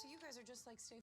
So you guys are just like stay.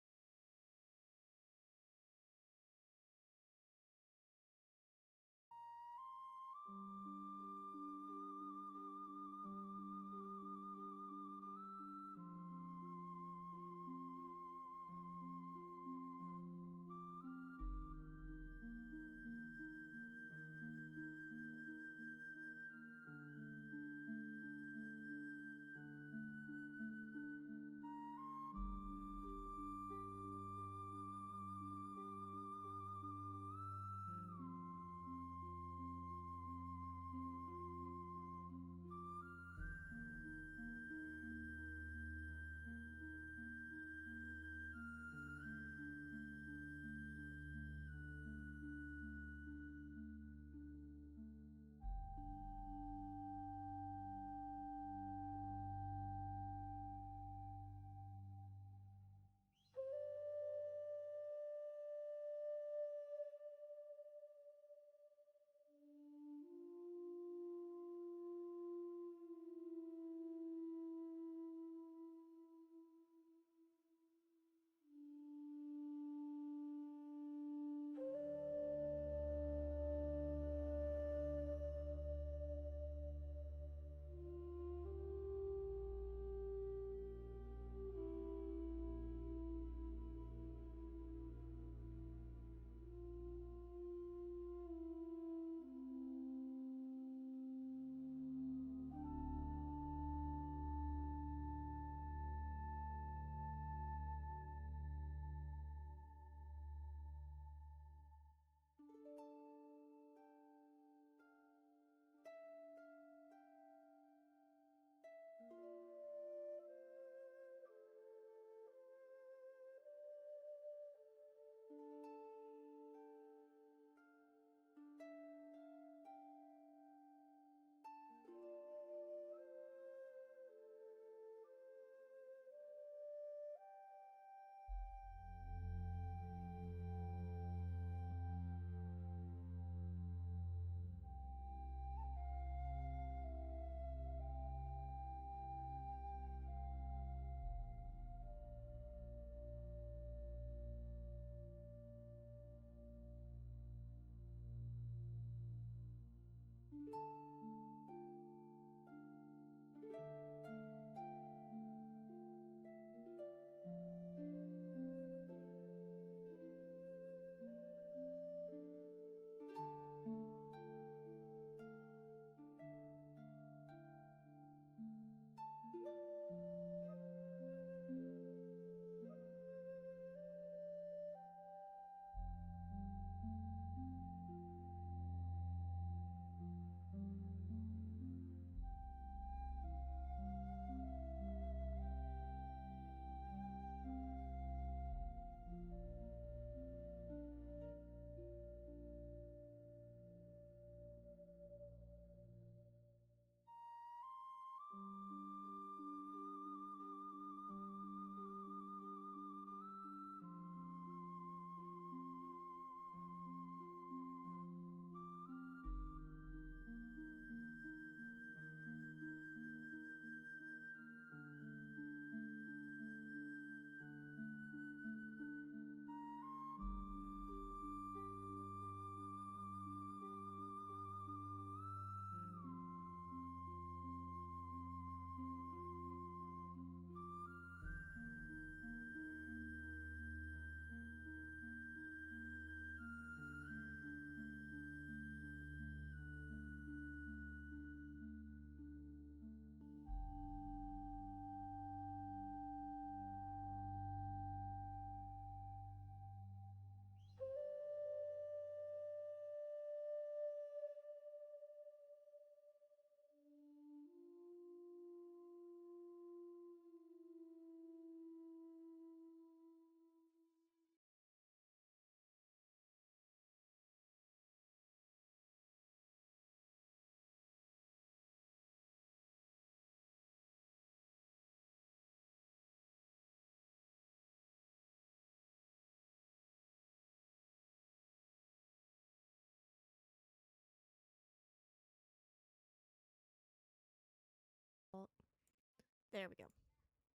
There we go.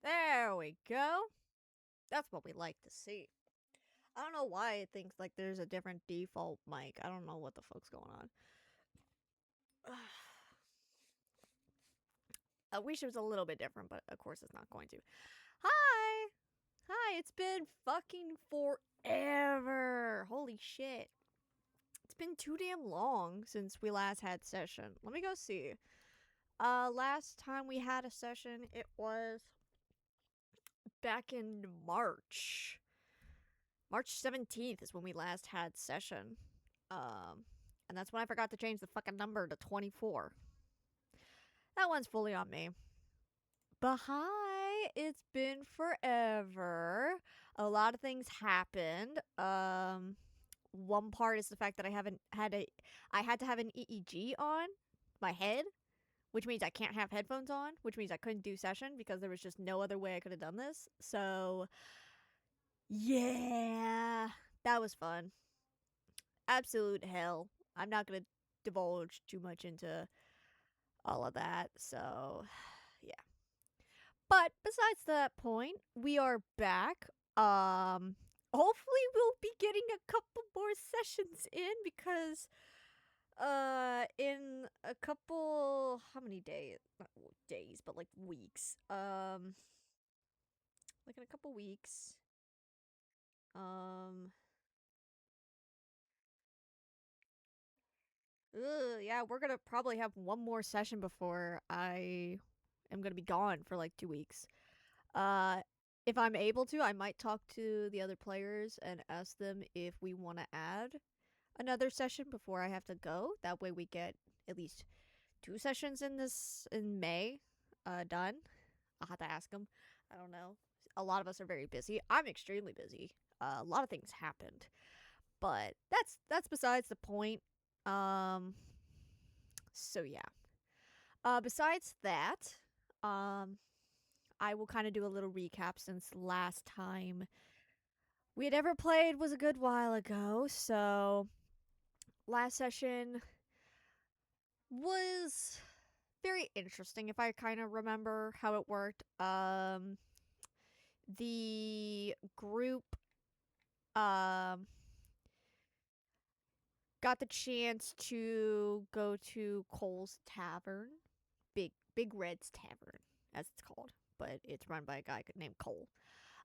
There we go. That's what we like to see. I don't know why it thinks like there's a different default mic. I don't know what the fuck's going on. I wish it was a little bit different, but of course it's not going to. Hi! Hi, it's been fucking forever. Holy shit. It's been too damn long since we last had session. Let me go see. Last time we had a session, it was back in March. March 17th is when we last had session. And that's when I forgot to change the fucking number to 24. That one's fully on me. But hi, it's been forever. A lot of things happened. One part is the fact that I had to have an EEG on my head, which means I can't have headphones on, which means I couldn't do session because there was just no other way I could have done this. So, yeah, that was fun. Absolute hell. I'm not going to divulge too much into all of that. So, yeah. But besides that point, we are back. Hopefully we'll be getting a couple more sessions in because in a couple, how many days? Not days, but like weeks. Like in a couple weeks. Um yeah, we're going to probably have one more session before I am going to be gone for like 2 weeks. Uh, if I'm able to, I might talk to the other players and ask them if we want to add another session before I have to go. That way we get at least 2 sessions in May done. I'll have to ask them. I don't know. A lot of us are very busy. I'm extremely busy. A lot of things happened. But that's besides the point. Um so yeah. Besides that, um I will kind of do a little recap since last time we had ever played was a good while ago. So, last session was very interesting if I kind of remember how it worked. The group um got the chance to go to Cole's Tavern, Big Red's Tavern, as it's called, but it's run by a guy named Cole.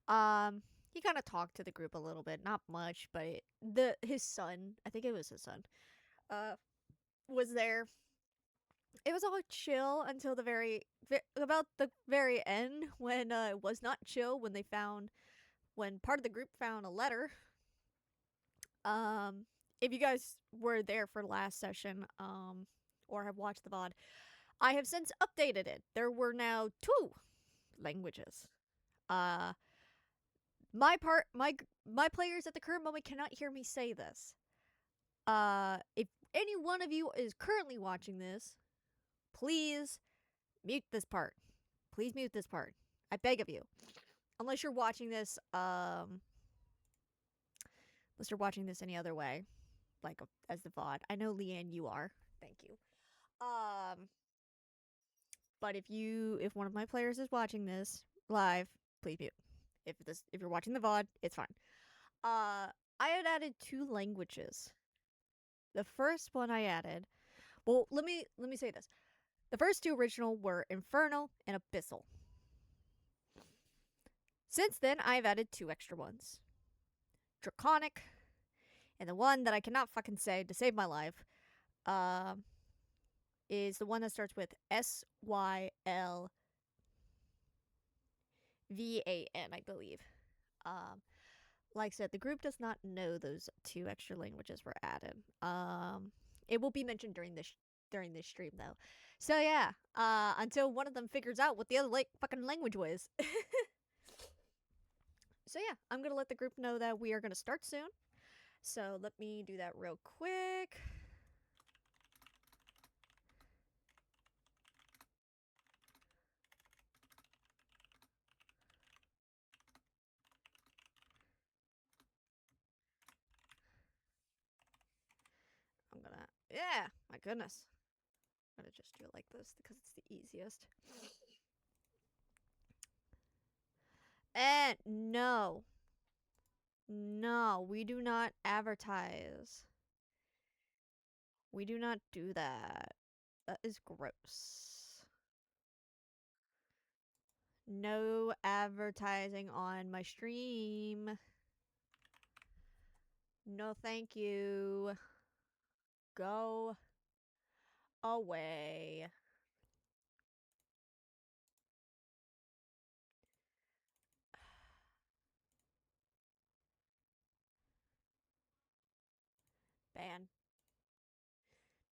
Um, he kind of talked to the group a little bit, not much, but his son, I think it was his son, uh, was there. It was all chill until about the very end when it was not chill when part of the group found a letter. Um, if you guys were there for last session, or have watched the VOD, I have since updated it. There were now 2 languages. Uh, my players at the current moment cannot hear me say this. If any one of you is currently watching this, please mute this part. Please mute this part. I beg of you. Unless you're watching this, unless you're watching this any other way, like as the VOD. I know, Leanne, you are. Thank you. But if one of my players is watching this live, please mute. If you're watching the VOD, it's fine. I had added 2 languages. The first one I added, well, let me say this. The first 2 original were Infernal and Abyssal. Since then, I've added 2 extra ones. Draconic, and the one that I cannot fucking say to save my life, is the one that starts with SYLVAN, I believe. Like I said, the group does not know those 2 extra languages were added. It will be mentioned during this stream though. So yeah, until one of them figures out what the other fucking language was. So yeah, I'm gonna let the group know that we are gonna start soon. So let me do that real quick. Yeah, my goodness. I'm gonna just do it like this because it's the easiest. And no, we do not advertise. We do not do that. That is gross. No advertising on my stream. No, thank you. Go away. Ban.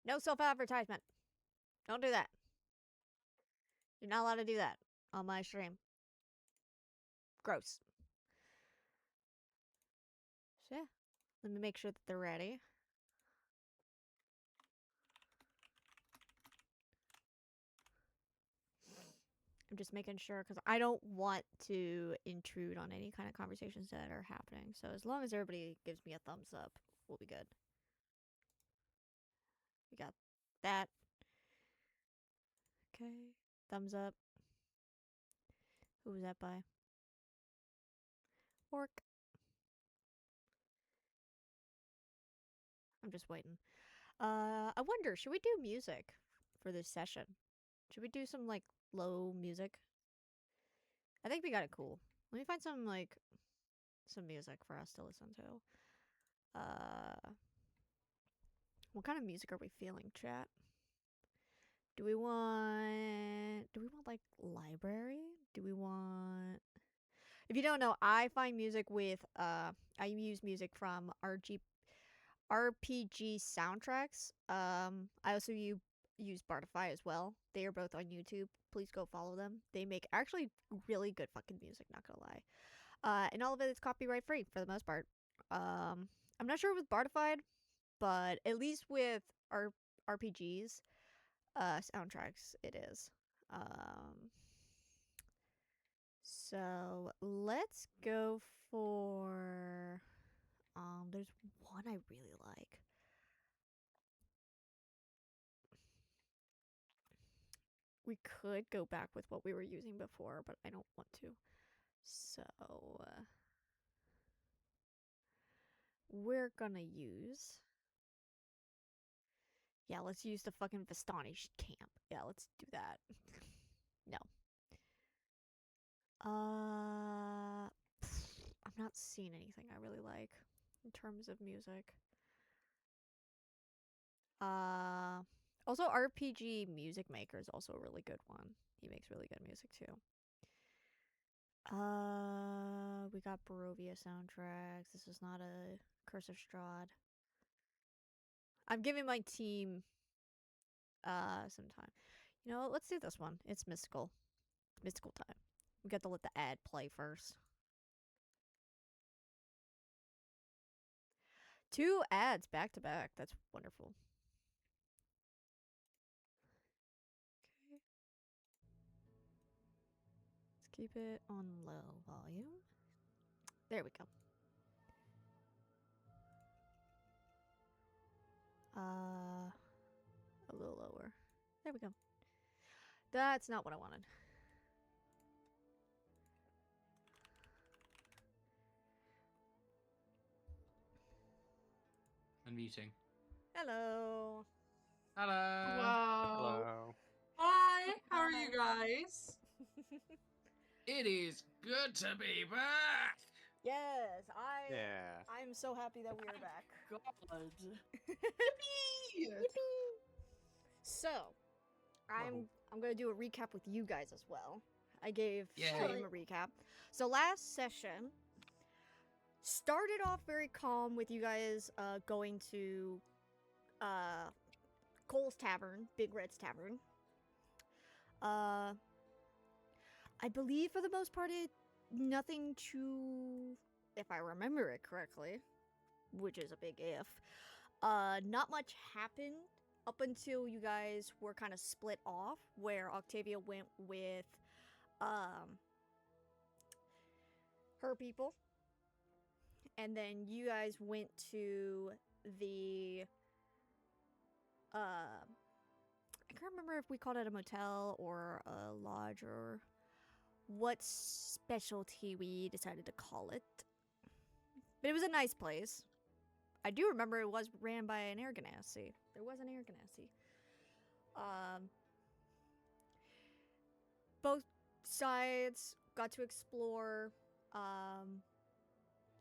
No self-advertisement. Don't do that. You're not allowed to do that on my stream. Gross. So yeah, let me make sure that they're ready. I'm just making sure because I don't want to intrude on any kind of conversations that are happening. So as long as everybody gives me a thumbs up, we'll be good. We got that. Okay. Thumbs up. Who was that by? Orc. I'm just waiting. I wonder, should we do music for this session? Should we do some like low music? I think we got it cool. Let me find some music for us to listen to. What kind of music are we feeling, chat? Do we want like library? Do we want If you don't know, I find music with I use music from RPG soundtracks. I also use Bardify as well. They are both on YouTube. Please go follow them. They make actually really good fucking music, not gonna lie. And all of it is copyright free for the most part. I'm not sure with Bardify, but at least with our RPGs, soundtracks, it is. So let's go for there's one I really like. We could go back with what we were using before, but I don't want to. So we're gonna use Yeah, let's use the fucking Vistani camp. Yeah, let's do that. No. I'm not seeing anything I really like in terms of music. Also RPG Music Maker is also a really good one. He makes really good music too. We got Barovia soundtracks. This is not a Curse of Strahd. I'm giving my team some time. You know, let's do this one. It's mystical. Mystical time. We got to let the ad play first. 2 ads back to back. That's wonderful. Okay. Let's keep it on low volume. There we go. A little lower. There we go. That's not what I wanted. Unmuting. Hello. Hello. Wow. Hello. Hi, how are you guys? It is good to be back. Yes, Yeah. I'm so happy that we are back. God. Yippee! So, I'm gonna do a recap with you guys as well. I gave Yay. stream a recap. So last session started off very calm with you guys going to Cole's Tavern, Big Red's Tavern. I believe for the most part nothing too, if I remember it correctly, which is a big if. Not much happened up until you guys were kind of split off, where Octavia went with her people, and then you guys went to the I can't remember if we called it a motel or a lodge or what specialty we decided to call it. But it was a nice place. I do remember it was ran by an air ganassi. There was an air ganassi. Both sides got to explore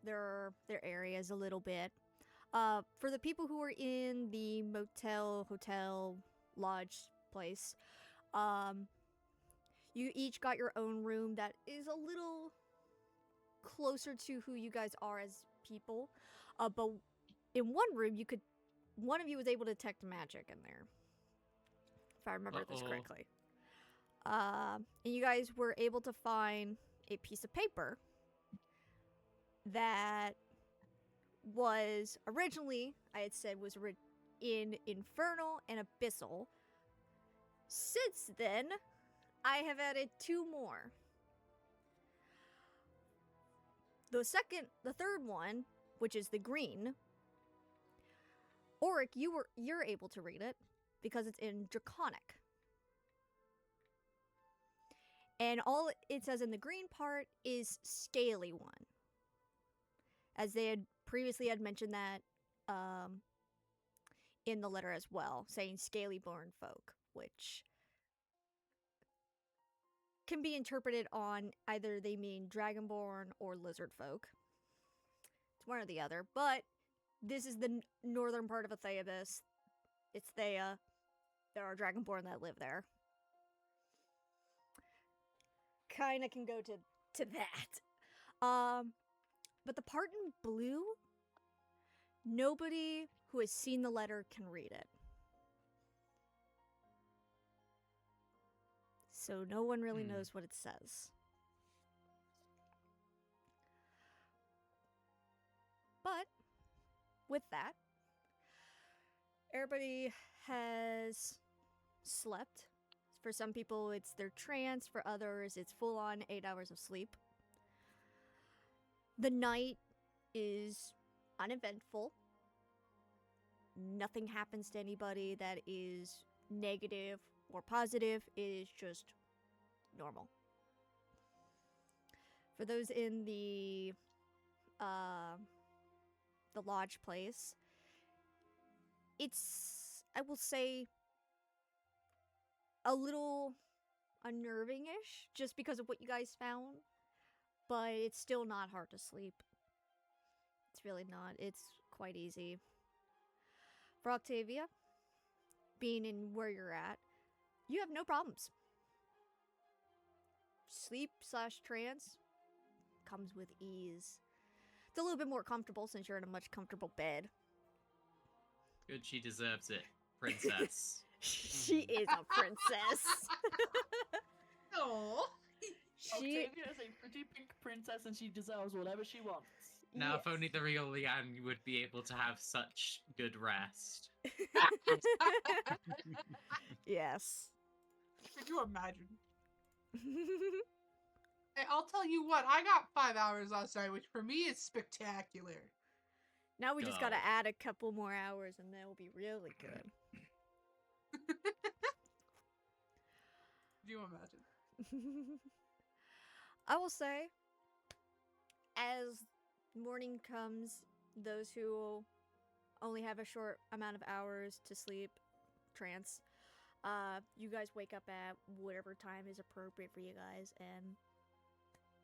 their areas a little bit. For the people who were in the motel, hotel, lodge place, you each got your own room that is a little closer to who you guys are as people. But in one room, one of you was able to detect magic in there, if I remember this correctly. And you guys were able to find a piece of paper that was originally, I had said, was in Infernal and Abyssal. Since then, I have added 2 more. The third one, which is the green, Auric, you're able to read it because it's in Draconic. And all it says in the green part is Scaly One. As they had previously mentioned that in the letter as well, saying Scaly-born folk, which can be interpreted on either they mean Dragonborn or Lizard folk. It's one or the other, but this is the northern part of Atheabus. It's Thea. There are Dragonborn that live there. Kinda can go to that. But the part in blue, nobody who has seen the letter can read it. So no one really knows what it says. But with that, everybody has slept. For some people, it's their trance. For others, it's full-on 8 hours of sleep. The night is uneventful. Nothing happens to anybody that is negative or positive. It is just normal. For those in the lodge place, it's I will say, a little unnerving-ish, just because of what you guys found. But it's still not hard to sleep. It's really not. It's quite easy. For Octavia, being in where you're at, you have no problems. Sleep/trance comes with ease. It's a little bit more comfortable since you're in a much comfortable bed. Good, she deserves it, princess. She is a princess. Oh. She Octavia is a pretty pink princess and she deserves whatever she wants. Now, if yes. only the real Leanne would be able to have such good rest. Yes. Could you imagine? Hey, I'll tell you what, I got 5 hours last night, which for me is spectacular. Now we just gotta Go. add a couple more hours and then it'll be really good. Could you imagine? I will say, as morning comes, those who only have a short amount of hours to sleep, trance, you guys wake up at whatever time is appropriate for you guys, and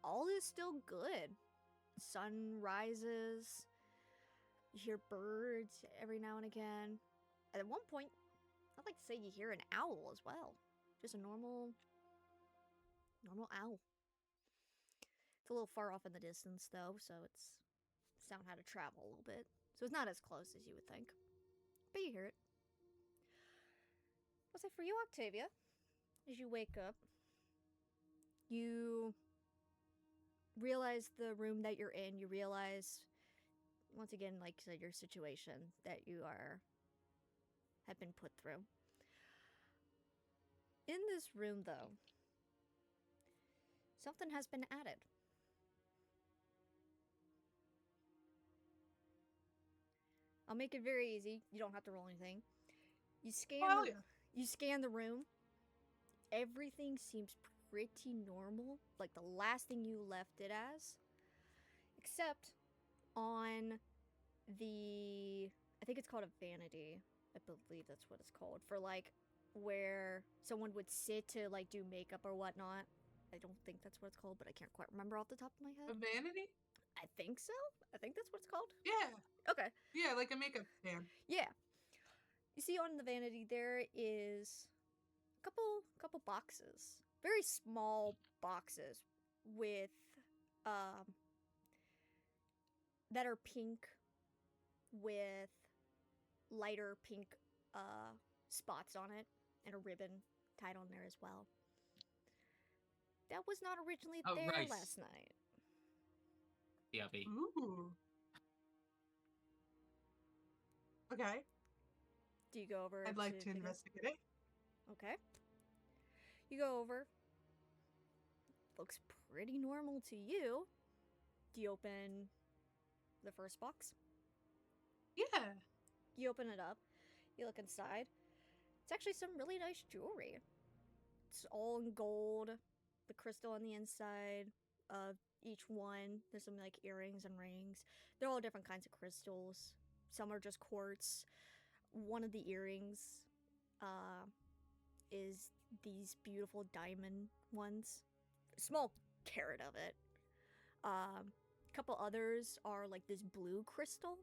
all is still good. Sun rises, you hear birds every now and again. At one point, I'd like to say you hear an owl as well. Just a normal owl. It's a little far off in the distance, though, so it's sound had to travel a little bit. So it's not as close as you would think. But you hear it. I'll say for you, Octavia, as you wake up, you realize the room that you're in. You realize, once again, like I said, your situation that you have been put through. In this room, though, something has been added. I'll make it very easy. You don't have to roll anything. You scan Oh, the, yeah. you scan the room. Everything seems pretty normal, like the last thing you left it as. Except on the, I think it's called a vanity. I believe that's what it's called. For like where someone would sit to like do makeup or whatnot. I don't think that's what it's called, but I can't quite remember off the top of my A head. vanity? I think so. I think that's what it's called. Yeah. Okay. Yeah, like a makeup stand. Yeah. You see on the vanity there is a couple boxes. Very small boxes with that are pink with lighter pink spots on it and a ribbon tied on there as well. That was not originally Oh, there rice. last night. BRB. Ooh. Okay. Do you go over? I'd like to pick it? investigate it. Okay. You go over. Looks pretty normal to you. Do you open the first box? Yeah. You open it up. You look inside. It's actually some really nice jewelry. It's all in gold. The crystal on the inside of each one. There's some like earrings and rings. They're all different kinds of crystals. Some are just quartz. One of the earrings is these beautiful diamond ones. Small carat of it. A couple others are like this blue crystal.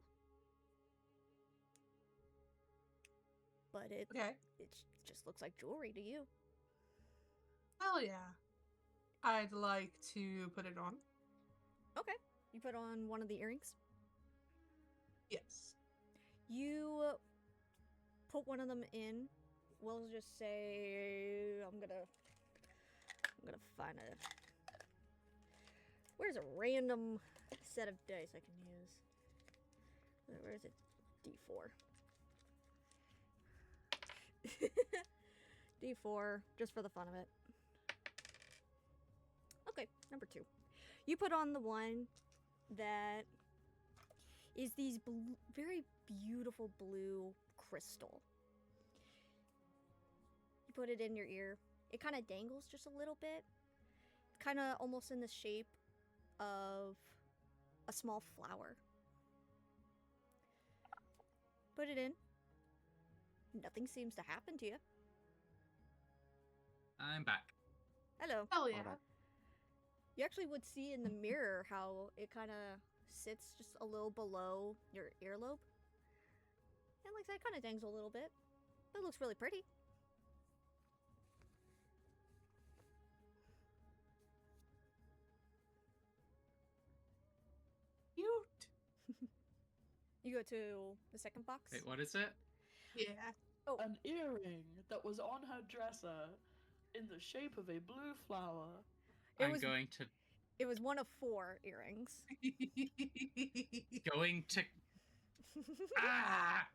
But it just looks like jewelry to you. Hell yeah. I'd like to put it on. Okay. You put on one of the earrings. Yes. You put one of them in. We'll just say I'm gonna find a. Where's a random set of dice I can use? Where's it? D4. D4, just for the fun of it. Okay, number 2. You put on the one that is these very beautiful blue crystal. You put it in your ear. It kind of dangles just a little bit. Kind of almost in the shape of a small flower. Put it in. Nothing seems to happen to you. I'm back. Hello. Hell yeah. Alright. You actually would see in the mirror how it kind of sits just a little below your earlobe. And like I said, it kind of dangles a little bit. But it looks really pretty. Cute. You go to the second box. Wait, what is it? Yeah. An earring that was on her dresser in the shape of a blue flower. It I'm was- going to It was one of 4 earrings. going to ah!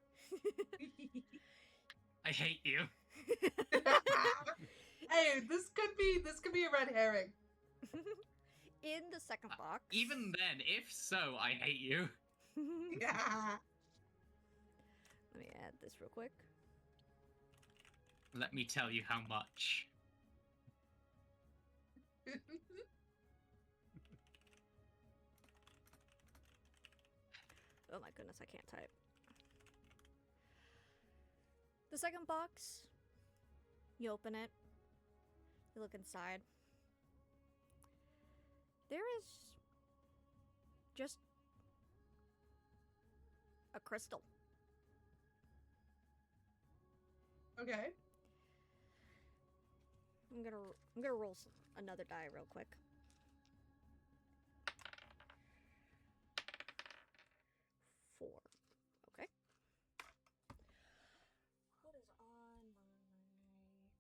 I hate you. Hey, this could be a red herring. In the second box. Even then, if so, I hate you. Yeah. Let me add this real quick. Let me tell you how much. Oh my goodness, I can't type. The second box, you open it, you look inside. There is just a crystal. Okay. I'm gonna roll another die real quick. Four. Okay. What is on my dresser?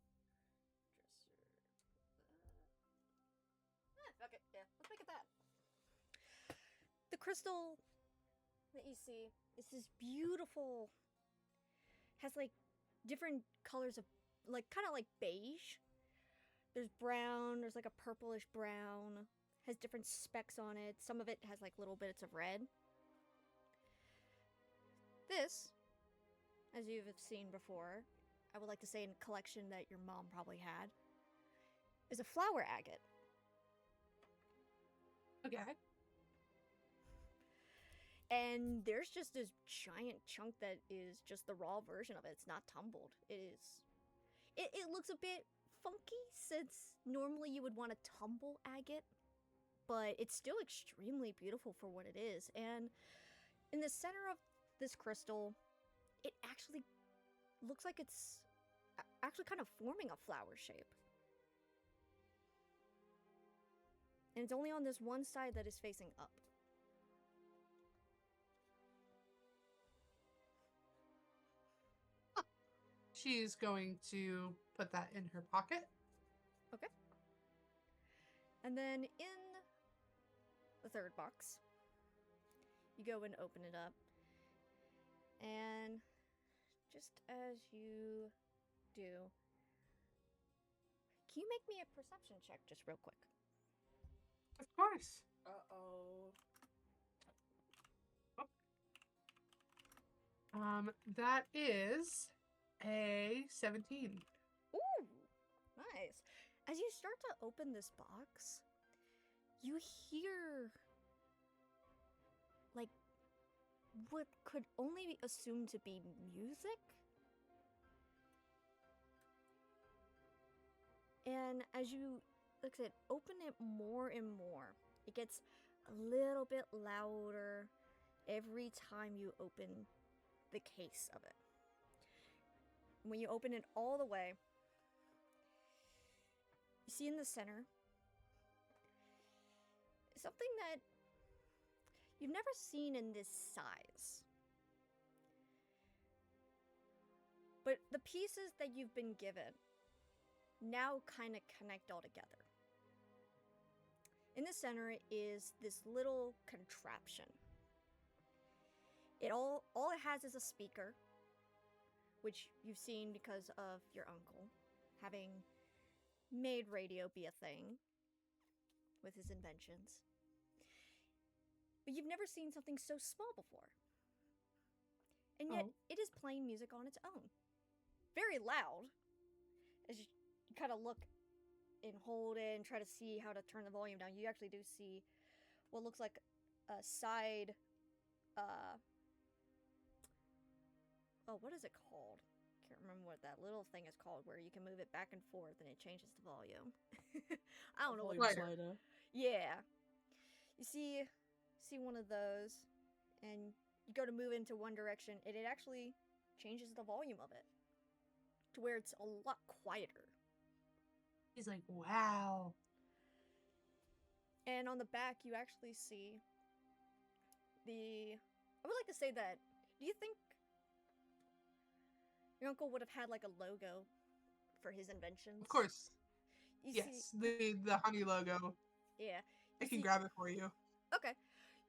Fuck it. Yeah, let's make it that. The crystal that you see is this beautiful. Has like different colors of like kind of like beige. There's brown, there's like a purplish brown, has different specks on it. Some of it has like little bits of red. This, as you've seen before, I would like to say in a collection that your mom probably had, is a flower agate. Okay. And there's just this giant chunk that is just the raw version of it. It's not tumbled. It looks a bit funky since normally you would want a tumble agate, but it's still extremely beautiful for what it is. And in the center of this crystal, it actually looks like it's actually kind of forming a flower shape. And it's only on this one side that is facing up. She's going to put that in her pocket. Okay. And then in the third box, you go and open it up. And just as you do, can you make me a perception check just real quick? Of course. Uh-oh. That is a 17. Ooh, nice. As you start to open this box, you hear like what could only be assumed to be music. And as you, like I said, open it more and more, it gets a little bit louder every time you open the case of it. When you open it all the way, you see in the center something that you've never seen in this size. But the pieces that you've been given now kind of connect all together. In the center is this little contraption. All it has is a speaker, which you've seen because of your uncle having made radio be a thing with his inventions. But you've never seen something so small before. And yet, it is playing music on its own. Very loud. As you kind of look and hold it and try to see how to turn the volume down, you actually do see what looks like a side, what is it called? Can't remember what that little thing is called where you can move it back and forth and it changes the volume. I don't know what. Volume Slider. slider. Yeah. You see one of those, and you go to move into one direction, and it actually changes the volume of it to where it's a lot quieter. He's like, wow. And on the back, you actually see the. I would like to say that. Do you think your uncle would have had like a logo for his inventions? Of course. You Yes, See, the honey logo. yeah. I You can see- grab it for you. Okay,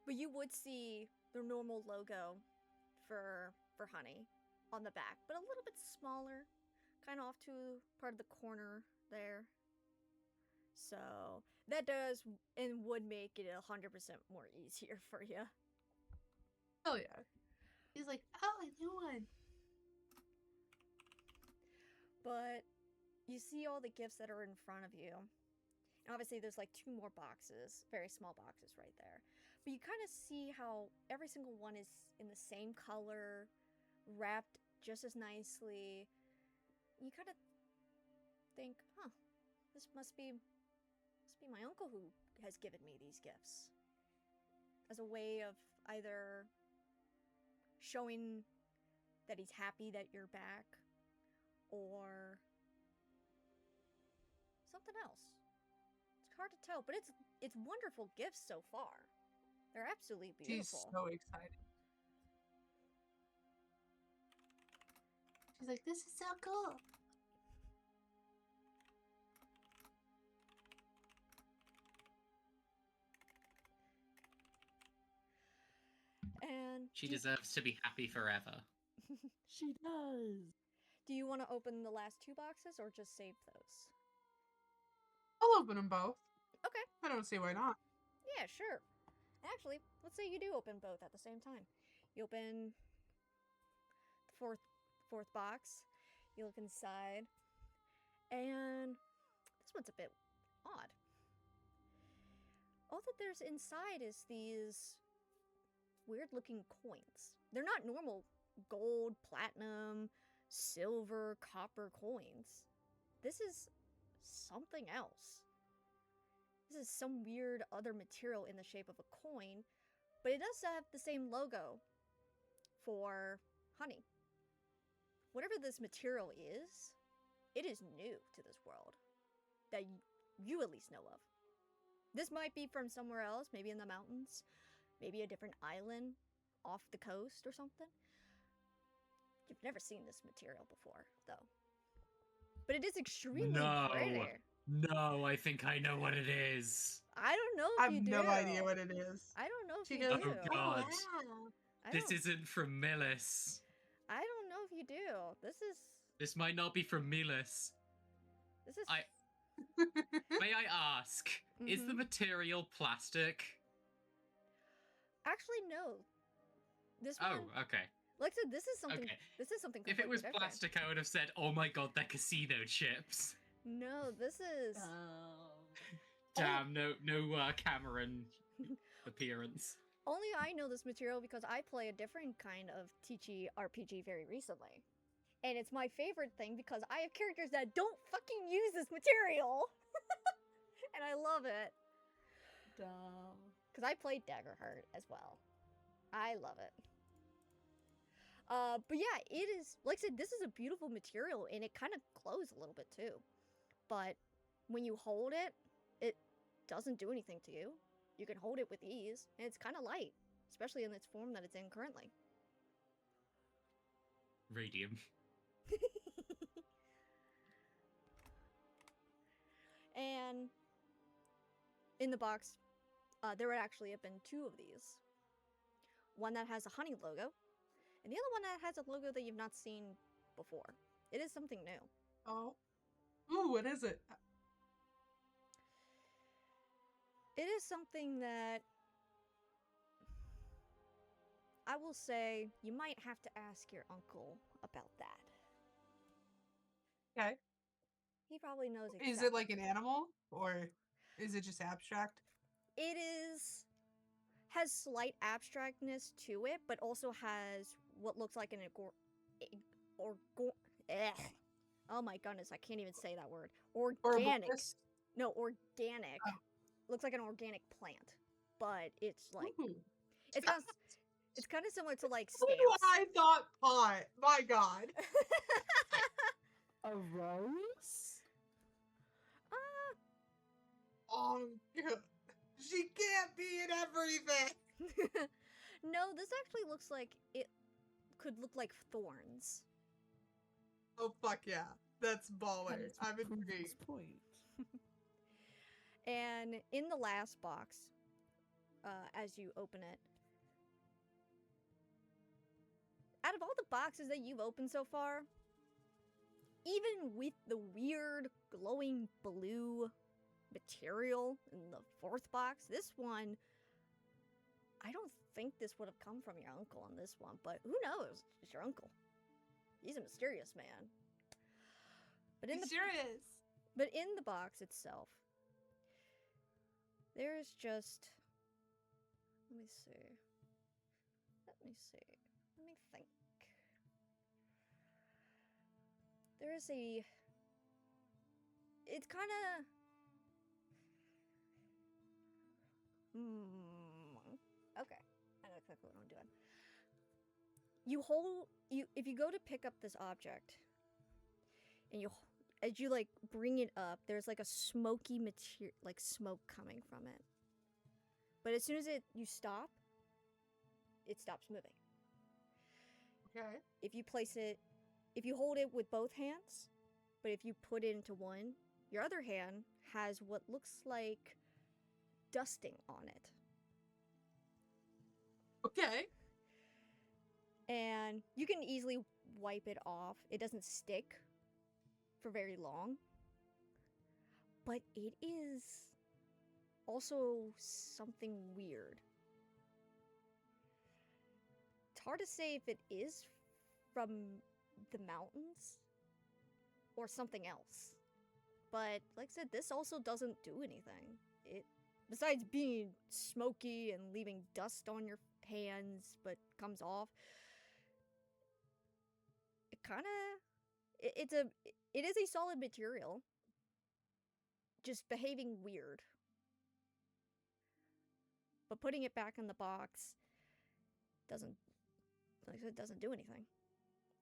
but you would see the normal logo for honey on the back, but a little bit smaller, kind of off to part of the corner there. So that does and would make it 100% more easier for you. Oh yeah. He's like, oh, a new one. But you see all the gifts that are in front of you. And obviously there's like 2 more boxes, very small boxes right there. But you kind of see how every single one is in the same color, wrapped just as nicely. You kind of think, huh, this must be my uncle who has given me these gifts. As a way of either showing that he's happy that you're back, or something else. It's hard to tell, but it's wonderful gifts so far. They're absolutely She's beautiful. so excited. She's like, this is so cool. And She deserves to be happy forever. She does. do you want to open the last 2 boxes or just save those? I'll open them both. Okay. I don't see why not. Yeah, sure. Actually, let's say you do open both at the same time. You open the fourth box. You look inside, and this one's a bit odd. All that there's inside is these weird-looking coins. They're not normal gold, platinum, silver, copper coins. This is something else. This is some weird other material in the shape of a coin, but it does have the same logo for honey. Whatever this material is, it is new to this world that you at least know of. This might be from somewhere else, maybe in the mountains, maybe a different island off the coast or something. You've never seen this material before, though. But it is extremely pretty. No, I think I know what it is. I don't know I if have you do. no idea what it is. I don't know if She you goes, do. Oh, God. wow. I This don't- isn't from Millis. I don't know if you do. This might not be from Millis. This is. I- May I ask, is the Mhm. material plastic? Actually, no. This Oh, one, okay. like I said, this is something. Okay. This is something. If it completely was different. plastic, I would have said, oh my god, they're casino chips. No, this is. Damn, no Cameron appearance. Only I know this material because I play a different kind of teachy RPG very recently. And it's my favorite thing because I have characters that don't fucking use this material. And I love it. Dumb. Because I played Daggerheart as well. I love it. But yeah, it is, like I said, this is a beautiful material and it kind of glows a little bit too. But when you hold it, it doesn't do anything to you. You can hold it with ease, and it's kind of light, especially in its form that it's in currently. Radium. And in the box, there would actually have been 2 of these. One that has a honey logo, and the other one that has a logo that you've not seen before. It is something new. Oh. Ooh, what is it? It is something that I will say you might have to ask your uncle about that. Okay. He probably knows exactly. Is it like an animal? Or is it just abstract? It has slight abstractness to it, but also has what looks like an Oh my goodness, I can't even say that word. Organic. Herbalist. No, organic. Oh. Looks like an organic plant, but it's like Ooh. it's kind of similar to like That's stamps. what I thought pot. My God. A rose? She can't be in everything. No, this actually looks like it could look like thorns. Oh fuck yeah, that's baller. Kinda to I'm prove intrigued. its point. And in the last box, as you open it, out of all the boxes that you've opened so far, even with the weird glowing blue material in the fourth box, this one, I don't think this would have come from your uncle on this one, but who knows? It's your uncle. He's a mysterious man. But in the box itself, there's just, let me see. Let me think. There's it's kind of, okay. I know exactly what I'm doing. If you go to pick up this object, and as you like bring it up, there's like a smoky material, like smoke coming from it. But as soon as you stop, it stops moving. Okay. If you hold it with both hands, but if you put it into one, your other hand has what looks like dusting on it. Okay. And you can easily wipe it off. It doesn't stick for very long. But it is also something weird. It's hard to say if it is from the mountains or something else. But like I said, this also doesn't do anything. It, besides being smoky and leaving dust on your hands, but comes off, it kind of, it is a solid material, just behaving weird. But putting it back in the box doesn't, like I said, doesn't do anything.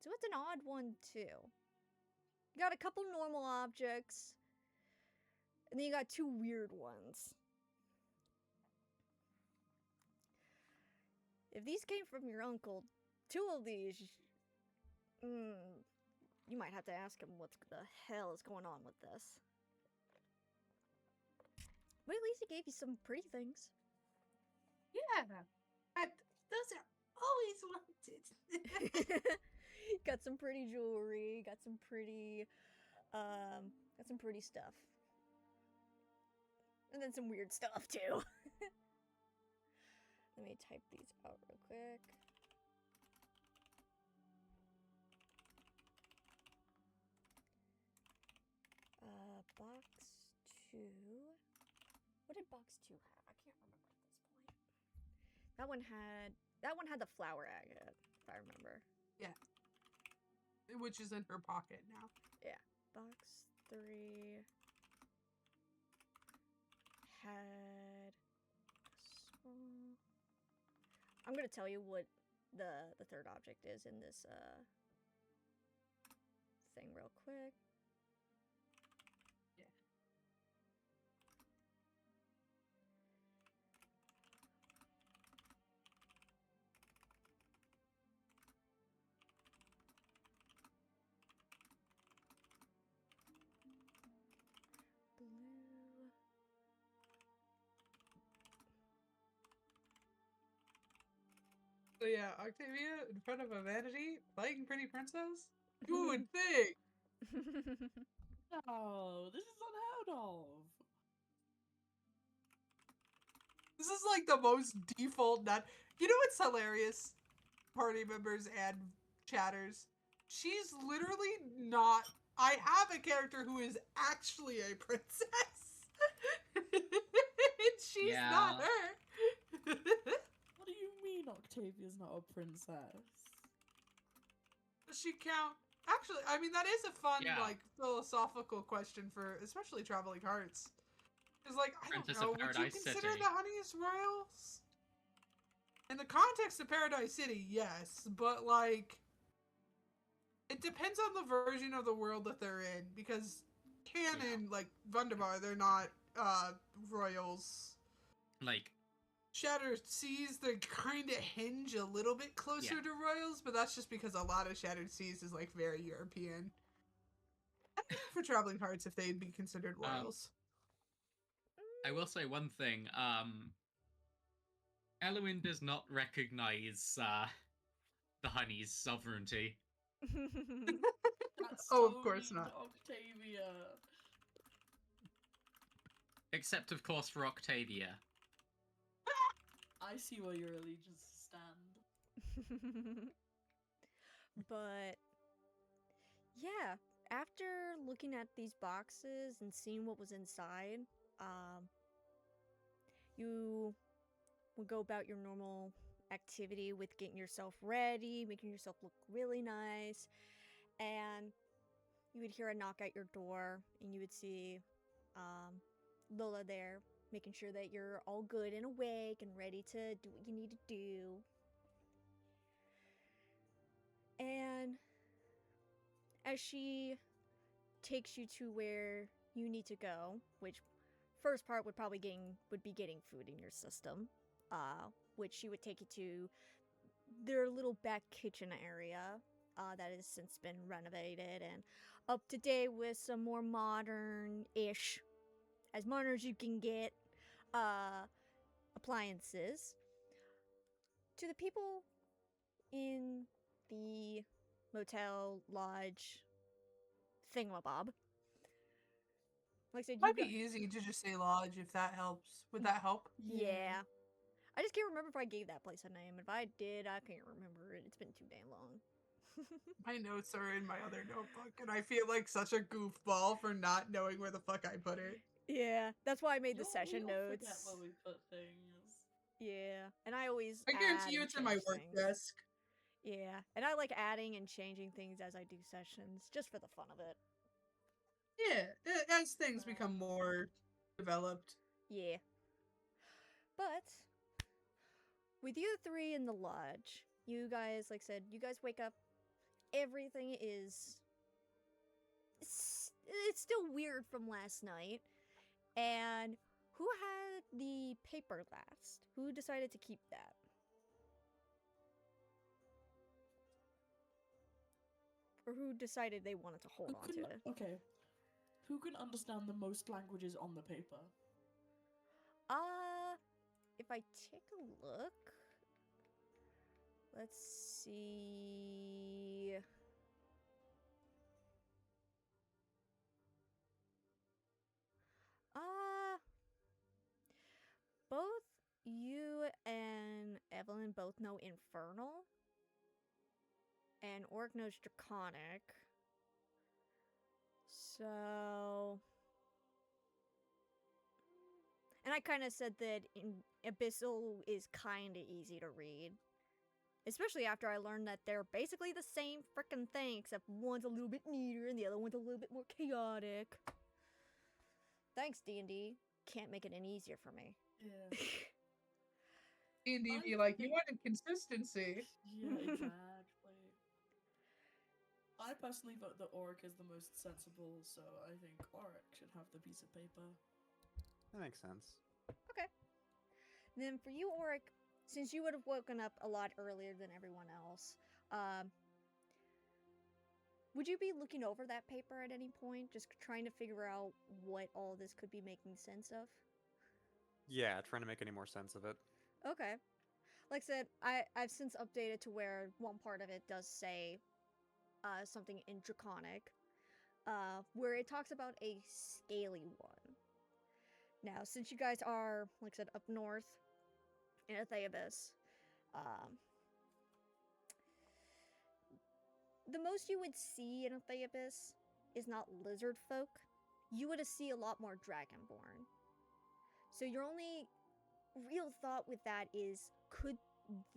So it's an odd one too. You got a couple normal objects, and then you got two weird ones. If these came from your uncle, two of these, you might have to ask him what the hell is going on with this. But at least he gave you some pretty things. Yeah. Those are always wanted. Got some pretty jewelry, got some pretty stuff. And then some weird stuff too. Let me type these out real quick. Box 2. What did box 2 have? I can't remember at this point. That one had the flower agate, if I remember. Yeah. Which is in her pocket now. Yeah. Box 3 had small. I'm gonna tell you what the third object is in this thing real quick. Yeah. Blue. So yeah, Octavia in front of a vanity, playing Pretty Princess? Who would think? No, this is unheard of. This is like the most default nut. You know what's hilarious? Party members and chatters. She's literally not. I have a character who is actually a princess. She's not her. What do you mean Octavia's not a princess? Does she count? actually, I mean, that is a fun, Yeah. like, philosophical question for especially Traveling Hearts. Because, like, I don't Princess know, of would you Paradise consider City. the honeys royals? In the context of Paradise City, yes, but, like, it depends on the version of the world that they're in, because canon, like, Wunderbar, they're not, royals. Like, Shattered Seas, they kind of hinge a little bit closer Yeah. to royals, but that's just because a lot of Shattered Seas is, like, very European. I don't know for Traveling Hearts if they'd be considered royals. I will say one thing. Elwyn does not recognize the honey's sovereignty, That's Oh, so of course mean not. to Octavia. except of course for Octavia. I see where your allegiances stand. But yeah, after looking at these boxes and seeing what was inside, you would go about your normal activity with getting yourself ready, making yourself look really nice, and you would hear a knock at your door, and you would see Lola there, making sure that you're all good and awake and ready to do what you need to do. And as she takes you to where you need to go, which first part would be getting food in your system, which she would take you to their little back kitchen area that has since been renovated and up to date with some more modern-ish, as modern as you can get, appliances. To the people in the motel lodge thingamabob, like I said, you Might be got easy to just say lodge if that helps. Would that help? yeah. I just can't remember if I gave that place a name. If I did, I can't remember it. It's been too damn long. My notes are in my other notebook, and I feel like such a goofball for not knowing where the fuck I put it. Yeah, that's why I made the We session all notes. forget where we put things. Yeah, and I always I guarantee add you and it's in my change work things. desk. Yeah, and I like adding and changing things as I do sessions, just for the fun of it. Yeah, as things become more developed. Yeah. But with you three in the lodge, you guys, like I said, you guys wake up. Everything is. It's still weird from last night. And who had the paper last? Who decided to keep that? Or who decided they wanted to hold on to it? Okay. Who can understand the most languages on the paper? If I take a look, let's see. Both you and Evelyn both know Infernal, and Orc knows Draconic. So. And I kind of said that Abyssal is kind of easy to read. Especially after I learned that they're basically the same frickin' thing, except one's a little bit neater and the other one's a little bit more chaotic. Thanks, D&D. Can't make it any easier for me. Yeah. D&D I be like, you think- wanted consistency. Yeah, exactly. I personally vote that Auric is the most sensible, so I think Auric should have the piece of paper. That makes sense. Okay. And then for you, Auric, since you would have woken up a lot earlier than everyone else, would you be looking over that paper at any point, just trying to figure out what all this could be making sense of? Yeah, trying to make any more sense of it. Okay. Like I said, I've since updated to where one part of it does say something in Draconic, where it talks about a scaly one. Now, since you guys are, like I said, up north in Atheabus, the most you would see in Atheabus is not lizard folk. You would see a lot more dragonborn. So your only real thought with that is, could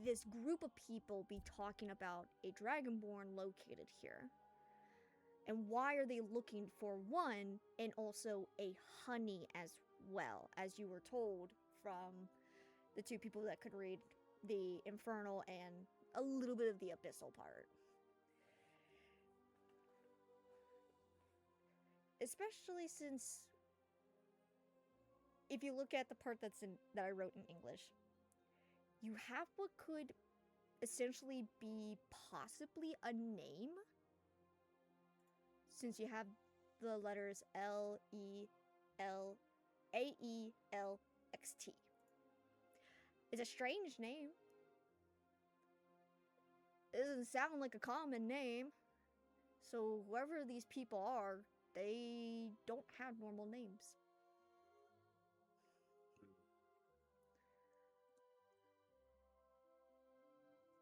this group of people be talking about a dragonborn located here? And why are they looking for one and also a honey as well, as you were told from the two people that could read the infernal and a little bit of the abyssal part. Especially since if you look at the part that I wrote in English, you have what could essentially be possibly a name, since you have the letters L-E-L-A-E-L-X-T. It's a strange name. It doesn't sound like a common name. So whoever these people are, they don't have normal names.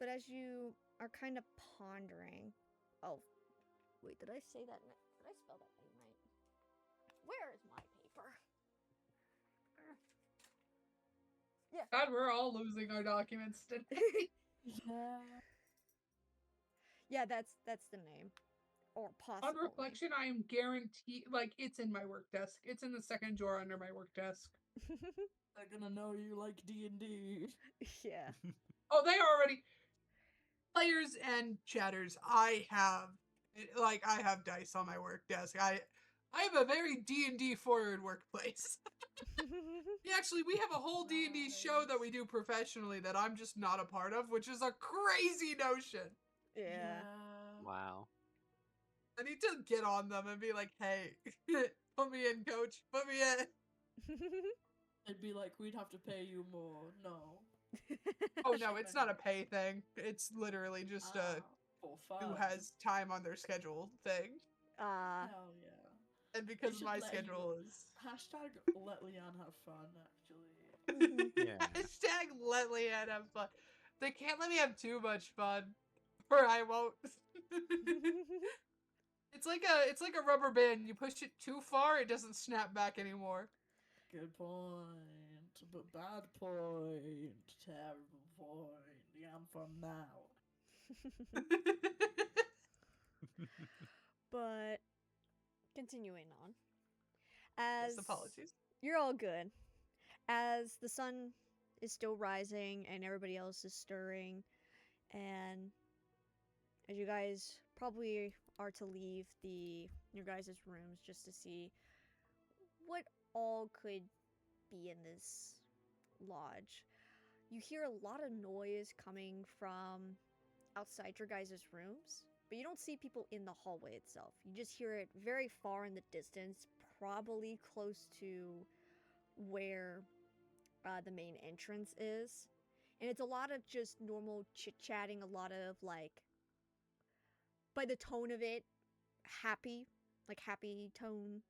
But as you are kind of pondering... Oh, wait, did I say that? Did I spell that name right? Where is my paper? Yeah. God, we're all losing our documents today. Yeah. Yeah, that's the name. Or possible On reflection, I am guaranteed, like, it's in my work desk. It's in the second drawer under my work desk. They're gonna know you like D&D. Yeah. Oh, they already... Players and chatters, I have dice on my work desk. I have a very D&D forward workplace. Actually, we have a whole D&D show that we do professionally that I'm just not a part of, which is a crazy notion. Yeah. Wow. I need to get on them and be like, hey, put me in, coach. Put me in. It'd be like, we'd have to pay you more. No. Oh, no, it's not a pay thing. It's literally just for fun. who has time on their schedule thing. Hell yeah. And because should my let schedule is... Hashtag let Leanne have fun, actually. Yeah. Hashtag let Leanne have fun. They can't let me have too much fun, or I won't. It's like a rubber band. You push it too far, it doesn't snap back anymore. Good point. But bad point. Terrible point. Yeah, I'm fun now. But continuing on. As Yes, apologies. You're all good. As the sun is still rising and everybody else is stirring, and as you guys probably are to leave your guys' rooms just to see what all could be in this lodge, you hear a lot of noise coming from outside your guys' rooms, but you don't see people in the hallway itself. You just hear it very far in the distance, probably close to where the main entrance is. And it's a lot of just normal chit-chatting, a lot of, like, by the tone of it, happy tone,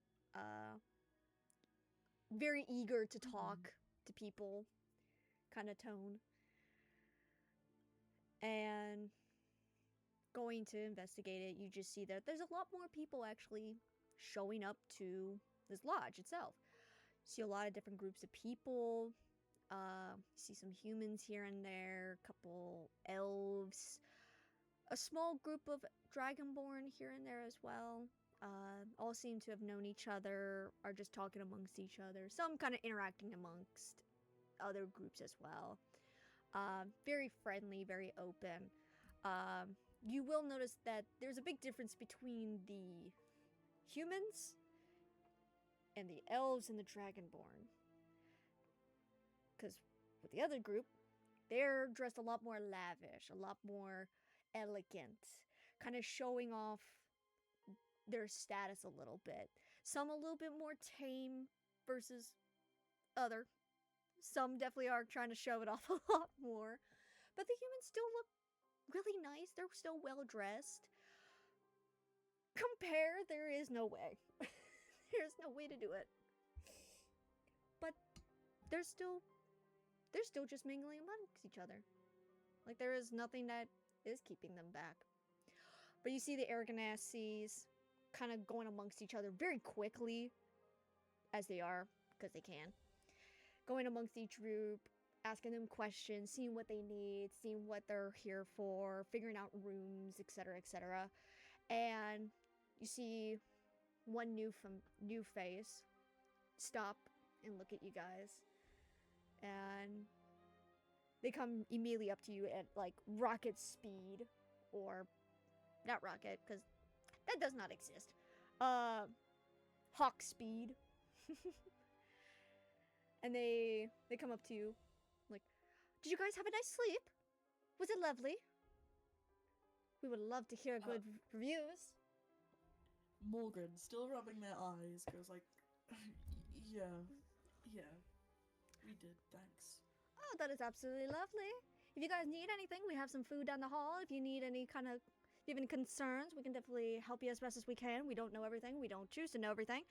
very eager to talk to people kind of tone. And going to investigate it, you just see that there's a lot more people actually showing up to this lodge itself. See a lot of different groups of people. See some humans here and there, a couple elves, a small group of dragonborn here and there as well. All seem to have known each other, are just talking amongst each other. Some kind of interacting amongst other groups as well. Very friendly, very open. You will notice that there's a big difference between the humans and the elves and the dragonborn. Because with the other group, they're dressed a lot more lavish, a lot more elegant, kind of showing off their status a little bit. Some a little bit more tame versus other. Some definitely are trying to show it off a lot more. But the humans still look really nice. They're still well dressed. Compare, there is no way. There's no way to do it. But they're still just mingling amongst each other. Like, there is nothing that is keeping them back. But you see the Aragonases kind of going amongst each other very quickly, as they are, because they can. Going amongst each group, asking them questions, seeing what they need, seeing what they're here for, figuring out rooms, etc., etc. And you see one new face stop and look at you guys, and they come immediately up to you at like rocket speed, or not rocket because that does not exist. Hawk speed. And they come up to you like, "Did you guys have a nice sleep? Was it lovely? We would love to hear good reviews." Morgan, still rubbing their eyes, goes like, yeah, we did, thanks. Oh, that is absolutely lovely. If you guys need anything, we have some food down the hall. If you need any kind of, if you have any concerns, we can definitely help you as best as we can. We don't know everything. We don't choose to know everything.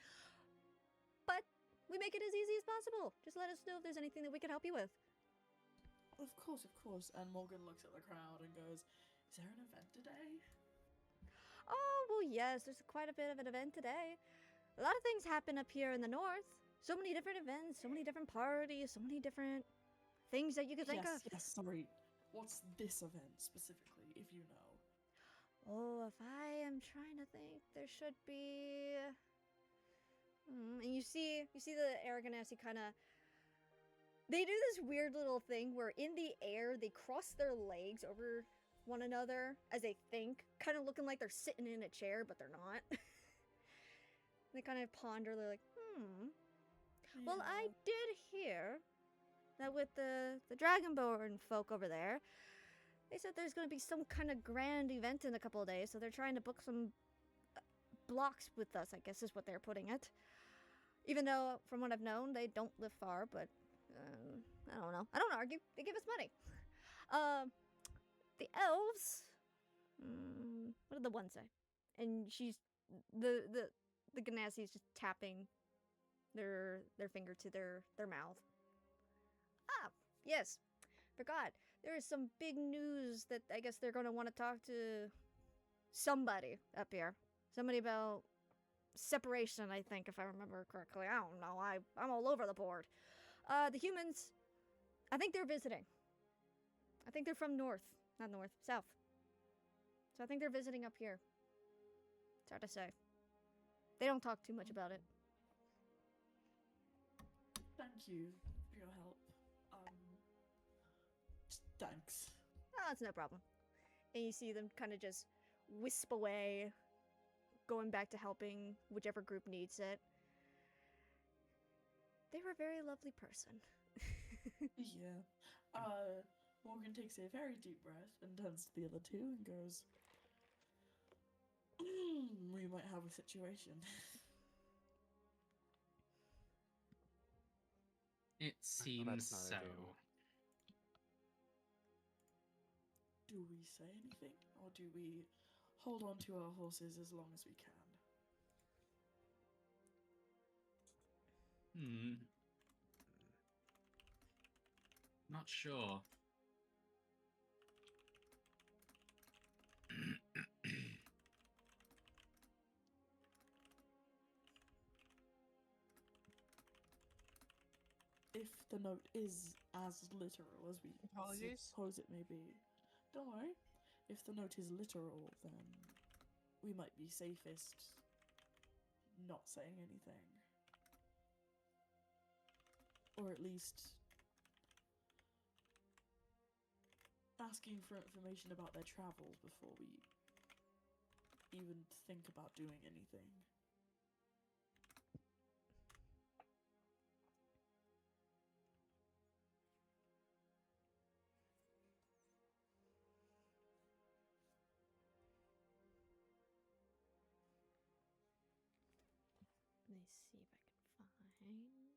But we make it as easy as possible. Just let us know if there's anything that we can help you with. Of course. And Morgan looks at the crowd and goes, is there an event today? Oh, well, yes, there's quite a bit of an event today. A lot of things happen up here in the north. So many different events, so many different parties, so many different things that you could think of. Yes, sorry. What's this event specifically, if you know? Oh, if I am trying to think, there should be. And you see the Aragonesi kind of. They do this weird little thing where in the air they cross their legs over one another as they think, kind of looking like they're sitting in a chair, but they're not. They kind of ponder. They're like, Well, I did hear that with the Dragonborn folk over there, they said there's going to be some kind of grand event in a couple of days, so they're trying to book some blocks with us, I guess is what they're putting it. Even though, from what I've known, they don't live far, but I don't know. I don't argue. They give us money. The elves. What did the one say? And she's the Ganassi is just tapping their finger to their mouth. Ah, yes. Forgot. There is some big news that I guess they're going to want to talk to somebody up here. Somebody about separation, I think, if I remember correctly. I don't know. I'm all over the board. The humans, I think they're visiting. I think they're from south. So I think they're visiting up here. It's hard to say. They don't talk too much about it. Thank you for your help. Thanks. Oh, it's no problem. And you see them kind of just wisp away, going back to helping whichever group needs it. They were a very lovely person. Yeah. Morgan takes a very deep breath and turns to the other two and goes, we might have a situation. It seems not so. ideal. Do we say anything, or do we hold on to our horses as long as we can? Not sure. If the note is as literal as we Apologies. suppose it may be, don't worry. If the note is literal, then we might be safest not saying anything. Or at least asking for information about their travels before we even think about doing anything. Let me see if I can find.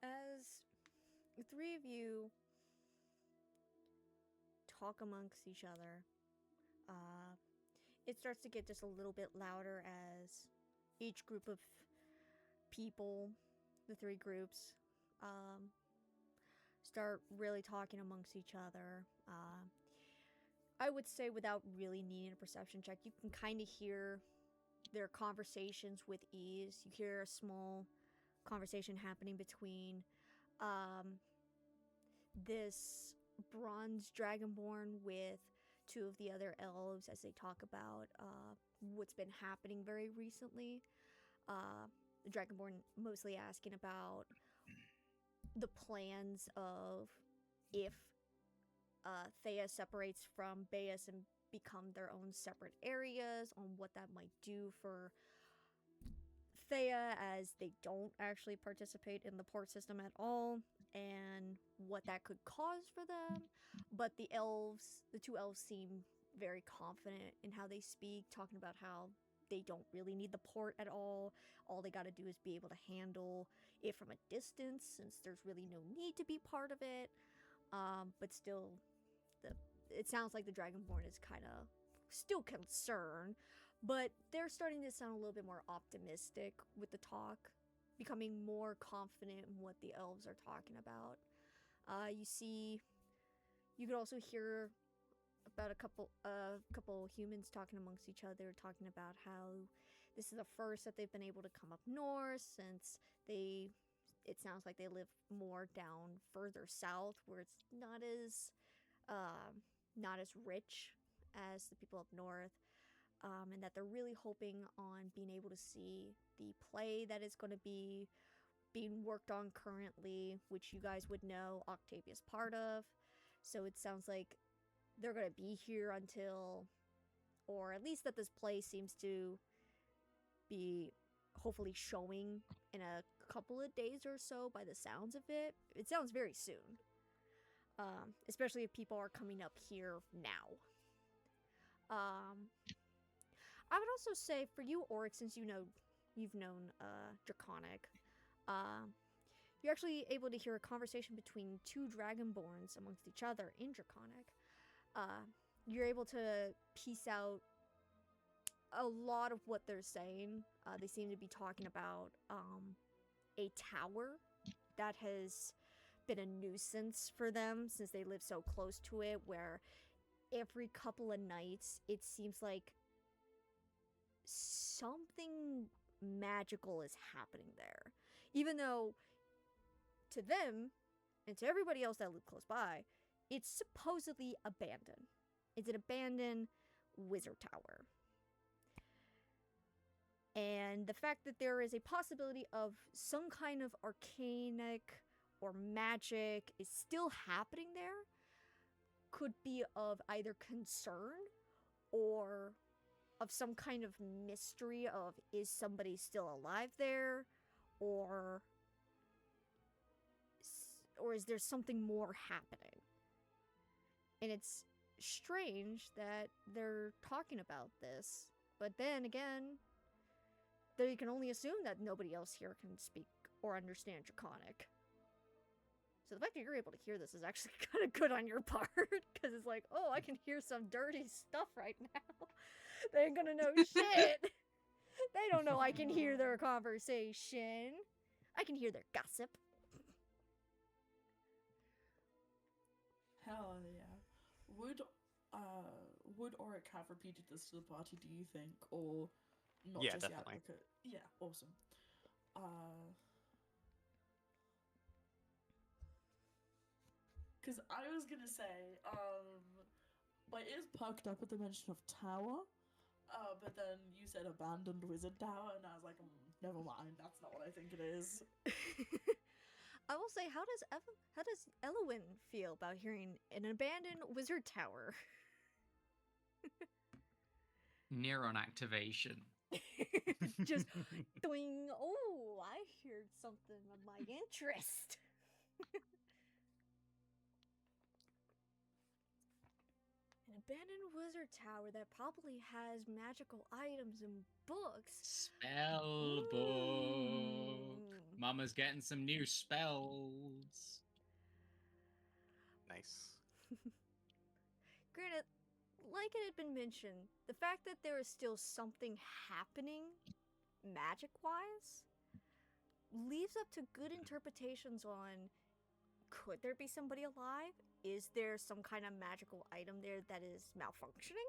As the three of you talk amongst each other, it starts to get just a little bit louder as each group of people, the three groups, start really talking amongst each other. I would say without really needing a perception check, you can kind of hear their conversations with ease. You hear a small conversation happening between this bronze dragonborn with two of the other elves as they talk about what's been happening very recently. The dragonborn mostly asking about the plans of if Thea separates from Baeus and become their own separate areas, on what that might do for Thea, as they don't actually participate in the port system at all, and what that could cause for them. But the two elves seem very confident in how they speak, talking about how they don't really need the port at all. All they gotta do is be able to handle it from a distance, since there's really no need to be part of it. But still, it sounds like the Dragonborn is kind of still concerned, but they're starting to sound a little bit more optimistic with the talk, becoming more confident in what the elves are talking about. You could also hear about a couple humans talking amongst each other, talking about how this is the first that they've been able to come up north, since it sounds like they live more down further south, where it's not as rich as the people up north, and that they're really hoping on being able to see the play that is going to be being worked on currently, which you guys would know Octavia's part of. So it sounds like they're going to be here until, or at least that this play seems to be hopefully showing in a couple of days or so by the sounds of it. It sounds very soon. Especially if people are coming up here now. I would also say for you, Oryx, since you've known Draconic, you're actually able to hear a conversation between two Dragonborns amongst each other in Draconic. You're able to piece out a lot of what they're saying. They seem to be talking about a tower that has been a nuisance for them since they live so close to it, where every couple of nights it seems like something magical is happening there. Even though to them and to everybody else that live close by, it's supposedly abandoned. It's an abandoned wizard tower. And the fact that there is a possibility of some kind of arcanic or magic is still happening there could be of either concern or of some kind of mystery of, is somebody still alive there, or is there something more happening? And it's strange that they're talking about this, but then again, they can only assume that nobody else here can speak or understand Draconic. So the fact that you're able to hear this is actually kind of good on your part, because it's like, oh, I can hear some dirty stuff right now. They ain't gonna know shit. They don't know I can hear their conversation. I can hear their gossip. Hell yeah. Would Oric have repeated this to the party, do you think? Or not Yeah, just definitely. yet? Yeah, awesome. Because I was gonna say, my ears perked up at the mention of tower, but then you said abandoned wizard tower, and I was like, never mind, that's not what I think it is. I will say, how does Elwyn feel about hearing an abandoned wizard tower? Neuron activation. Just doing, oh, I heard something of my interest. An abandoned wizard tower that probably has magical items and books. Spell book. Mama's getting some new spells. Nice. Granted, like it had been mentioned, the fact that there is still something happening magic-wise leaves up to good interpretations on, could there be somebody alive? Is there some kind of magical item there that is malfunctioning?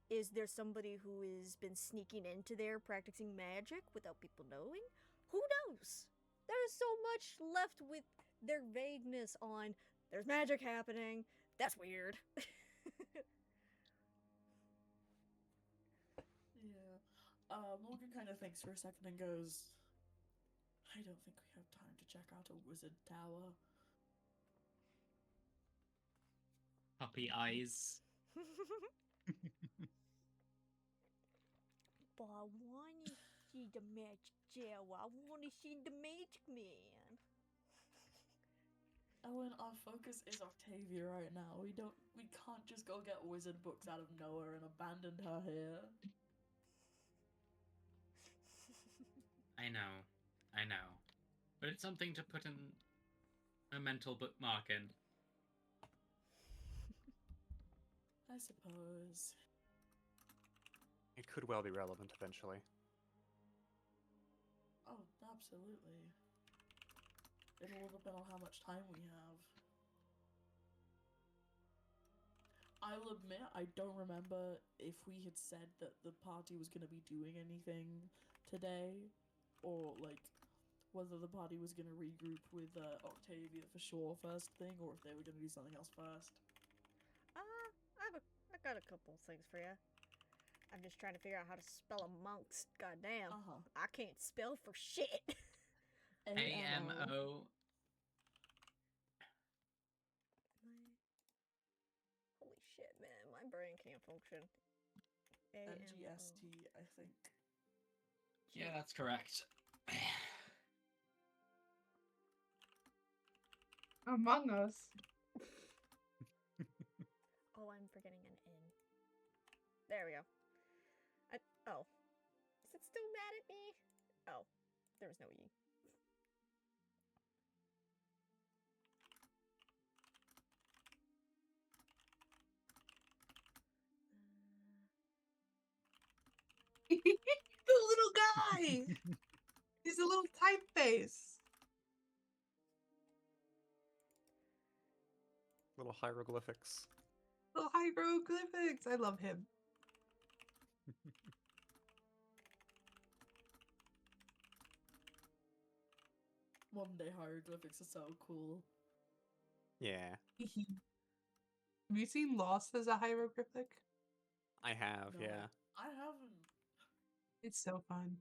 Is there somebody who has been sneaking into there practicing magic without people knowing? Who knows? There is so much left with their vagueness on There's magic happening. That's weird. Yeah. Morgan kind of thinks for a second and goes, I don't think we have time to check out a wizard tower. Puppy eyes. But I want to see the magic tower. I want to see the magic man. Owen, our focus is Octavia right now. We can't just go get wizard books out of nowhere and abandon her here. I know. But it's something to put in a mental bookmark in. I suppose. It could well be relevant eventually. Oh, absolutely. It'll all depend on how much time we have. I'll admit, I don't remember if we had said that the party was going to be doing anything today, or, like, whether the party was going to regroup with Octavia for sure first thing, or if they were going to do something else first. I got a couple things for you. I'm just trying to figure out how to spell amongst. Goddamn. Uh-huh. I can't spell for shit. AMO. Holy shit, man. My brain can't function. NGST, I think. Yeah, that's correct. Among Us. Oh, I'm forgetting an N. There we go. Oh. Is it still mad at me? Oh. There was no E. The little guy! He's a little typeface. Little hieroglyphics. Little hieroglyphics. I love him. Modern day hieroglyphics are so cool. Yeah, Have you seen Lost as a hieroglyphic? I have, No, yeah. I haven't. It's so fun.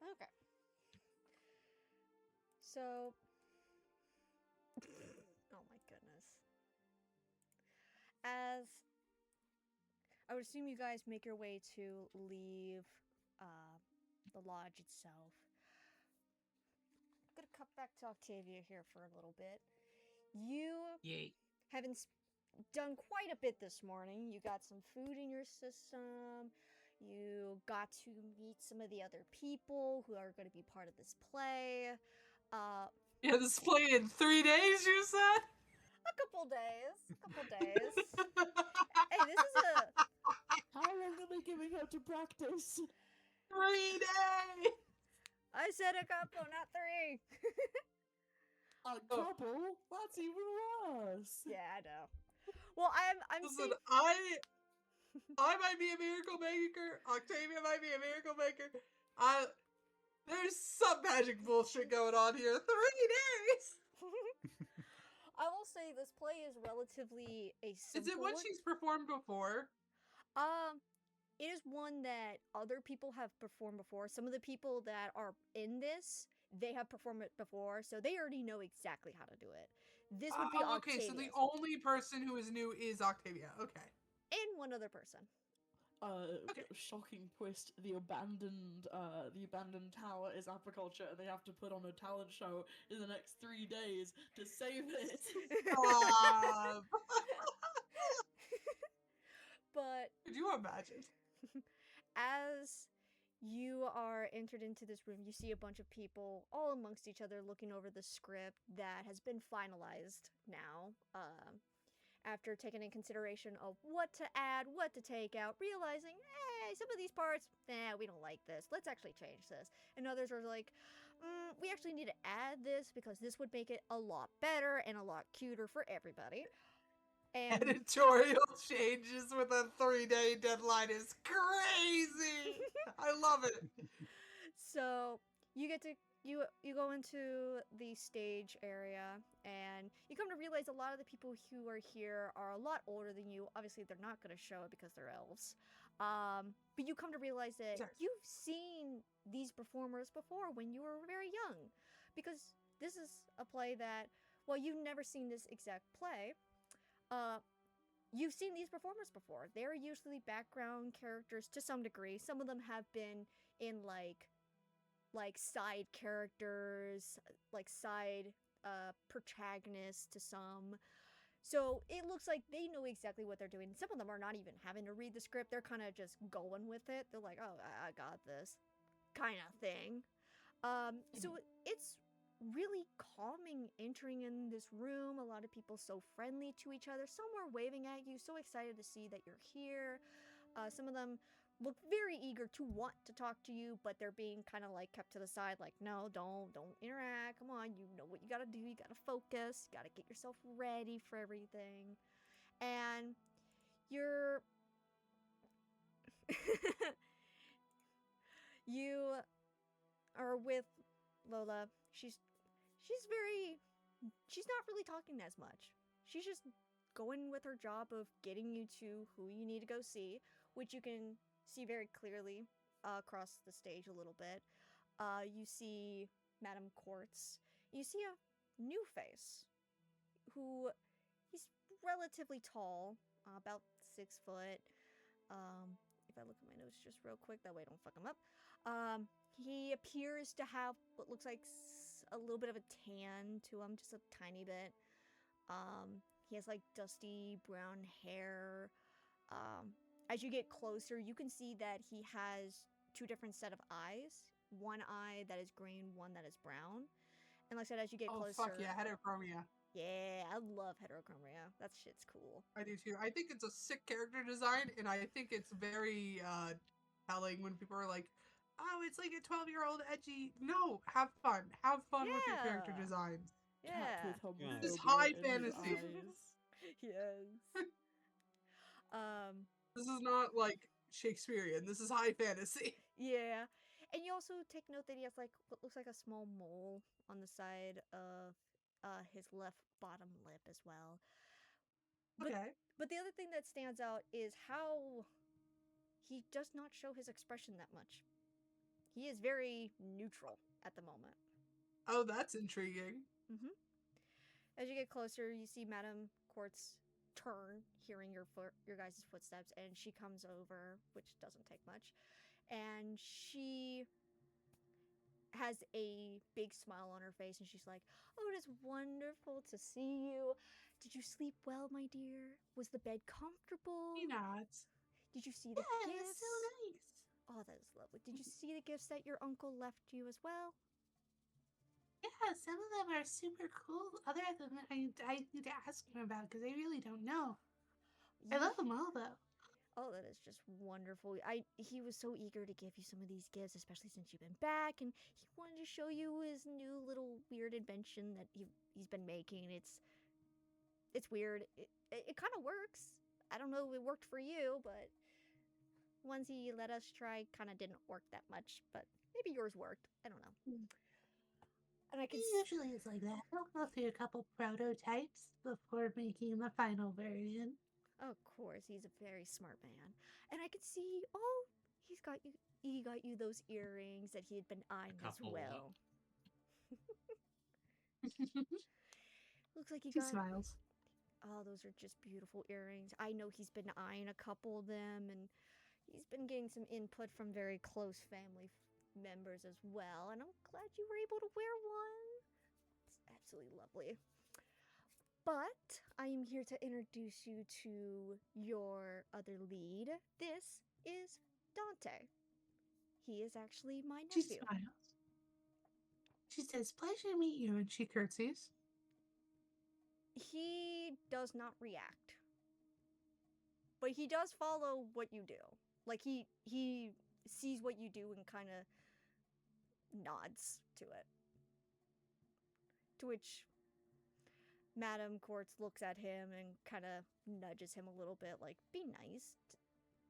Okay. So. Oh my goodness. As. I would assume you guys make your way to leave the lodge itself. I'm gonna cut back to Octavia here for a little bit. You Yay. haven't done quite a bit this morning. You got some food in your system. You got to meet some of the other people who are going to be part of this play. Yeah, this play in 3 days, you said? A couple days. Hey, this is a. How long are they giving her to practice? 3 days! I said a couple, not 3. A couple? That's even worse. Yeah, I know. Well, I'm Listen, seeing. I might be a miracle maker. Octavia might be a miracle maker. There's some magic bullshit going on here. 3 days! I will say this play is relatively a simple. Is it what one. she's performed before? It is one that other people have performed before. Some of the people that are in this, they have performed it before, so they already know exactly how to do it. This would be okay, so the only person who is new is Octavia. Okay. and one other person. Okay. Shocking twist. The abandoned tower is apiculture, and they have to put on a talent show in the next 3 days to save it. But Could you imagine? as you are entered into this room, you see a bunch of people all amongst each other looking over the script that has been finalized now. After taking in consideration of what to add, what to take out, realizing, hey, some of these parts, we don't like this. Let's actually change this. And others are like, we actually need to add this because this would make it a lot better and a lot cuter for everybody. And Editorial changes with a 3-day deadline is crazy. I love it. so you get to you go into the stage area, and you come to realize a lot of the people who are here are a lot older than you. Obviously, they're not going to show it because they're elves. But you come to realize that Sure. you've seen these performers before when you were very young, because this is a play that, well, you've never seen this exact play. You've seen these performers before. They're usually background characters to some degree. Some of them have been in like side characters, like side protagonists to some. So it looks like they know exactly what they're doing. Some of them are not even having to read the script. They're kind of just going with it. They're like, "Oh, I got this," kind of thing. So it's really calming entering in this room. A lot of people so friendly to each other. Some are waving at you, so excited to see that you're here. Some of them look very eager to want to talk to you, but they're being kind of like kept to the side, like, no, don't interact. Come on, you know what you gotta do. You gotta focus. You gotta get yourself ready for everything. And you're you are with Lola. She's not really talking as much. She's just going with her job of getting you to who you need to go see, which you can see very clearly across the stage a little bit. You see Madame Quartz. You see a new face who he's relatively tall, about 6 foot. If I look at my notes just real quick, that way I don't fuck him up. He appears to have what looks like a little bit of a tan to him, just a tiny bit. He has like dusty brown hair. As you get closer, you can see that he has two different set of eyes. One eye that is green, one that is brown. And like I said, as you get Oh, closer, fuck yeah, heterochromia. yeah, I love heterochromia. That shit's cool. I do too. I think it's a sick character design, and I think it's very telling when people are like, oh, it's like a 12-year-old edgy. No, have fun. Have fun with your character Yeah. designs. Cat Yeah. with homophobia This is high in his fantasy. eyes. Yes. This is not like Shakespearean. This is high fantasy. Yeah. And you also take note that he has like what looks like a small mole on the side of his left bottom lip as well. But Okay. but the other thing that stands out is how he does not show his expression that much. He is very neutral at the moment. Oh, that's intriguing. Mm-hmm. As you get closer, you see Madame Quartz turn, hearing your guys' footsteps, and she comes over, which doesn't take much, and she has a big smile on her face, and she's like, "Oh, it is wonderful to see you. Did you sleep well, my dear? Was the bed comfortable? He nods. Did you see the Yeah, gifts? that's so nice. Oh, that is lovely. Did you see the gifts that your uncle left you as well?" Yeah, some of them are super cool. Other of them I need to ask him about because I really don't know. I love them all though. Oh, that is just wonderful. He was so eager to give you some of these gifts, especially since you've been back, and he wanted to show you his new little weird invention that he's been making. It's weird. It kind of works. I don't know if it worked for you, but ones he let us try kind of didn't work that much. But maybe yours worked. I don't know. And I can Usually it's like that. I'll go through a couple prototypes before making the final version. Of course, he's a very smart man. And I could see, oh, he got you those earrings that he had been eyeing as couple. well. Looks like he He got, smiles. oh, those are just beautiful earrings. I know he's been eyeing a couple of them, and he's been getting some input from very close family members as well. And I'm glad you were able to wear one. It's absolutely lovely. But I am here to introduce you to your other lead. This is Dante. He is actually my She nephew. smiles. She says, "Pleasure to meet you," and She curtsies. He does not react, but he does follow what you do. Like he sees what you do and kind of nods to it. To which Madame Quartz looks at him and kind of nudges him a little bit, like, be nice.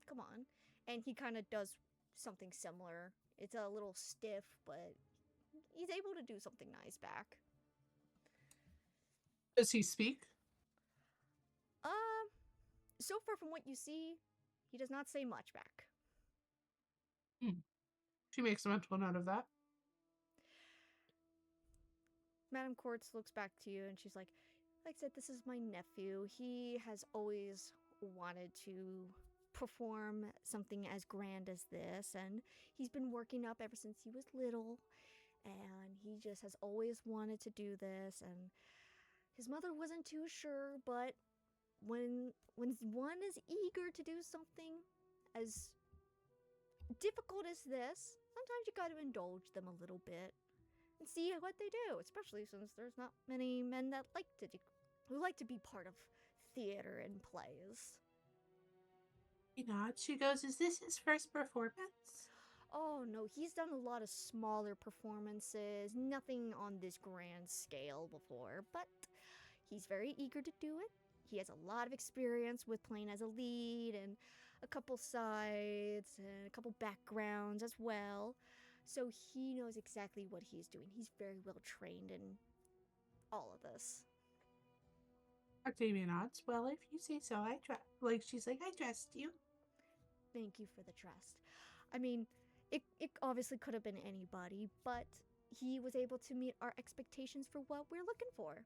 Come on. And he kind of does something similar. It's a little stiff, but he's able to do something nice back. Does he speak? So far from what you see, he does not say much back. She makes a mental note of that. Madame Quartz looks back to you and she's like I said, this is my nephew. He has always wanted to perform something as grand as this, and he's been working up ever since he was little, and he just has always wanted to do this, and his mother wasn't too sure, but when one is eager to do something as difficult as this, sometimes you gotta indulge them a little bit and see what they do, especially since there's not many men that who like to be part of theater and plays. He nods. She goes, "Is this his first performance?" Oh no, he's done a lot of smaller performances, nothing on this grand scale before, but he's very eager to do it. He has a lot of experience with playing as a lead and a couple sides and a couple backgrounds as well. So he knows exactly what he's doing. He's very well trained in all of this. Octavia nods. "Well, if you say so, she's like, I trust you." Thank you for the trust. I mean, it obviously could have been anybody, but he was able to meet our expectations for what we're looking for.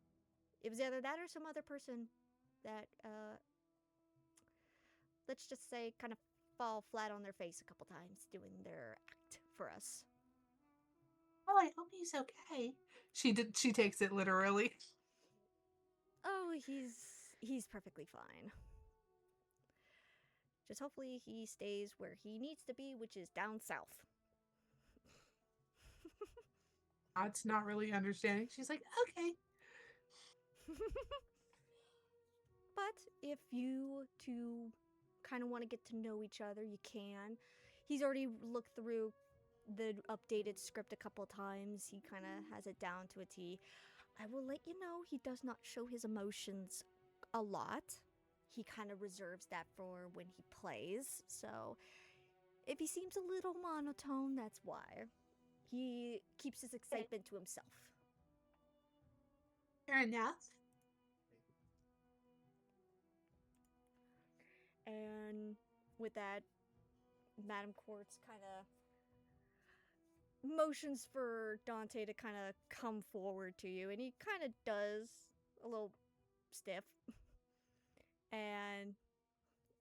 It was either that or some other person that, let's just say, kind of fall flat on their face a couple times doing their act for us. "Well, I hope he's okay." She takes it literally. Oh, he's perfectly fine. Just hopefully he stays where he needs to be, which is down south. It's not really understanding. She's like, okay. But if you two kind of want to get to know each other, you can. He's already looked through the updated script a couple times. He kind of has it down to a T. I will let you know he does not show his emotions a lot. He kind of reserves that for when he plays. So if he seems a little monotone, that's why. He keeps his excitement to himself. Fair enough. And with that, Madame Quartz kind of motions for Dante to kind of come forward to you, and he kind of does, a little stiff. And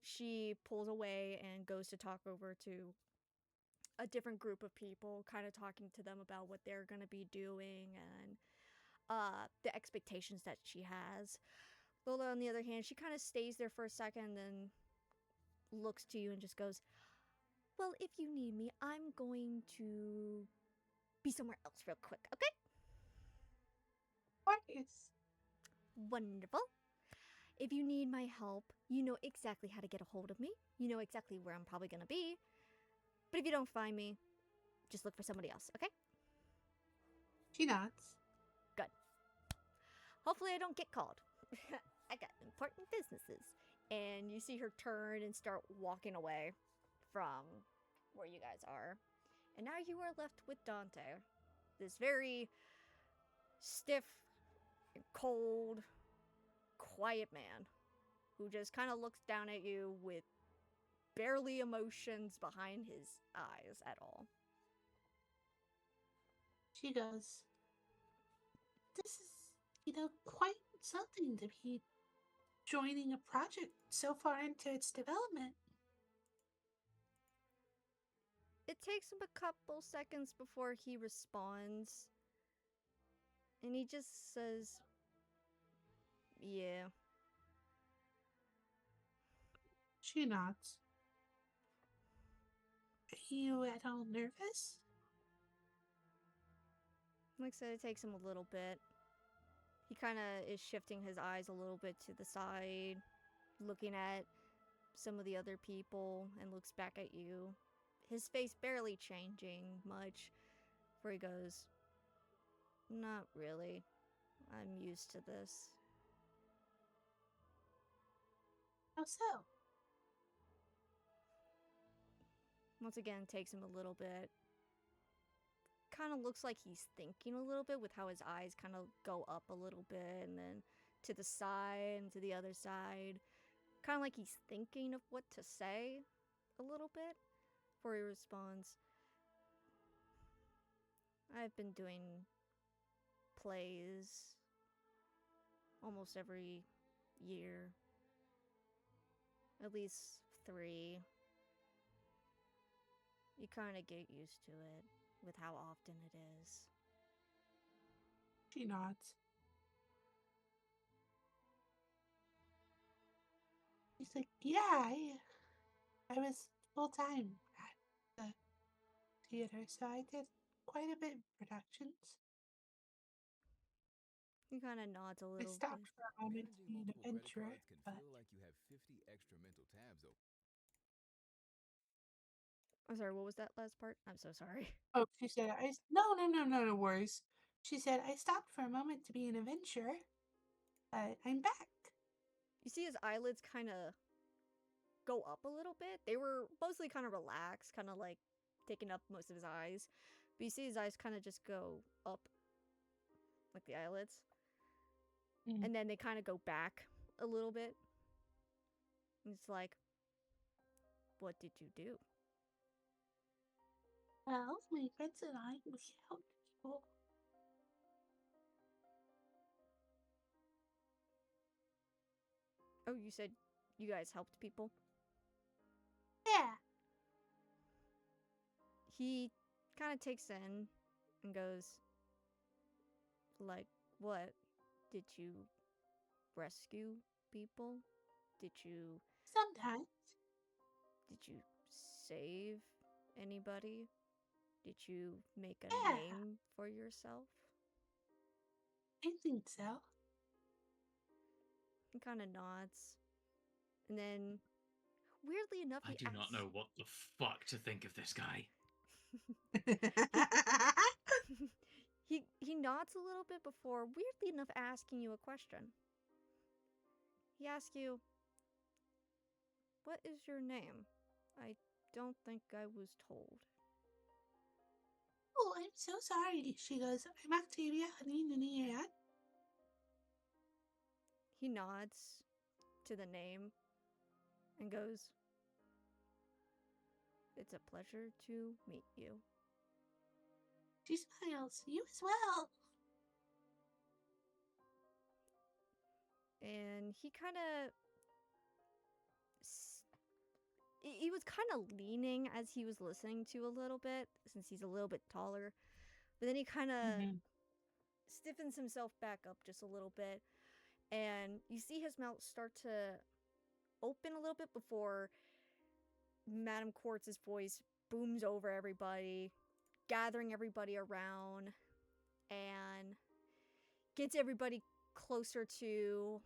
she pulls away and goes to talk over to a different group of people, kind of talking to them about what they're going to be doing and the expectations that she has. Lola, on the other hand, she kind of stays there for a second, then looks to you and just goes, well, if you need me, I'm going to be somewhere else real quick, okay? Yes. Wonderful. If you need my help, you know exactly how to get a hold of me. You know exactly where I'm probably going to be. But if you don't find me, just look for somebody else, okay? She nods. Good. Hopefully I don't get called. I got important businesses. And you see her turn and start walking away from where you guys are. And now you are left with Dante. This very stiff, cold, quiet man who just kind of looks down at you with barely emotions behind his eyes at all. She goes, "This is, quite something to be joining a project so far into its development." It takes him a couple seconds before he responds. And he just says, yeah. She nods. "Are you at all nervous?" Like I said, it takes him a little bit. He kind of is shifting his eyes a little bit to the side, looking at some of the other people, and looks back at you. His face barely changing much, where he goes, not really. I'm used to this. How so? Once again, takes him a little bit. Kind of looks like he's thinking a little bit with how his eyes kind of go up a little bit and then to the side and to the other side. Kind of like he's thinking of what to say a little bit before he responds. I've been doing plays almost every year. At least 3. You kind of get used to it with how often it is. She nods. She's like, yeah, I was full time at the theater, so I did quite a bit of productions. He kind of nods a I little stopped bit. for a moment to be an Managing multiple credit adventurer, cards can but feel like you have 50 extra mental tabs open. I'm sorry, what was that last part? I'm so sorry. oh, she said, no worries. She said, I stopped for a moment to be an adventurer, but I'm back. You see his eyelids kind of go up a little bit. They were mostly kind of relaxed, kind of like taking up most of his eyes. But you see his eyes kind of just go up, like the eyelids. Mm. And then they kind of go back a little bit. And it's like, what did you do? Well, my friends and I, we helped people. Oh, you said you guys helped people? Yeah. He kind of takes in and goes, like, what? Did you rescue people? Did you Sometimes. save anybody? Did you make a Yeah. name for yourself? I think so. He kind of nods. And then, weirdly enough, I he do not asks- know what the fuck to think of this guy. he nods a little bit before, weirdly enough, asking you a question. He asks you, what is your name? I don't think I was told. oh, I'm so sorry. She goes, I'm Octavia Honey. He nods to the name and goes, it's a pleasure to meet you. She smiles. You as well. And he kind of he was kind of leaning as he was listening to a little bit, since he's a little bit taller. But then he kind of stiffens himself back up just a little bit. And you see his mouth start to open a little bit before Madame Quartz's voice booms over everybody, gathering everybody around, and gets everybody closer to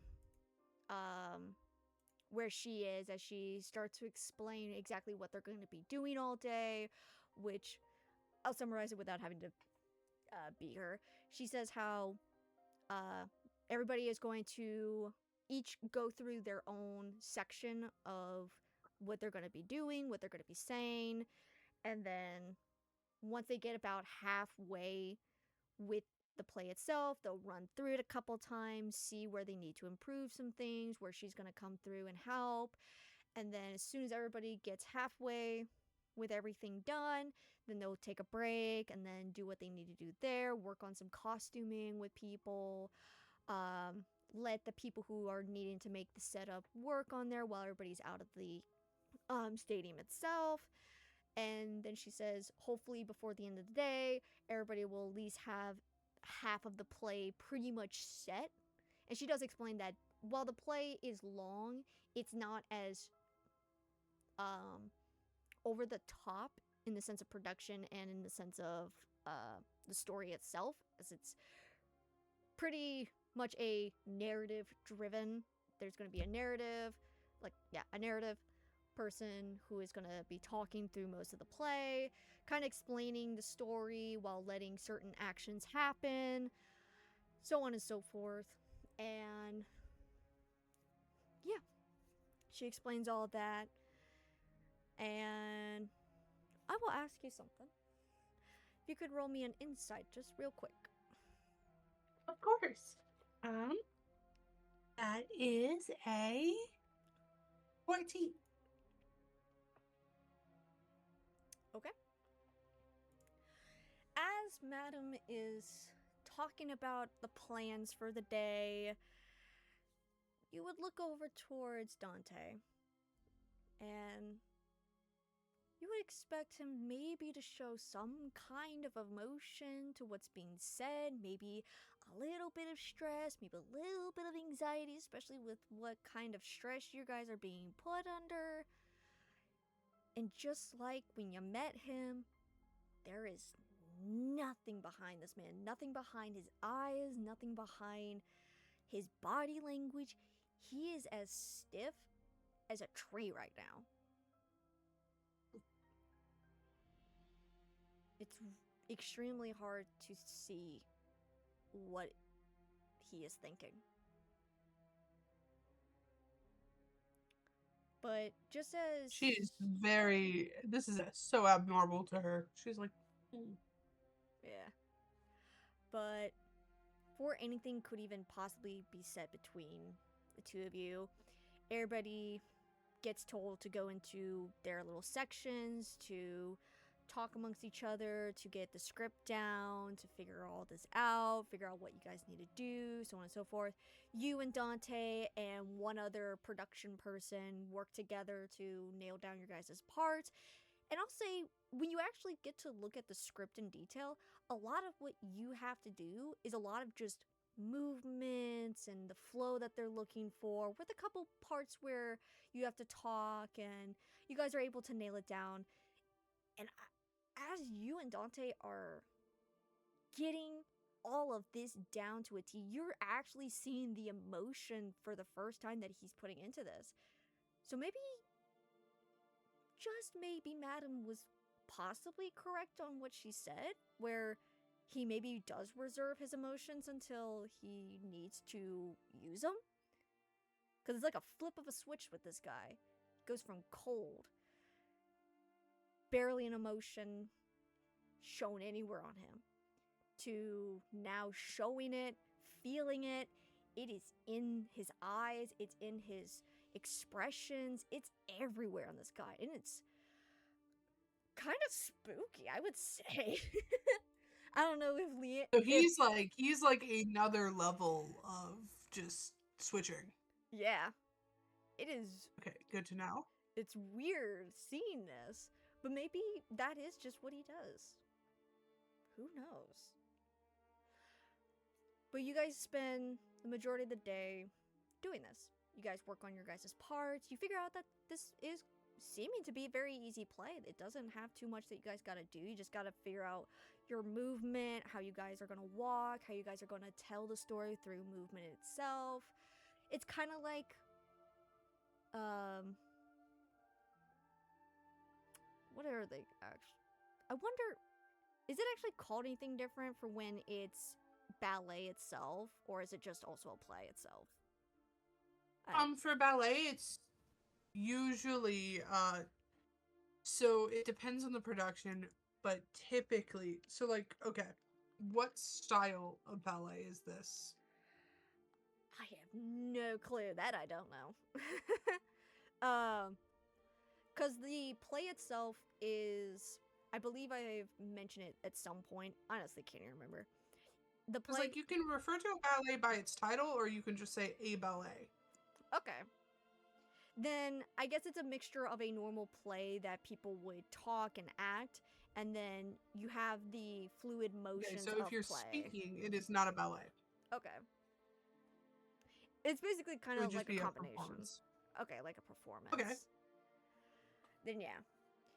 where she is as she starts to explain exactly what they're going to be doing all day, which I'll summarize it without having to be her. She says how everybody is going to each go through their own section of what they're going to be doing, what they're going to be saying, and then once they get about halfway with the play itself, they'll run through it a couple times, see where they need to improve some things, where she's going to come through and help. And then as soon as everybody gets halfway with everything done, then they'll take a break and then do what they need to do there, work on some costuming with people, let the people who are needing to make the setup work on there while everybody's out of the stadium itself. And then she says, hopefully before the end of the day, everybody will at least have half of the play pretty much set. And she does explain that while the play is long, it's not as over the top in the sense of production and in the sense of the story itself, as it's pretty much a narrative driven. There's going to be a narrative, a narrative person who is going to be talking through most of the play, kind of explaining the story while letting certain actions happen, so on and so forth. And yeah, She explains all that. And I will ask you something. If you could roll me an insight just real quick. Of course. That is a 14. Okay. As Madam is talking about the plans for the day, you would look over towards Dante, and you would expect him maybe to show some kind of emotion to what's being said, maybe a little bit of stress, maybe a little bit of anxiety, especially with what kind of stress you guys are being put under. And just like when you met him, there is nothing behind this man, nothing behind his eyes, nothing behind his body language. He is as stiff as a tree right now. It's extremely hard to see what he is thinking. But just as She's very. This is so abnormal to her. She's like, yeah. But before anything could even possibly be said between the two of you, everybody gets told to go into their little sections to talk amongst each other, to get the script down, to figure all this out, figure out what you guys need to do, so on and so forth. You and Dante and one other production person work together to nail down your guys' parts. And I'll say, when you actually get to look at the script in detail, a lot of what you have to do is a lot of just movements and the flow that they're looking for, with a couple parts where you have to talk and you guys are able to nail it down. And as you and Dante are getting all of this down to a T, you're actually seeing the emotion for the first time that he's putting into this. So maybe, just maybe, Madam was possibly correct on what she said, where he maybe does reserve his emotions until he needs to use them. Because it's like a flip of a switch with this guy. He goes from cold, barely an emotion shown anywhere on him, to now showing it, feeling it. It is in his eyes, it's in his expressions, it's everywhere on this guy, and it's kind of spooky, I would say. I don't know if Leanne. so he's like another level of just switching. Yeah, it is. Okay, good to know. It's weird seeing this, but maybe that is just what he does. Who knows? But you guys spend the majority of the day doing this. You guys work on your guys' parts. You figure out that this is seeming to be a very easy play. It doesn't have too much that you guys gotta do. You just gotta figure out your movement, how you guys are gonna walk, how you guys are gonna tell the story through movement itself. It's kind of like, what are they actually? I wonder, is it actually called anything different for when it's ballet itself, or is it just also a play itself? For ballet, it's usually so it depends on the production, but typically, so like, okay, what style of ballet is this? I have no clue. That I don't know. Because the play itself is, I believe I've mentioned it at some point. Honestly, can't even remember. The Because play. like you can refer to a ballet by its title, or you can just say a ballet. Okay. Then I guess it's a mixture of a normal play that people would talk and act, and then you have the fluid Okay, motions so of if you're play. speaking, it is not a ballet. Okay. It's basically kind It would of just like be a a combination. performance. Okay, like a performance. Okay. Then yeah,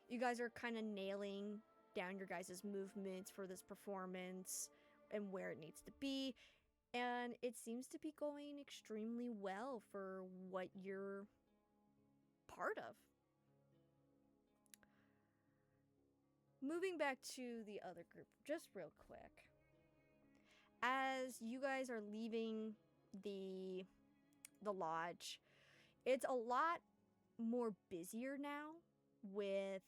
you guys are kind of nailing down your guys' movements for this performance and where it needs to be, and it seems to be going extremely well for what you're part of. Moving back to the other group, just real quick. As you guys are leaving the lodge, it's a lot more busier now with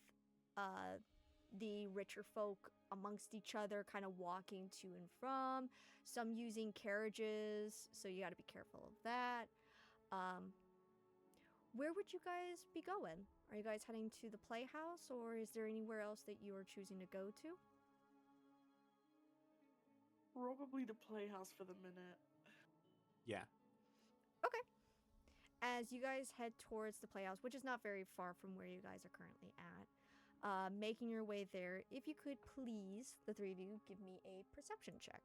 the richer folk amongst each other, kind of walking to and from, some using carriages, so you got to be careful of that. Where would you guys be going? Are you guys heading to the playhouse, or is there anywhere else that you are choosing to go to? Probably the playhouse for the minute. Yeah. Okay. As you guys head towards the playhouse, which is not very far from where you guys are currently at, making your way there, if you could please, the three of you, give me a perception check.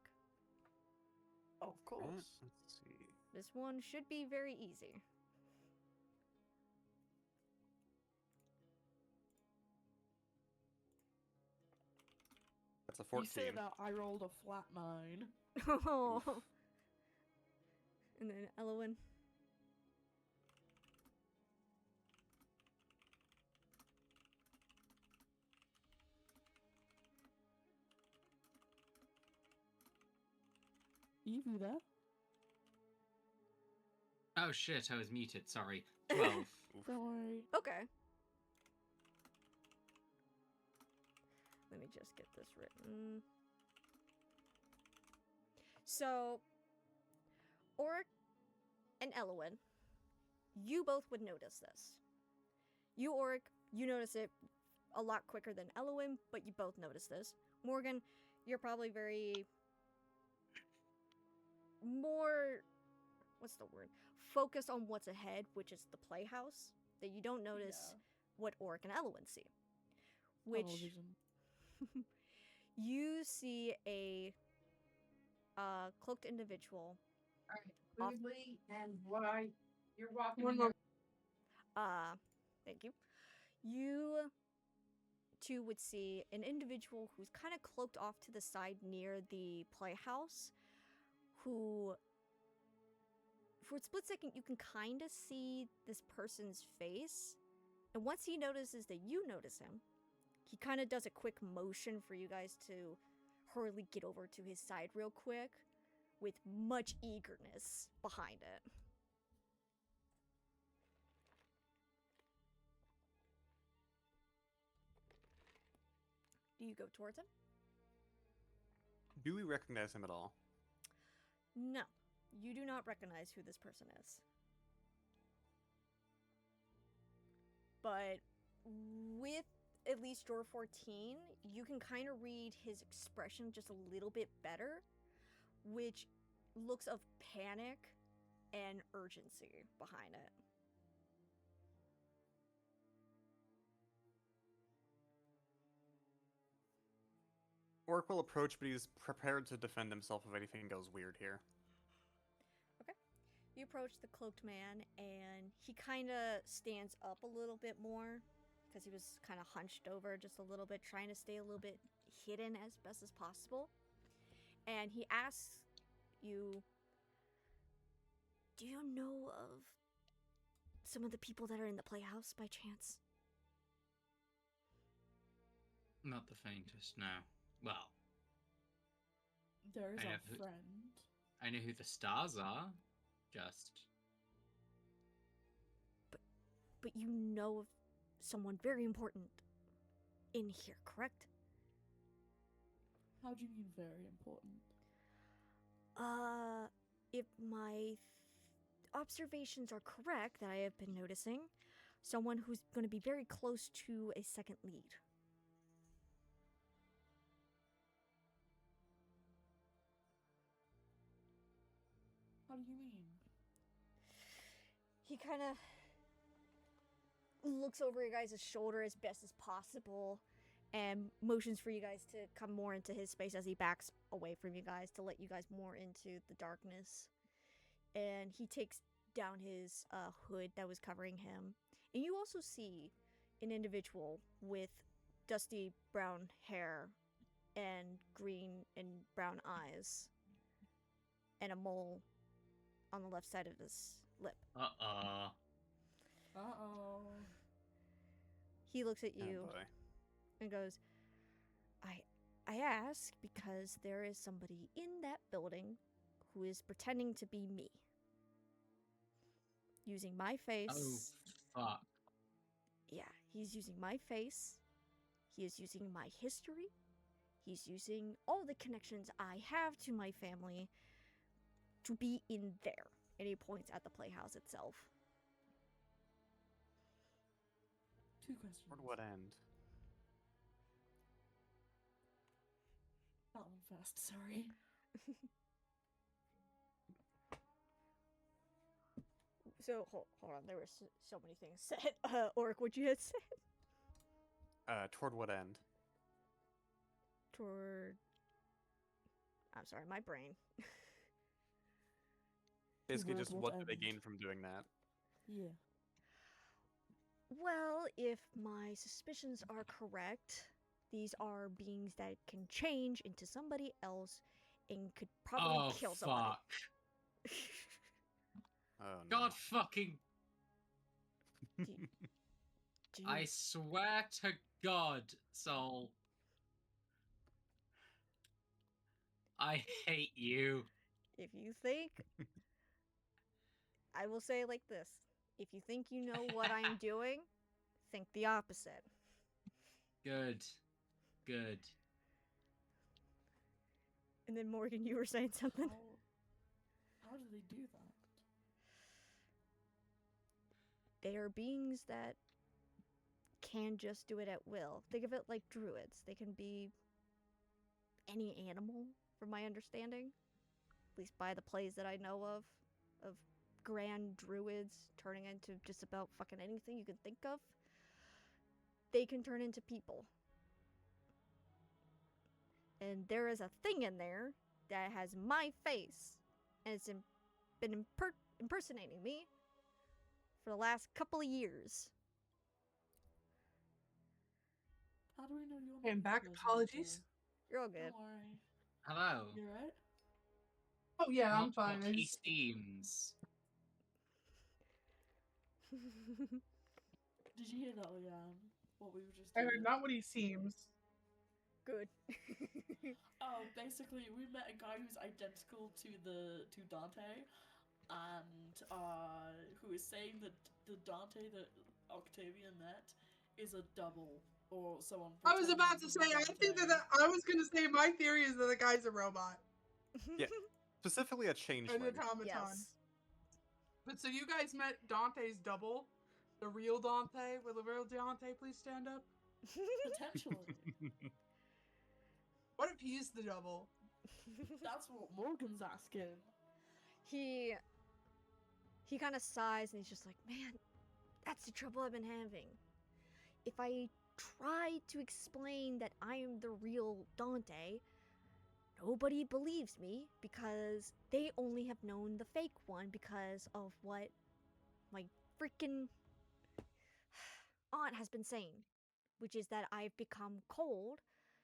Of course. Let's see. This one should be very easy. That's a You 14. say that I rolled a flat 9. Oh. And then Elowen. Eve, you there? Oh shit, I was muted, sorry. 12. Don't worry. Okay. Let me just get this written. So, Oric and Elowen, you both would notice this. You, Oric, you notice it a lot quicker than Elowen, but you both notice this. Morgan, you're probably more, what's the word? Focused on what's ahead, which is the playhouse, that you don't notice what Oric and Elowen see. Which Television. you see a cloaked individual. All right, Lee, and why you're walking One in moment. Thank you. You two would see an individual who's kind of cloaked off to the side near the playhouse, who, for a split second, you can kind of see this person's face. And once he notices that you notice him, he kind of does a quick motion for you guys to hurriedly get over to his side real quick, with much eagerness behind it. Do you go towards him? Do we recognize him at all? No, you do not recognize who this person is. But with at least drawer 14, you can kind of read his expression just a little bit better, which looks of panic and urgency behind it. Orc will approach, but he's prepared to defend himself if anything goes weird here. You approach the cloaked man, and he kind of stands up a little bit more, because he was kind of hunched over just a little bit, trying to stay a little bit hidden as best as possible. And he asks you, do you know of some of the people that are in the playhouse by chance? Not the faintest, no. Well, There is I our have who- friend. I know who the stars are. Just. But you know of someone very important in here, correct? How do you mean very important? If my observations are correct that I have been noticing, someone who's going to be very close to a second lead. How do you mean? He kind of looks over your guys' shoulder as best as possible and motions for you guys to come more into his space as he backs away from you guys to let you guys more into the darkness. And he takes down his hood that was covering him. And you also see an individual with dusty brown hair and green and brown eyes and a mole on the left side of his lip. Uh-oh. Uh-oh. He looks at Oh you boy. and goes, I ask because there is somebody in that building who is pretending to be me. Using my face Oh, fuck. Yeah, he's using my face. He is using my history. He's using all the connections I have to my family to be in there. And he points at the playhouse itself. 2 questions. Toward what end? That one first, sorry. So, hold on, there were so many things said. Oric, what you had said? Toward what end? Toward... I'm sorry, my brain. Basically, Toward just what what do they end? gain from doing that? Yeah. Well, if my suspicions are correct, these are beings that can change into somebody else and could probably Oh, kill somebody. fuck. Oh no. God fucking... Do you- I swear to God, Soul. I hate you. If you think... I will say it like this. If you think you know what I'm doing, think the opposite. Good. Good. And then Morgan, you were saying something? How do they do that? They are beings that can just do it at will. Think of it like druids. They can be any animal, from my understanding. At least by the plays that I know of grand druids turning into just about fucking anything you can think of. They can turn into people. And there is a thing in there that has my face, and it's been impersonating me for the last couple of years. How do we know you're Okay, I'm not back. the person Apologies. You're all good. Don't worry. Hello. You right? Oh yeah, I'm Not fine. what I he just... seems. Did you hear that, Leanne? What we were just I doing? heard not what he seems. Good. Oh, basically, we met a guy who's identical to Dante, and who is saying that the Dante that Octavia met is a double or someone. I was about to pretending say, I be think Dante. I was gonna say my theory is that the guy's a robot, Yeah. Specifically a changeling. an automaton. Yes. But so you guys met Dante's double, the real Dante. Will the real Dante please stand up? Potentially. What if he's the double? That's what Morgan's asking. he kind of sighs and he's just like, man, that's the trouble I've been having. If I try to explain that I am the real Dante, nobody believes me because they only have known the fake one because of what my freaking aunt has been saying, which is that I've become cold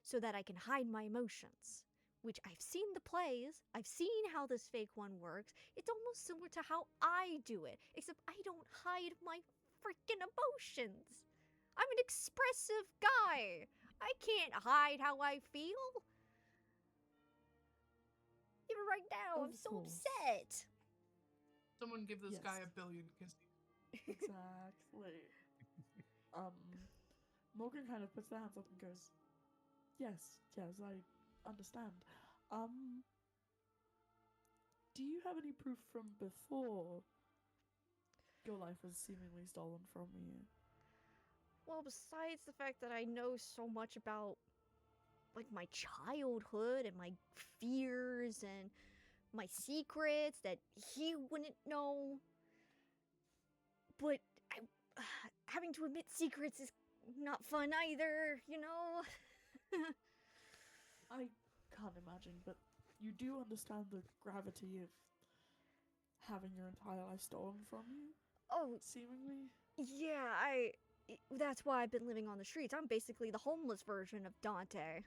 so that I can hide my emotions. Which I've seen the plays, I've seen how this fake one works. It's almost similar to how I do it, except I don't hide my freaking emotions. I'm an expressive guy. I can't hide how I feel. Even right now, I'm Of so course. upset. Someone give this Yes. guy a billion kisses. Exactly. Morgan kind of puts their hands up and goes, yes, I understand. Do you have any proof from before your life was seemingly stolen from you? Well, besides the fact that I know so much about, like, my childhood and my fears and my secrets that he wouldn't know. But having to admit secrets is not fun either, you know? I can't imagine, but you do understand the gravity of having your entire life stolen from you, Oh, seemingly? yeah, that's why I've been living on the streets. I'm basically the homeless version of Dante.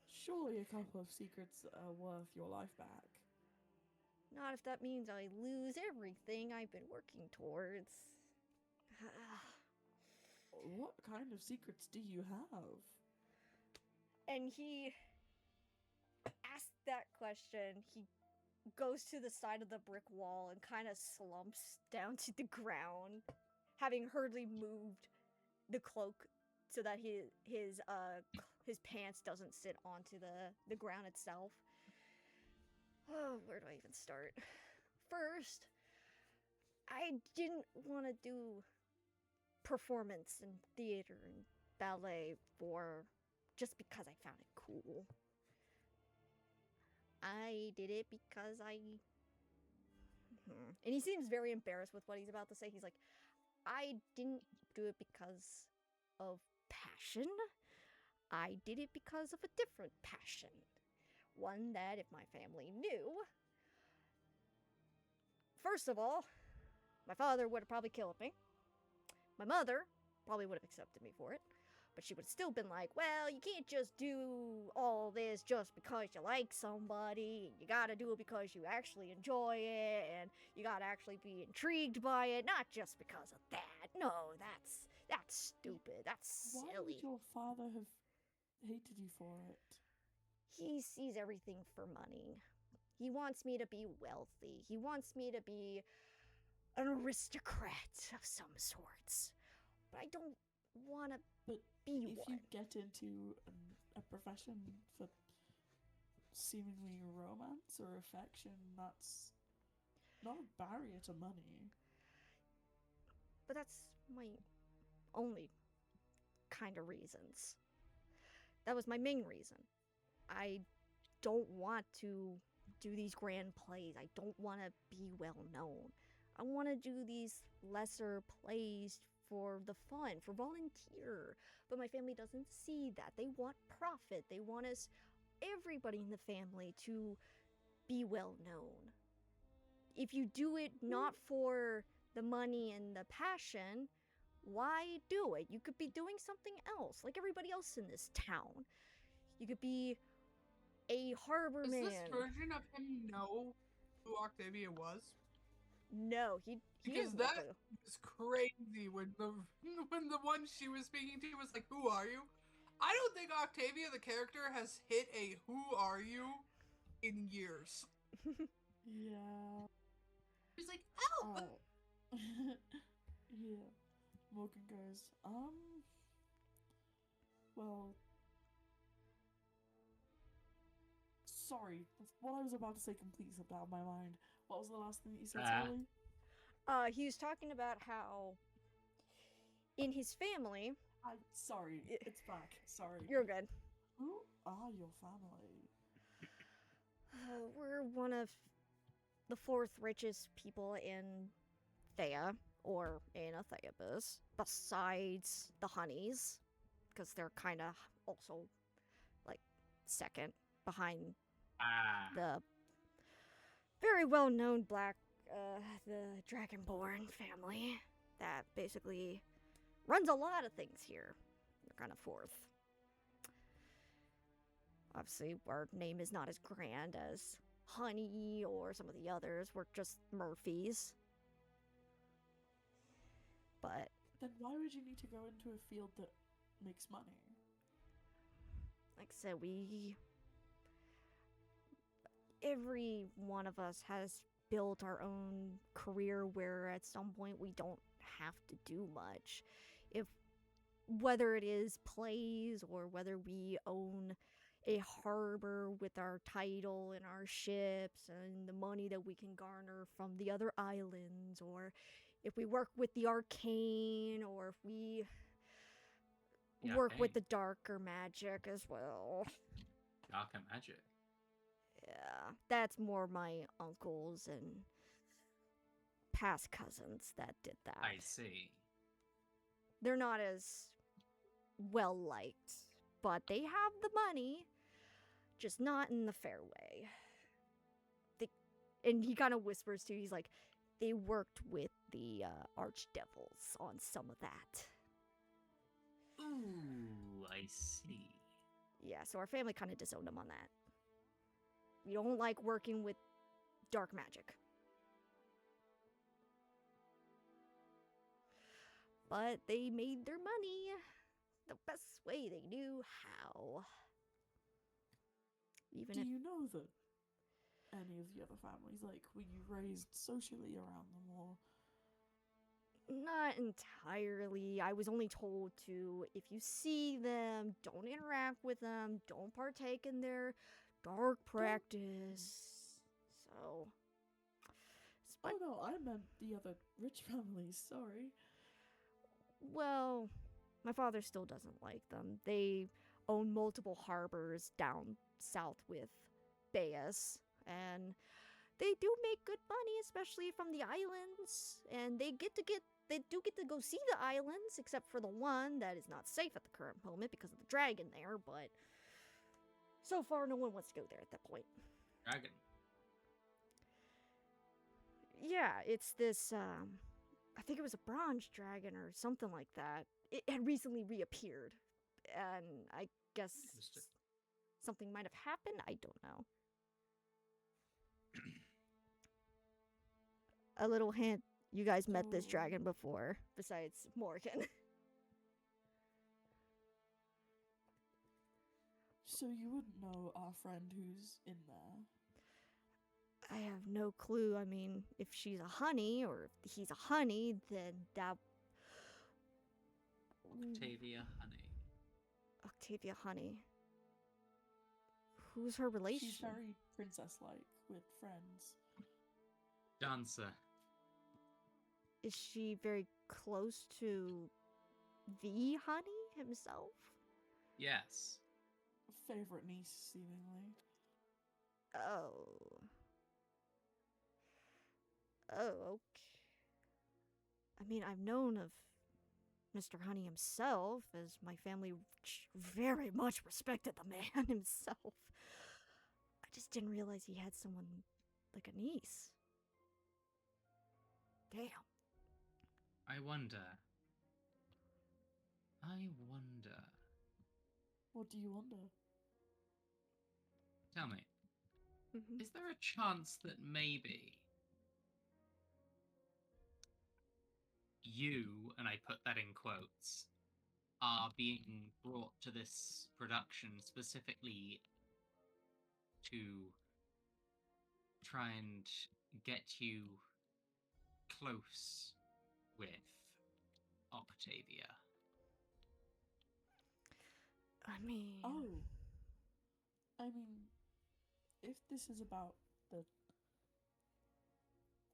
Surely a couple of secrets are worth your life back. Not if that means I lose everything I've been working towards. What kind of secrets do you have? And he asked that question. He goes to the side of the brick wall and kind of slumps down to the ground. having hurriedly moved the cloak so that his pants doesn't sit onto the ground itself. Oh, where do I even start? First, I didn't want to do performance and theater and ballet for just because I found it cool. I did it because and he seems very embarrassed with what he's about to say. He's like, I didn't do it because of passion. I did it because of a different passion. One that if my family knew, first of all, my father would have probably killed me. My mother probably would have accepted me for it. But she would have still been like, well, you can't just do all this just because you like somebody. You gotta do it because you actually enjoy it, and you gotta actually be intrigued by it, not just because of that. No, that's stupid. That's Why silly. would your father have hated you for it? He sees everything for money. He wants me to be wealthy. He wants me to be an aristocrat of some sorts. But I don't want to But be if one. you get into a profession for seemingly romance or affection, that's not a barrier to money. But that's my only kind of reasons. That was my main reason. I don't want to do these grand plays. I don't want to be well known. I want to do these lesser plays for the fun, for volunteer. But my family doesn't see that. They want profit. They want us, everybody in the family, to be well known. If you do it not for the money and the passion, why do it? You could be doing something else, like everybody else in this town. You could be a harbor Does man. this version of him know who Octavia was? No, he Because doesn't that know. was crazy when the when the one she was speaking to was like, "Who are you?" I don't think Octavia the character has hit a "Who are you" in years. Yeah. She's like, "Oh, Yeah. Morgan goes, well, sorry, that's what I was about to say completely slipped out of my mind. What was the last thing that you said, Sally? He was talking about how in his family, Sorry, it's back. Sorry. you're good. Who are your family? We're one of the fourth richest people in Thea, or in Atheabus, besides the Honeys, because they're kind of also, like, second behind the very well-known the Dragonborn family that basically runs a lot of things here. They're kind of fourth. Obviously, our name is not as grand as Honey or some of the others. We're just Murphys. But Then why would you need to go into a field that makes money? like I said, every one of us has built our own career where at some point we don't have to do much. Whether it is plays or whether we own a harbor with our title and our ships and the money that we can garner from the other islands, or if we work with the arcane, or if we work with the darker magic as well. Darker magic. Yeah, that's more my uncles and past cousins that did that. I see. They're not as well liked, but they have the money, just not in the fair way. And he kind of whispers too, he's like, they worked with the archdevils on some of that. Ooh, I see. Yeah, so our family kind of disowned him on that. We don't like working with dark magic. But they made their money the best way they knew how. Even Do if you know that any of the other families, like, were you raised socially around them, or Not entirely. I was only told to, if you see them, don't interact with them, don't partake in their dark practice. So. Oh no, I meant the other rich families, sorry. Well, my father still doesn't like them. They own multiple harbors down south with Bayas, and they do make good money, especially from the islands. And they do get to go see the islands, except for the one that is not safe at the current moment because of the dragon there. But so far, no one wants to go there at that point. Dragon. Yeah, it's this. I think it was a bronze dragon or something like that. It had recently reappeared, and I guess Understood. something might have happened. I don't know. A little hint: you guys met this dragon before, besides Morgan. So you wouldn't know our friend who's in there? I have no clue. I mean, if she's a honey or if he's a honey, then that. Octavia Honey. Octavia Honey. Who's her relation? She's very princess-like with friends. Dancer. Is she very close to the honey himself? Yes. Favorite niece, seemingly. Oh. Oh, okay. I mean, I've known of Mr. Honey himself, as my family very much respected the man himself. I just didn't realize he had someone like a niece. Damn. I wonder. What do you wonder? Tell me, Mm-hmm. is there a chance that maybe you, and I put that in quotes, are being brought to this production specifically to try and get you close with Octavia? I mean... Oh. I mean, if this is about the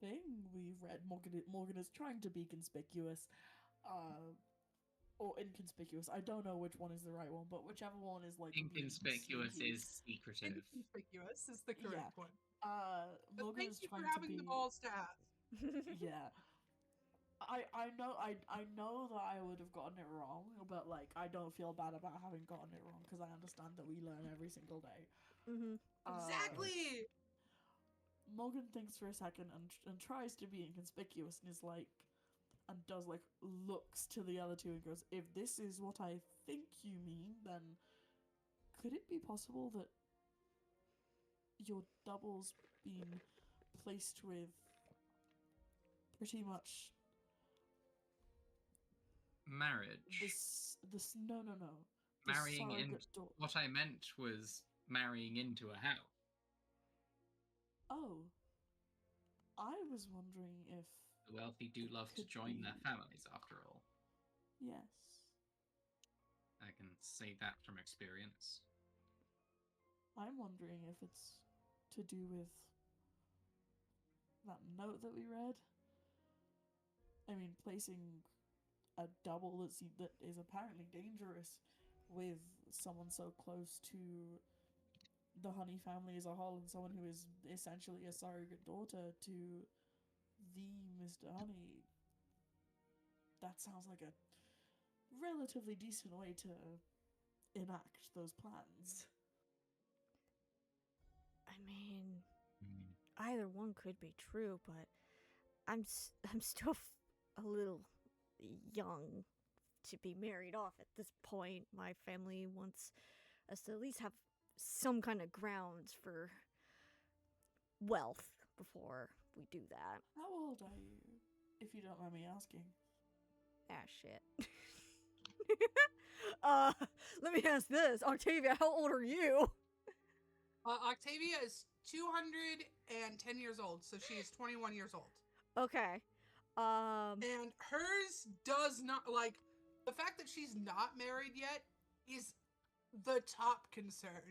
thing we've read, Morgan is trying to be conspicuous, or inconspicuous. I don't know which one is the right one, but whichever one is like Inconspicuous sneaky. is secretive. Inconspicuous is the correct one. But Morgan thank is you for trying to having be. the balls to ask. Yeah. I know that I would have gotten it wrong, but like I don't feel bad about having gotten it wrong because I understand that we learn every single day. Mm-hmm. Exactly. Morgan thinks for a second and tries to be inconspicuous and is like, and does like looks to the other two and goes, if this is what I think you mean, then could it be possible that your double's been placed with pretty much Marriage. this no. Marrying in. surrogate daughter. What I meant was marrying into a house. Oh. I was wondering if The wealthy do love to could join their be- families, after all. yes. I can say that from experience. I'm wondering if it's to do with that note that we read. I mean, placing a double that is apparently dangerous with someone so close to the Honey family as a whole, and someone who is essentially a surrogate daughter to the Mr. Honey. That sounds like a relatively decent way to enact those plans. I mean, either one could be true, but I'm still a little young to be married off at this point. My family wants us to at least have some kind of grounds for wealth before we do that. How old are you, if you don't mind me asking? Ah, shit. Let me ask this. Octavia, how old are you? Octavia is 210 years old, so she is 21 years old. Okay. And hers does not, like, the fact that she's not married yet is the top concern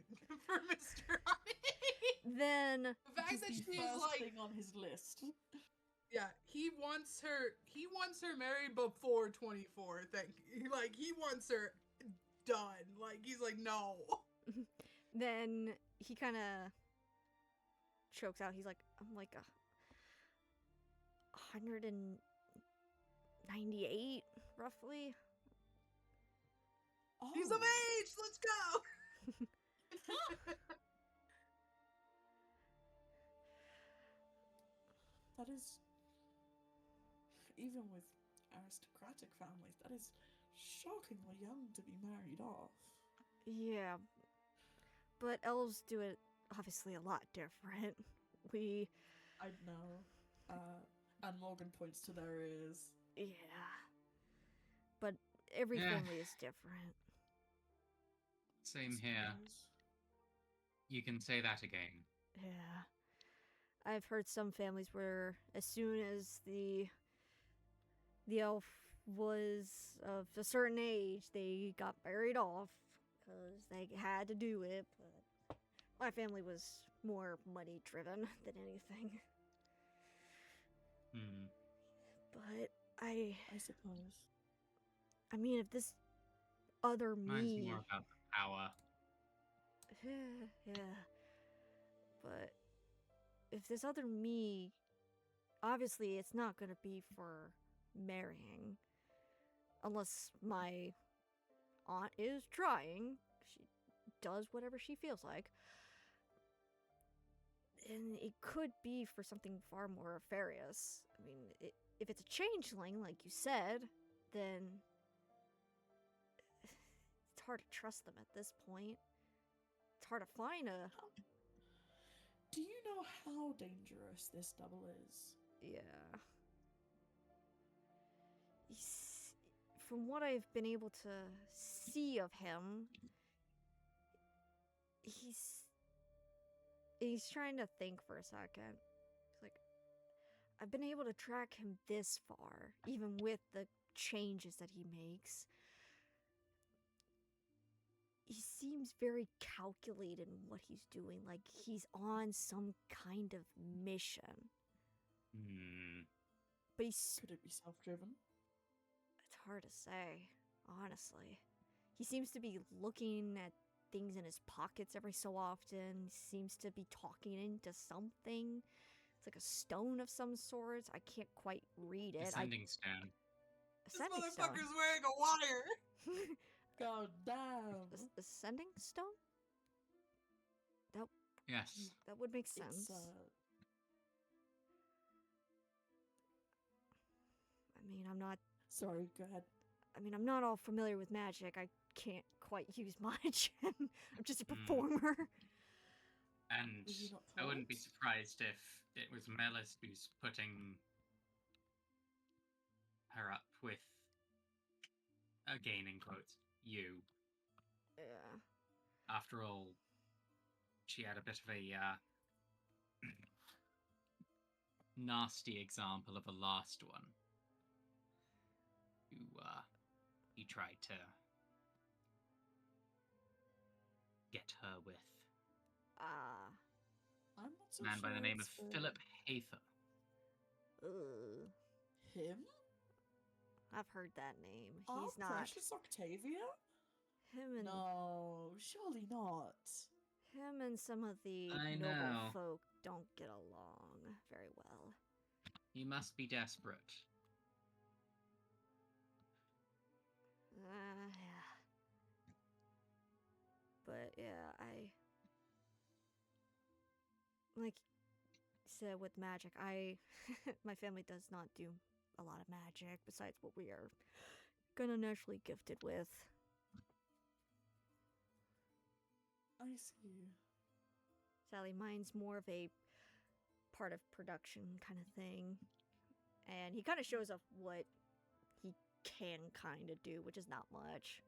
for Mr. Honey. Then The fact Just that the she's first like, thing on his list. yeah, he wants her married before 24. Like, he wants her done. Like, he's like, no. then he kind of chokes out. He's like, I'm like 198 roughly. Oh, He's of age. Let's go. that is, even with aristocratic families, that is shockingly young to be married off. Yeah, but elves do it obviously a lot different. We, I know. And Morgan points to their ears. yeah, but every Yeah. family is different. Same here. Suppose. You can say that again. Yeah. I've heard some families where as soon as the elf was of a certain age, they got married off because they had to do it. But my family was more money driven than anything. Hmm. But I suppose. mean, if this other Mine's me, more about the power. yeah, but if this other me, obviously it's not gonna be for marrying, unless my aunt is trying. She does whatever she feels like. And it could be for something far more nefarious. I mean, if it's a changeling, like you said, then it's hard to trust them at this point. It's hard to find a. Do you know how dangerous this double is? Yeah. From what I've been able to see of him, he's trying to think for a second. He's like, I've been able to track him this far, even with the changes that he makes. He seems very calculated in what he's doing, like he's on some kind of mission. Hmm. But he's Could it be self-driven? It's hard to say, honestly. He seems to be looking at things in his pockets every so often. Seems to be talking into something. It's like a stone of some sort. I can't quite read it. Ascending stone. This Ascending stone. motherfucker's wearing a wire. God damn. Ascending stone? Yes. That would make sense. It's, I mean, I'm not. Sorry, go ahead. I mean, I'm not all familiar with magic. I can't quite use much. I'm just a performer. And Was he not I wouldn't be taught? surprised if it was Melis who's putting her up with, again in quotes, you. Yeah. After all, she had a bit of a nasty example of a last one. Who he tried to get her with. I'm not so A man sure by the name of it's, Philip Hayther. Ugh. Him? I've heard that name. Our He's not. precious Octavia? Him and No, surely not. him and some of the I noble know. folk don't get along very well. He must be desperate. Yeah. But yeah, I like said with magic. My family does not do a lot of magic besides what we are gonna naturally gifted with. I see. Sally, mine's more of a part of production kind of thing. And he kind of shows off what he can kind of do, which is not much.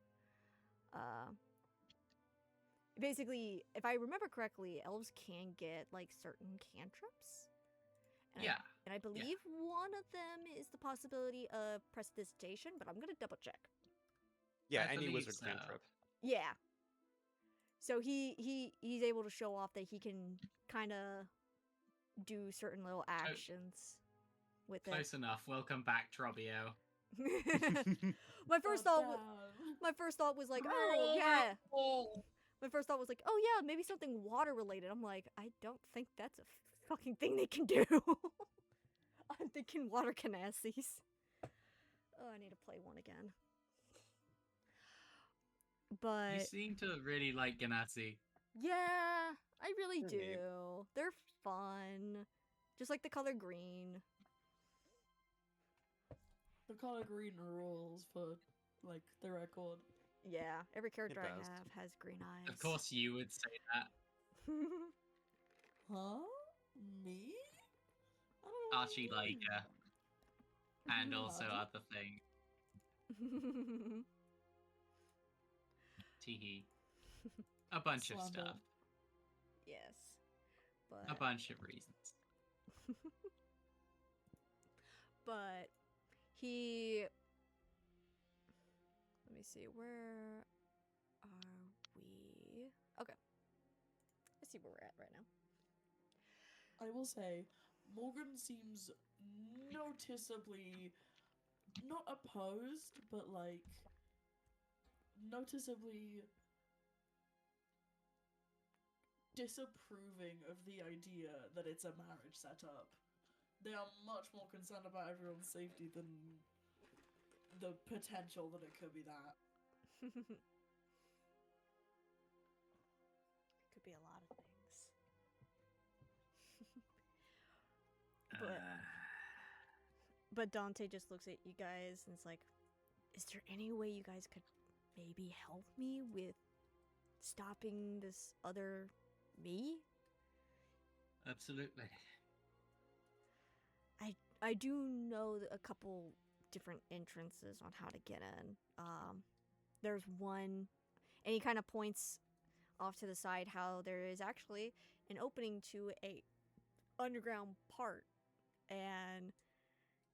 Basically, if I remember correctly, elves can get like certain cantrips. And Yeah. and I believe one of them is the possibility of prestidigitation, but I'm gonna double check. Yeah, I any believe wizard so. cantrip. Yeah. So he's able to show off that he can kind of do certain little actions with it. Close enough. Welcome back, Trobbio. my first thought was, Damn. my first thought was like, oh yeah. My first thought was like, oh yeah, maybe something water related. I'm like, I don't think that's a fucking thing they can do. I'm thinking water canassies. Oh, I need to play one again. You But seem to really like Ganassi. yeah, I really They're do. neat. They're fun. Just like the color green. The color green rules for, like, the record. Yeah, every character I does. have has green eyes. Of course, you would say that. Huh? Me? I don't know what Archie you like mean. and also What? other thing. Teehee. A bunch of Slander. stuff. yes, but A bunch of reasons. but he. Let me see. Where are we? Okay, let's see where we're at right now. I will say, Morgan seems noticeably not opposed, but like noticeably disapproving of the idea that it's a marriage setup. They are much more concerned about everyone's safety than the potential that it could be that. Could be a lot of things. But but Dante just looks at you guys and is like, "Is there any way you guys could maybe help me with stopping this other me? Absolutely. I do know a couple different entrances on how to get in. There's one, and he kind of points off to the side how there is actually an opening to a underground part, and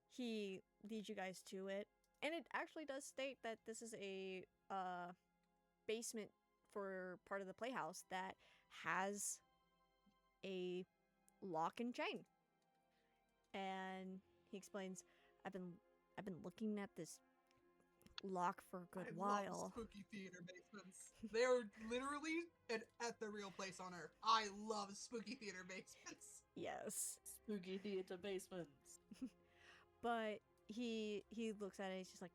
he leads you guys to it. And it actually does state that this is a basement for part of the playhouse that has a lock and chain. And he explains, I've been looking at this lock for a good I while. love spooky theater basements. They are literally an ethereal place on Earth. I love spooky theater basements. Yes. Spooky theater basements. But he looks at it, he's just like,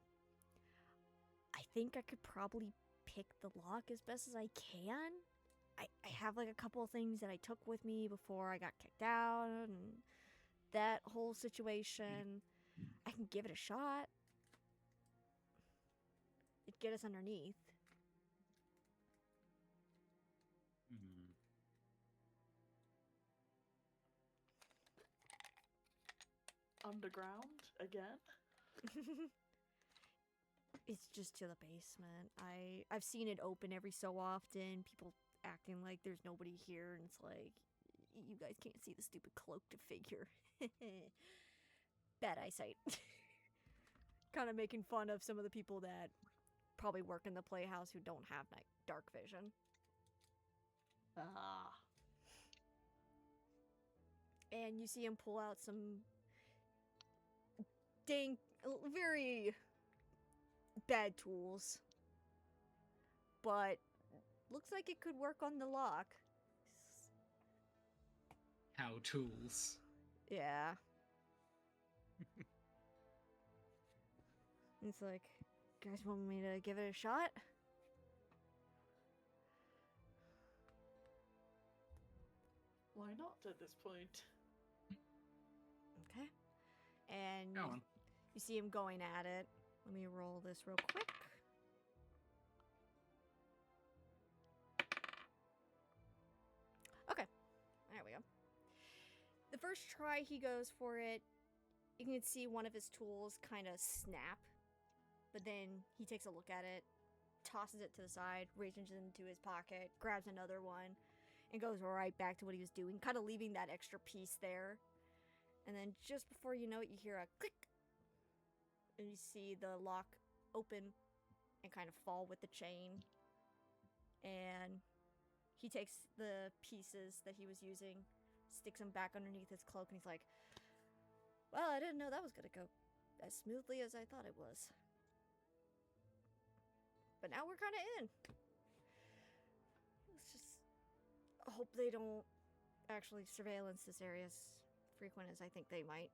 I think I could probably pick the lock as best as I can. I have like a couple of things that I took with me before I got kicked out and that whole situation. I can give it a shot. It'd get us underneath. Hmm. Underground again? It's just to the basement. I've seen it open every so often. People acting like there's nobody here, and it's like, you guys can't see the stupid cloaked figure. Bad eyesight. Kind of making fun of some of the people that probably work in the playhouse who don't have dark vision. Ah. And you see him pull out some very bad tools. But looks like it could work on the lock. How tools. Yeah. It's like, you guys want me to give it a shot? Why not at this point? Okay. And Go on. you see him going at it. Let me roll this real quick. Okay. There we go. The first try he goes for it, you can see one of his tools kind of snap. But then he takes a look at it, tosses it to the side, reaches into his pocket, grabs another one, and goes right back to what he was doing, kind of leaving that extra piece there. And then just before you know it, you hear a click. And you see the lock open and kind of fall with the chain. And he takes the pieces that he was using, sticks them back underneath his cloak, and he's like, well, I didn't know that was gonna go as smoothly as I thought it was. But now we're kind of in. Let's just hope they don't actually surveillance this area as frequent as I think they might.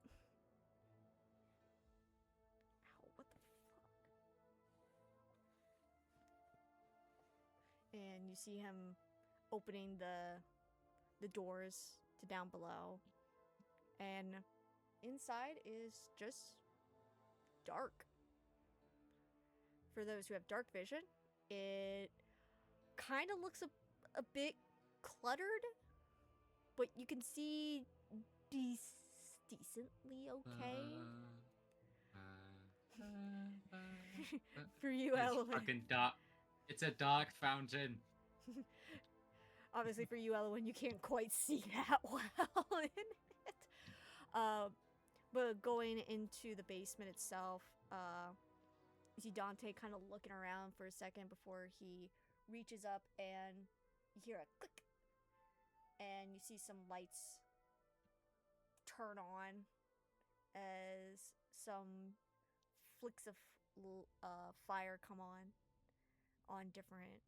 Ow, what the fuck? And you see him opening the doors to down below. And inside is just dark. For those who have dark vision, it kind of looks a bit cluttered, but you can see decently okay. For you, It's Elowen. fucking dark. It's a dark fountain. Obviously, for you, Elowen, you can't quite see that well in it. But going into the basement itself, you see Dante kind of looking around for a second before he reaches up and you hear a click. And you see some lights turn on as some flicks of fire come on different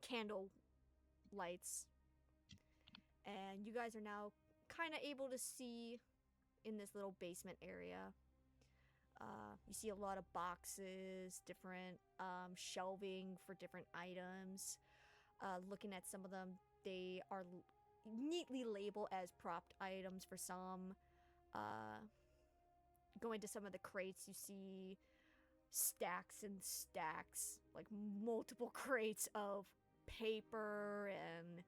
candle lights. And you guys are now kind of able to see in this little basement area. You see a lot of boxes, different shelving for different items. Looking at some of them, they are neatly labeled as propped items for some. Going to some of the crates, you see stacks and stacks, like multiple crates of paper and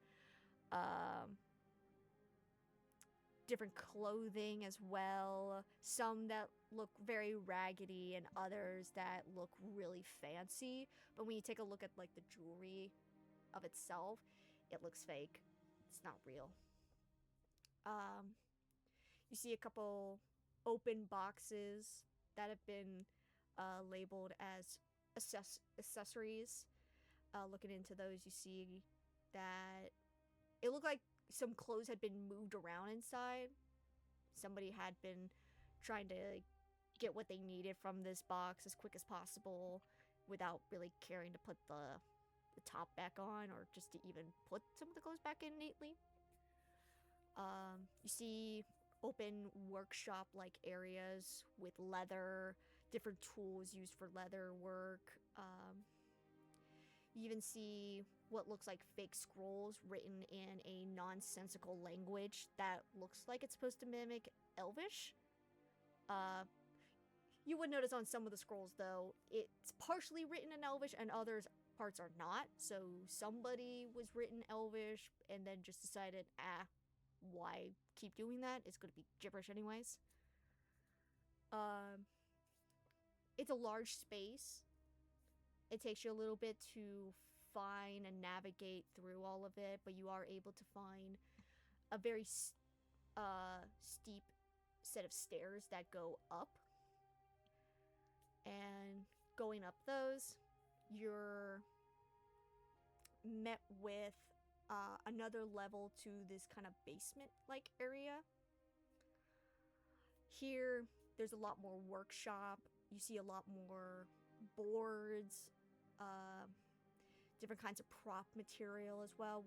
different clothing as well. Some that look very raggedy and others that look really fancy. But when you take a look at like the jewelry of itself, it looks fake. It's not real. You see a couple open boxes that have been labeled as accessories. Looking into those, you see that it looked like some clothes had been moved around inside. Somebody had been trying to get what they needed from this box as quick as possible without really caring to put the top back on or just to even put some of the clothes back in neatly. You see open workshop-like areas with leather, different tools used for leather work. You even see what looks like fake scrolls written in a nonsensical language that looks like it's supposed to mimic Elvish. You would notice on some of the scrolls, though, it's partially written in Elvish and others parts are not. So somebody was written Elvish and then just decided, why keep doing that? It's going to be gibberish anyways. It's a large space. It takes you a little bit to find and navigate through all of it, but you are able to find a very steep set of stairs that go up. And going up those, you're met with another level to this kind of basement-like area. Here, there's a lot more workshop. You see a lot more boards, different kinds of prop material as well.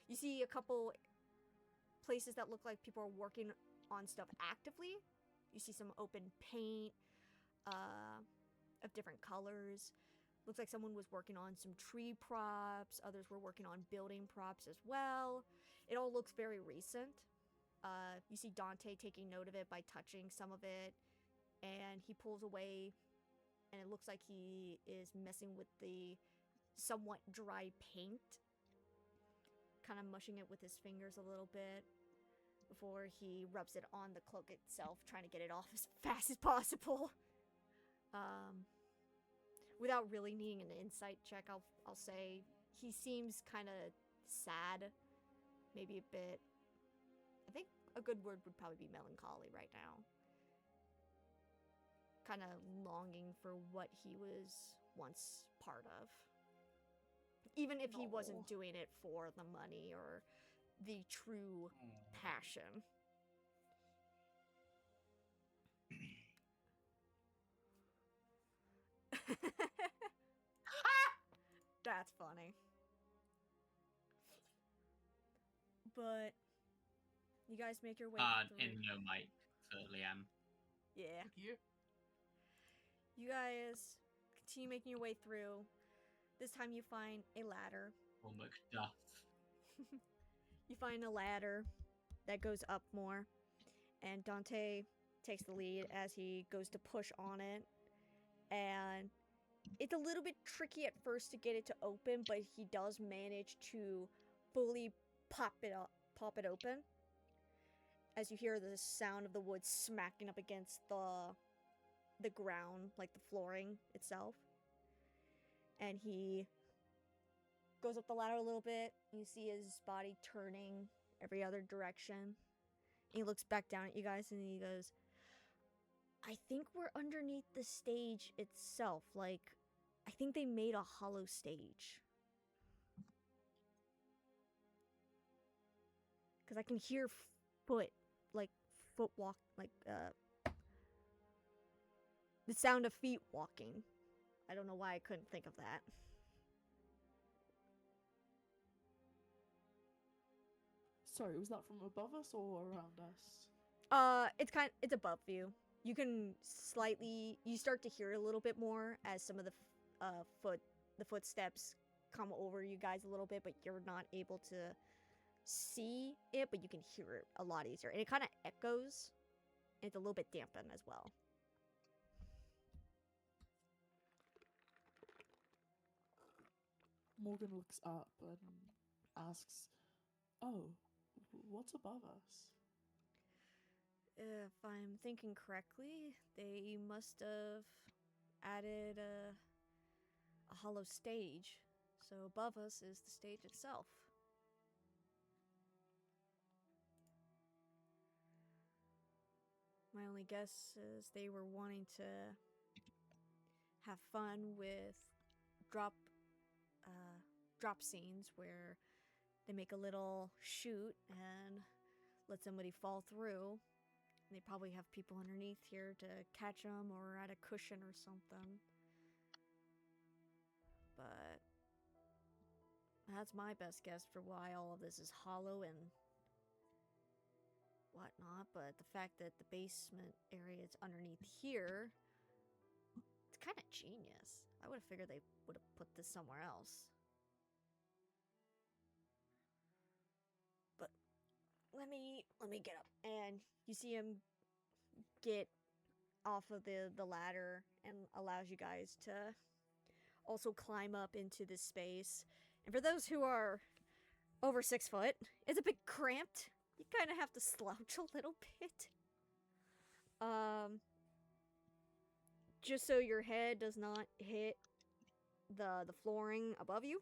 You see a couple places that look like people are working on stuff actively. You see some open paint of different colors. Looks like someone was working on some tree props. Others were working on building props as well. It all looks very recent. You see Dante taking note of it by touching some of it. And he pulls away. And it looks like he is messing with the somewhat dry paint. Kind of mushing it with his fingers a little bit. Before he rubs it on the cloak itself. Trying to get it off as fast as possible. Without really needing an insight check, I'll say he seems kind of sad, maybe a bit. I think a good word would probably be melancholy right now. Kind of longing for what he was once part of. Even if he No. wasn't doing it for the money or the true passion. That's funny. But you guys make your way through. In no mic for Liam. Yeah. Thank you. You guys continue making your way through. This time you find a ladder. Or Macduff. You find a ladder that goes up more, and Dante takes the lead as he goes to push on it. And it's a little bit tricky at first to get it to open, but he does manage to fully pop it open. As you hear the sound of the wood smacking up against the ground, like the flooring itself. And he goes up the ladder a little bit. You see his body turning every other direction. And he looks back down at you guys and he goes, I think we're underneath the stage itself. Like, I think they made a hollow stage. Because I can hear foot walk, the sound of feet walking. I don't know why I couldn't think of that. Sorry, was that from above us or around us? It's above you. You can you start to hear it a little bit more as some of the footsteps come over you guys a little bit, but you're not able to see it, but you can hear it a lot easier. And it kind of echoes. And it's a little bit dampened as well. Morgan looks up and asks, "Oh, what's above us?" If I'm thinking correctly, they must have added a hollow stage. So above us is the stage itself. My only guess is they were wanting to have fun with drop scenes where they make a little chute and let somebody fall through. They probably have people underneath here to catch them or add a cushion or something. But that's my best guess for why all of this is hollow and whatnot. But the fact that the basement area is underneath here, it's kind of genius. I would have figured they would have put this somewhere else. But let me get up, and you see him get off of the ladder and allows you guys to also climb up into this space. And for those who are over 6 foot, it's a bit cramped. You kind of have to slouch a little bit. Just so your head does not hit the flooring above you.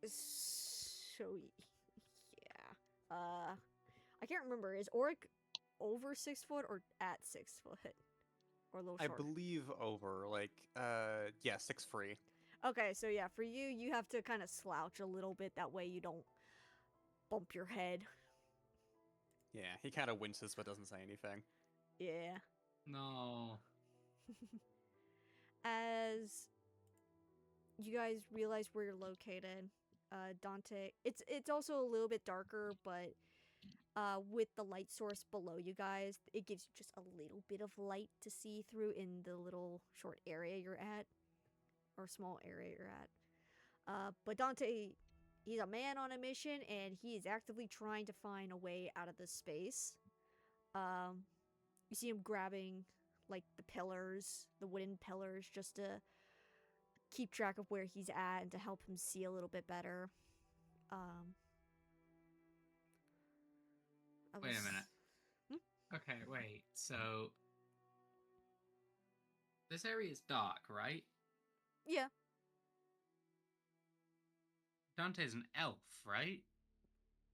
So yeah. I can't remember. Is Auric over 6 foot or at 6 foot? Or a little I short? believe over, yeah, 6'3". Okay, so yeah, for you, you have to kind of slouch a little bit. That way you don't bump your head. Yeah, he kind of winces but doesn't say anything. Yeah. No. As you guys realize where you're located, Dante, it's also a little bit darker, but with the light source below you guys, it gives you just a little bit of light to see through in the little short area you're at, or small area you're at. But Dante, he's a man on a mission, and he is actively trying to find a way out of this space. You see him grabbing, like, the pillars, the wooden pillars, just to keep track of where he's at and to help him see a little bit better. Wait a minute. Okay, wait. So this area is dark, right? Yeah. Dante's an elf, right?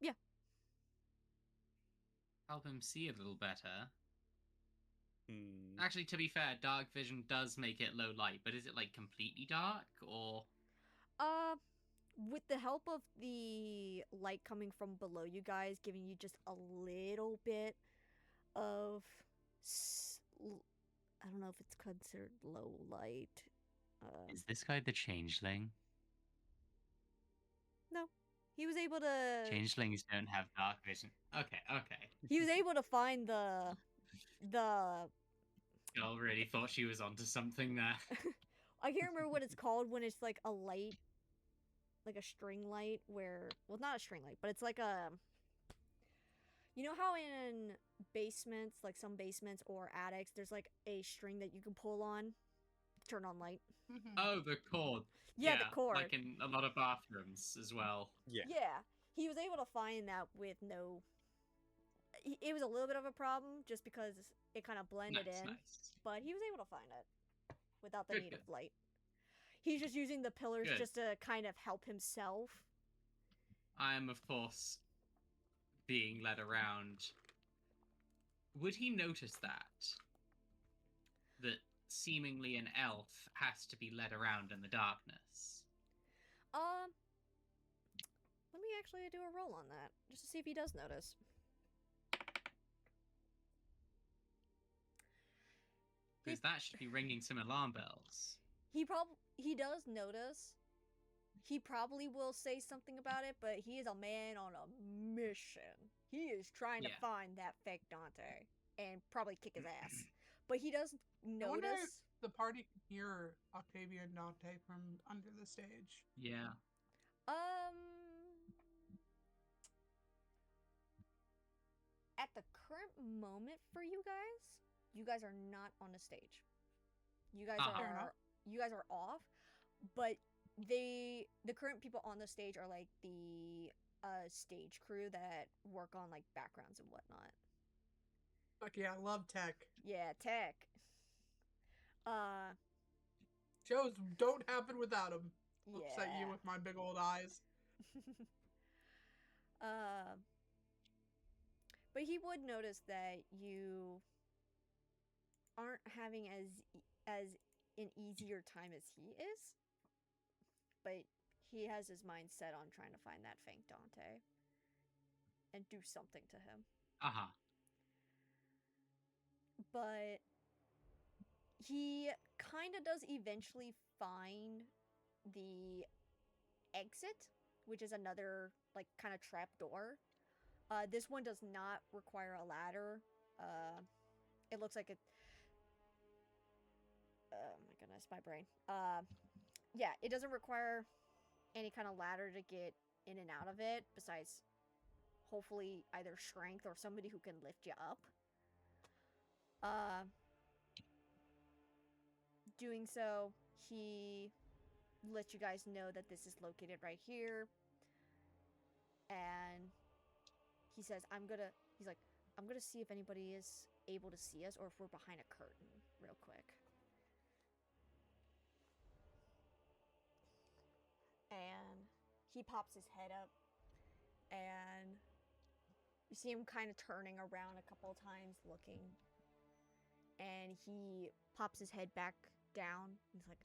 Yeah. Help him see a little better. Hmm. Actually, to be fair, dark vision does make it low light, but is it like completely dark or? With the help of the light coming from below you guys, giving you just a little bit of, I don't know if it's considered low light. Is this guy the changeling? No, he was able to. Changelings don't have dark vision. Okay, okay. He was able to find the. Girl really thought she was onto something there. I can't remember what it's called when it's like a light, like a string light, where, well, not a string light, but it's like a. You know how in basements, like some basements or attics, there's like a string that you can pull on to turn on light? Oh, the cord. Yeah, the cord. Like in a lot of bathrooms as well. Yeah. Yeah, he was able to find that with no. It was a little bit of a problem just because it kind of blended Nice, in, nice. but he was able to find it without the Good, need good. of light. He's just using the pillars Good. just to kind of help himself. I am, of course, being led around. Would he notice that? That seemingly an elf has to be led around in the darkness? Let me actually do a roll on that just to see if he does notice. Because that should be ringing some alarm bells. He does notice. He probably will say something about it, but he is a man on a mission. He is trying to Yeah. find that fake Dante and probably kick his ass. But he does I wonder if notice. the party can hear Octavia and Dante from under the stage. Yeah. At the current moment for you guys are not on the stage. You guys Uh-huh. Fair enough. are off, but the current people on the stage are like the stage crew that work on like backgrounds and whatnot. Fuck yeah, I love tech. Yeah, tech. Shows don't happen without them. Looks at you Yeah. with my big old eyes. But he would notice that you aren't having as an easier time as he is. But he has his mind set on trying to find that Fank Dante and do something to him. Uh-huh. But he kind of does eventually find the exit, which is another like kind of trap door. This one does not require a ladder. It looks like it. Oh my goodness, my brain. Yeah, it doesn't require any kind of ladder to get in and out of it. Besides, hopefully either strength or somebody who can lift you up. Doing so, he lets you guys know that this is located right here. And he says, he's like, I'm gonna see if anybody is able to see us or if we're behind a curtain real quick. And he pops his head up and you see him kind of turning around a couple of times looking. And he pops his head back down. He's like,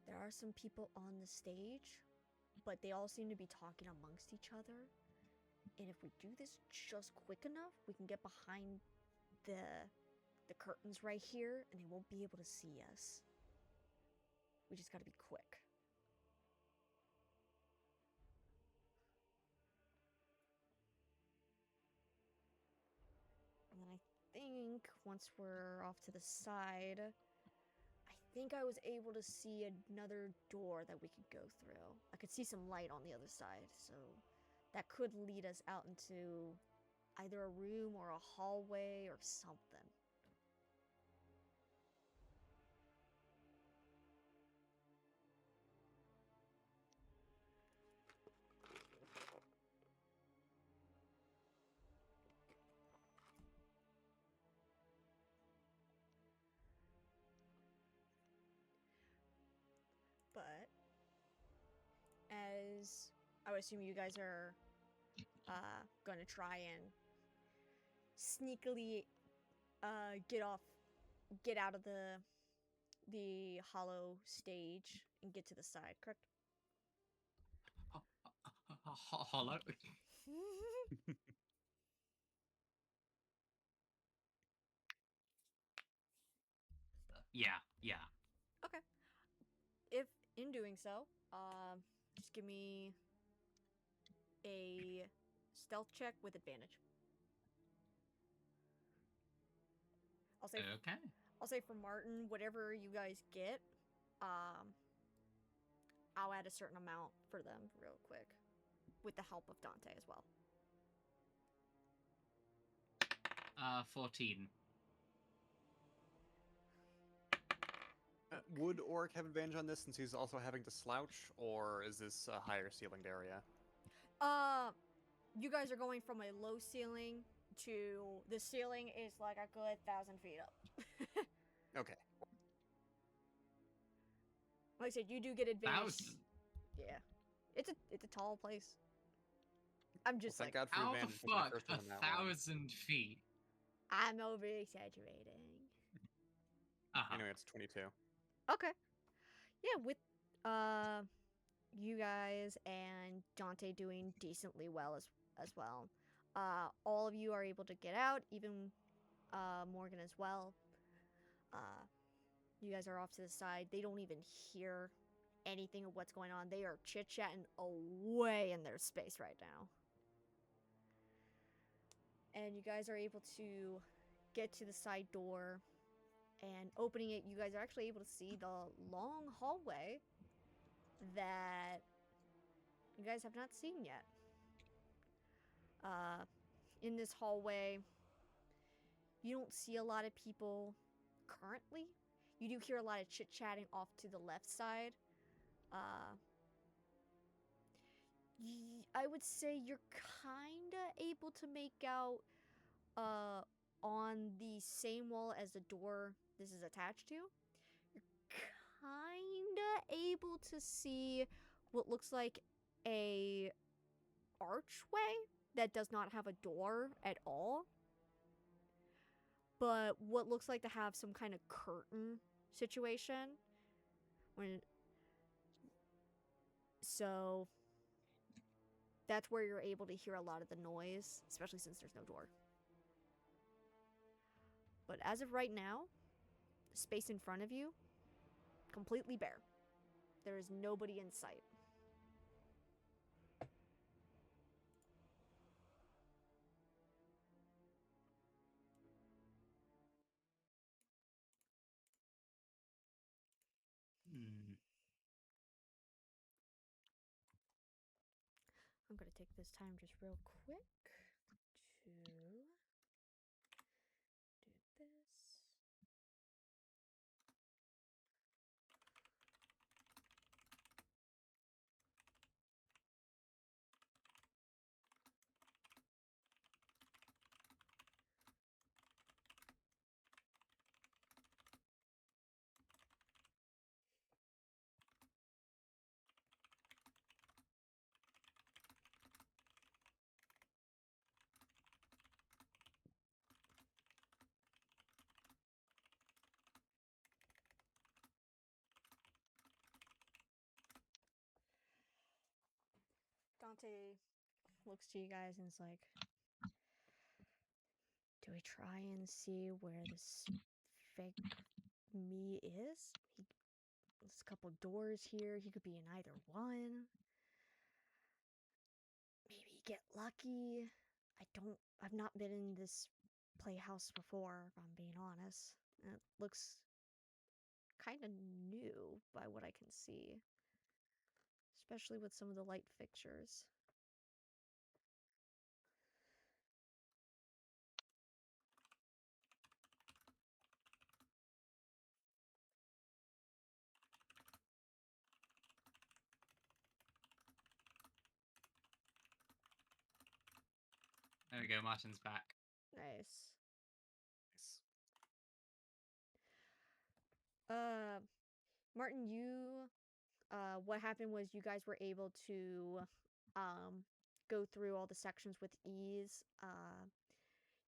there are some people on the stage, but they all seem to be talking amongst each other. And if we do this just quick enough, we can get behind the curtains right here, and they won't be able to see us. We just gotta be quick. And then I think once we're off to the side, I think I was able to see another door that we could go through. I could see some light on the other side, so that could lead us out into either a room or a hallway or something. But as assume you guys are gonna try and sneakily get out of the hollow stage and get to the side, correct? Hollow. Yeah. Okay. If in doing so, just give me a stealth check with advantage. I'll say Okay. I'll say for Martin, whatever you guys get, I'll add a certain amount for them real quick, with the help of Dante as well. 14. Would Oric have advantage on this since he's also having to slouch, or is this a higher ceilinged area? You guys are going from a low ceiling to the ceiling is like a good 1,000 feet up. Okay. Like I said, you do get advantage. 1,000. Yeah, it's a tall place. I'm just Well, like, thank God for How the advantage. was my fuck? first one on that one. 1,000 feet. I'm over exaggerating. Uh-huh. Anyway, it's 22. Okay. Yeah, with you guys and Dante doing decently well as well. All of you are able to get out, even Morgan as well. You guys are off to the side. They don't even hear anything of what's going on. They are chit-chatting away in their space right now. And you guys are able to get to the side door, and opening it, you guys are actually able to see the long hallway that you guys have not seen yet. In this hallway, you don't see a lot of people currently. You do hear a lot of chit-chatting off to the left side. I would say you're kinda able to make out on the same wall as the door this is attached to. You're kinda able to see what looks like a archway that does not have a door at all, but what looks like to have some kind of curtain situation. So that's where you're able to hear a lot of the noise, especially since there's no door. But as of right now, the space in front of you, completely bare. There is nobody in sight. Hmm. I'm gonna take this time just real quick to do this. Dante looks to you guys and is like, do we try and see where this fake me is? There's a couple doors here. He could be in either one. Maybe get lucky. I've not been in this playhouse before, if I'm being honest. It looks kind of new by what I can see, especially with some of the light fixtures. There we go. Martin's back. Nice. Nice. Martin, what happened was you guys were able to go through all the sections with ease.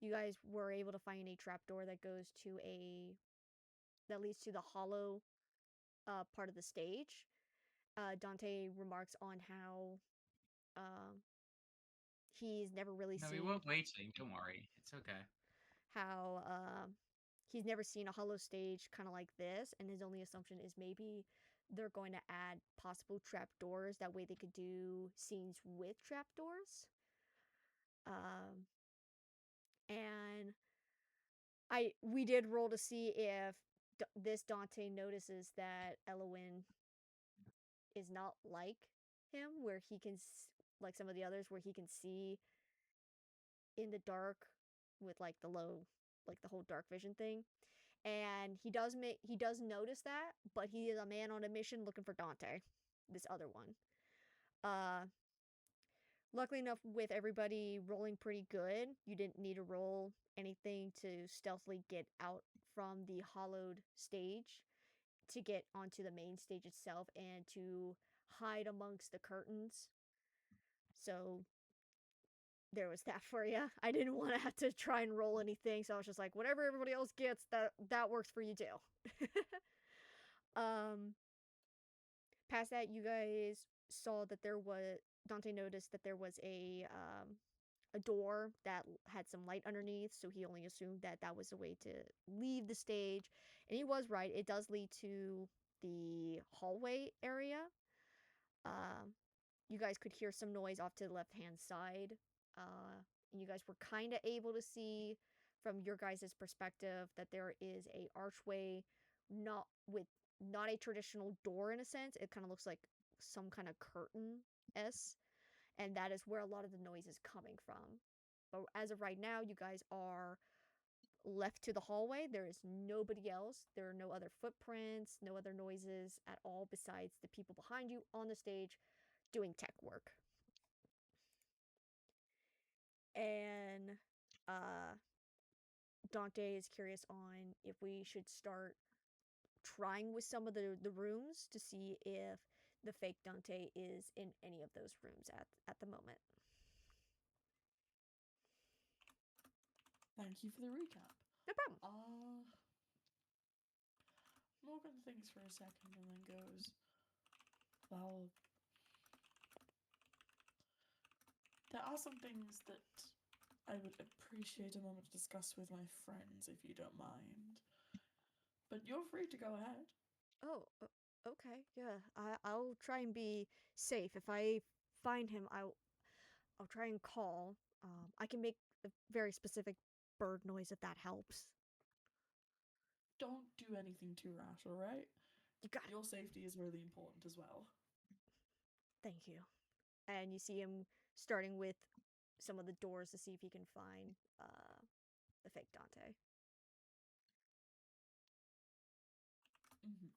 You guys were able to find a trapdoor that leads to the hollow part of the stage. Dante remarks on how he's never really No, we seen weren't waiting. Don't worry. It's okay. how he's never seen a hollow stage kind of like this, and his only assumption is maybe they're going to add possible trapdoors. That way they could do scenes with trapdoors. And we did roll to see if this Dante notices that Elowin is not like him, where he can like some of the others, where he can see in the dark with like the whole dark vision thing. And he does notice that, but he is a man on a mission looking for Dante, this other one. Luckily enough, with everybody rolling pretty good, you didn't need to roll anything to stealthily get out from the hollowed stage to get onto the main stage itself and to hide amongst the curtains. So there was that for you. I didn't want to have to try and roll anything, so I was just like, whatever everybody else gets, that works for you too. Past that, you guys saw that Dante noticed that there was a door that had some light underneath, so he only assumed that that was a way to leave the stage. And he was right. It does lead to the hallway area. You guys could hear some noise off to the left-hand side. And you guys were kind of able to see from your guys' perspective that there is a archway, not a traditional door in a sense. It kind of looks like some kind of curtain-esque, and that is where a lot of the noise is coming from. But as of right now, you guys are left to the hallway. There is nobody else. There are no other footprints, no other noises at all besides the people behind you on the stage doing tech work. And Dante is curious on if we should start trying with some of the rooms to see if the fake Dante is in any of those rooms at the moment. Thank you for the recap. No problem. Morgan thinks for a second and then goes, well, there are some things that I would appreciate a moment to discuss with my friends, if you don't mind. But you're free to go ahead. Oh, okay. Yeah, I'll try and be safe. If I find him, I'll try and call. I can make a very specific bird noise if that helps. Don't do anything too rash, alright? You got it. Your safety is really important as well. Thank you. And you see him starting with some of the doors to see if he can find the fake Dante. Mm-hmm.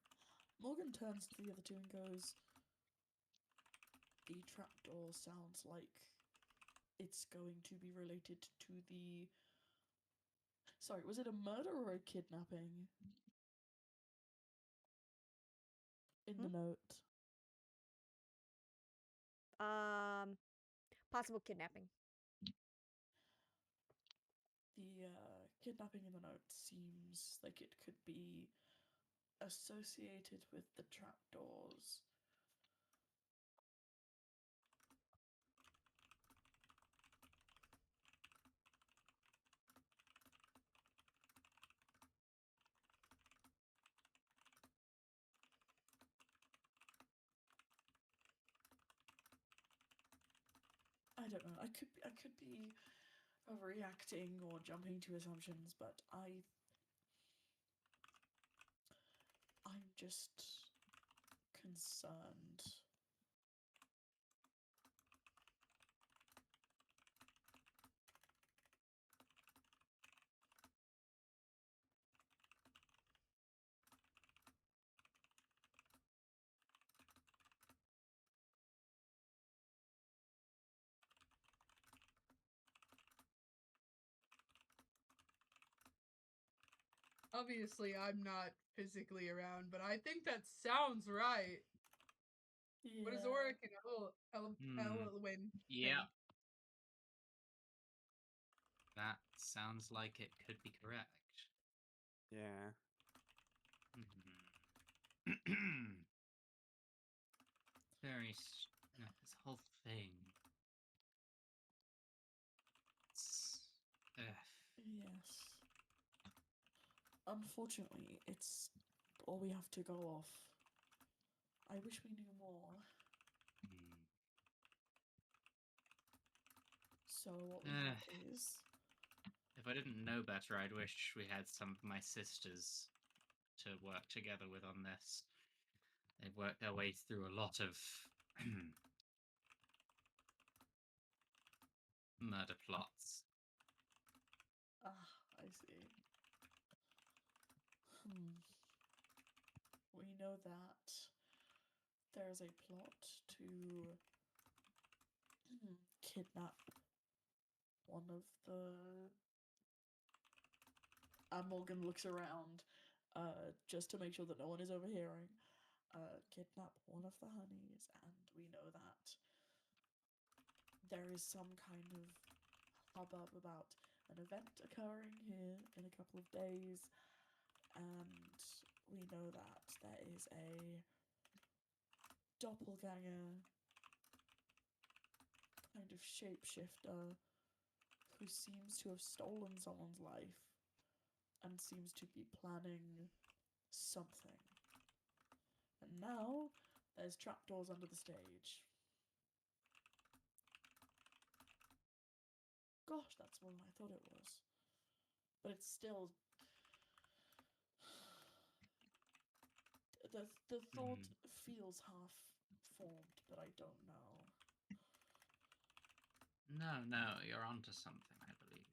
Morgan turns to the other two and goes, the trapdoor sounds like it's going to be related to the... Sorry, was it a murder or a kidnapping? In the note. Possible kidnapping. The kidnapping in the note seems like it could be associated with the trapdoors. I don't know. I could be overreacting or jumping to assumptions, but I'm just concerned. Obviously, I'm not physically around, but I think that sounds right. What does Yeah. Oric and Hmm. Elwyn Yeah, think? that sounds like it could be correct. Yeah. No, this whole thing. Ugh. Yes. Unfortunately, it's all we have to go off. I wish we knew more. Hmm. So what we have is If I didn't know better, I'd wish we had some of my sisters to work together with on this. They've worked their way through a lot of murder plots. I see. We know that there is a plot to kidnap one of the. Morgan looks around, just to make sure that no one is overhearing. Kidnap one of the honeys, and we know that there is some kind of hubbub about an event occurring here in a couple of days, and we know that there is a doppelganger kind of shapeshifter who seems to have stolen someone's life and seems to be planning something. And now there's trapdoors under the stage. Gosh, that's more than I thought it was. But it's still. The thought feels half formed, but I don't know. No, you're onto something, I believe.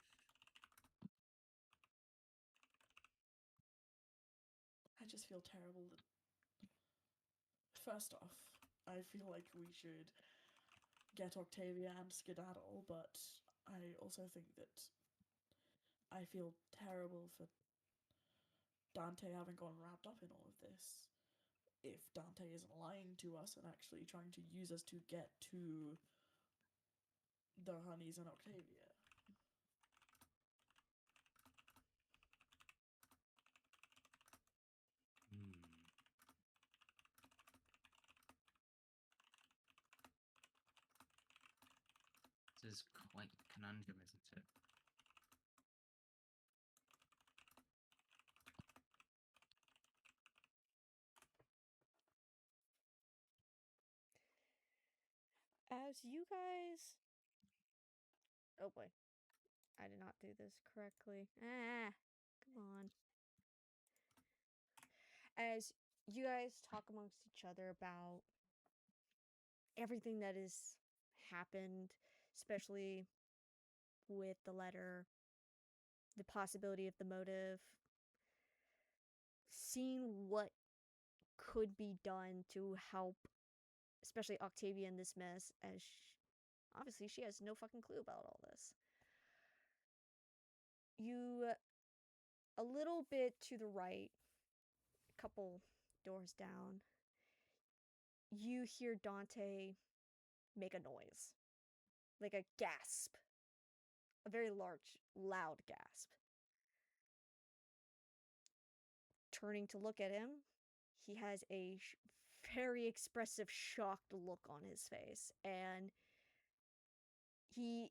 I just feel terrible that. First off, I feel like we should get Octavia and skedaddle, but I also think that I feel terrible for Dante having gone wrapped up in all of this. If Dante isn't lying to us and actually trying to use us to get to the honeys and Octavia. This is quite the conundrum, isn't it? As you guys. Oh boy. I did not do this correctly. Come on. As you guys talk amongst each other about everything that has happened, especially with the letter, the possibility of the motive, seeing what could be done to help, especially Octavia in this mess, as obviously she has no fucking clue about all this. You, a little bit to the right, a couple doors down, you hear Dante make a noise. Like a gasp. A very large, loud gasp. Turning to look at him, he has a very expressive, shocked look on his face. And he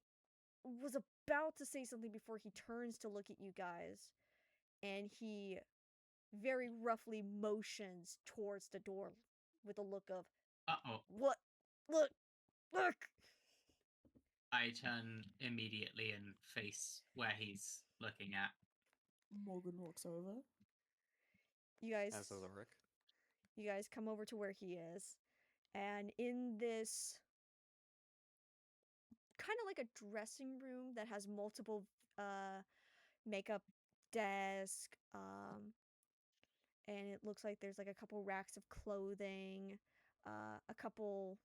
was about to say something before he turns to look at you guys. And he very roughly motions towards the door with a look of, Uh-oh. What? Look! I turn immediately and face where he's looking at. Morgan walks over. You guys. As does Ulrich. You guys come over to where he is. And in this kind of like a dressing room that has multiple makeup desk, and it looks like there's like a couple racks of clothing, a couple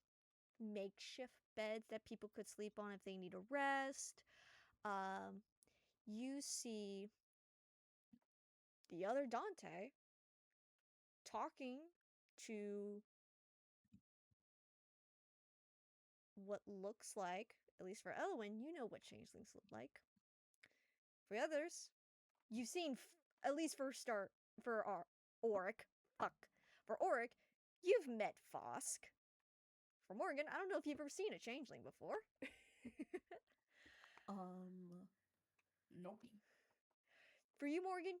makeshift beds that people could sleep on if they need a rest. You see the other Dante talking to what looks like, at least for Elwyn, you know what changelings look like. For others, you've seen, at least for Auric, fuck. For Auric, you've met Fosk. For Morgan, I don't know if you've ever seen a changeling before. Nope. For you, Morgan,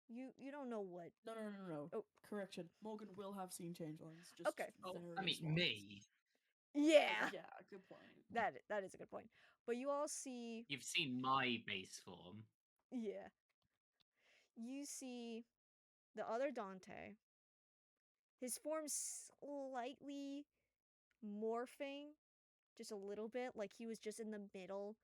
you don't know what. No. Oh. Correction. Morgan will have seen changelings. Just Okay. Oh, very I mean, once. me. Yeah, Yeah, good point. that is a good point. But you all see, You've seen my base form. yeah, you see the other Dante. His form's slightly morphing, just a little bit, like he was just in the middle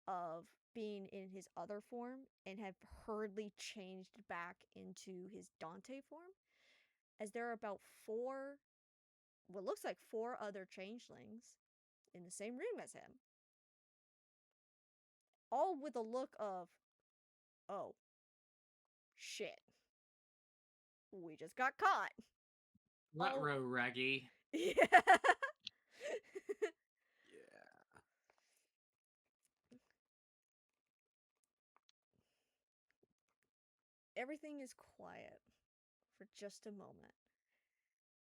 of being in his other form and have hurriedly changed back into his Dante form. As there are about what looks like four other changelings in the same room as him. All with a look of, oh, shit. We just got caught. Retro Raggy. Yeah. Yeah. Everything is quiet for just a moment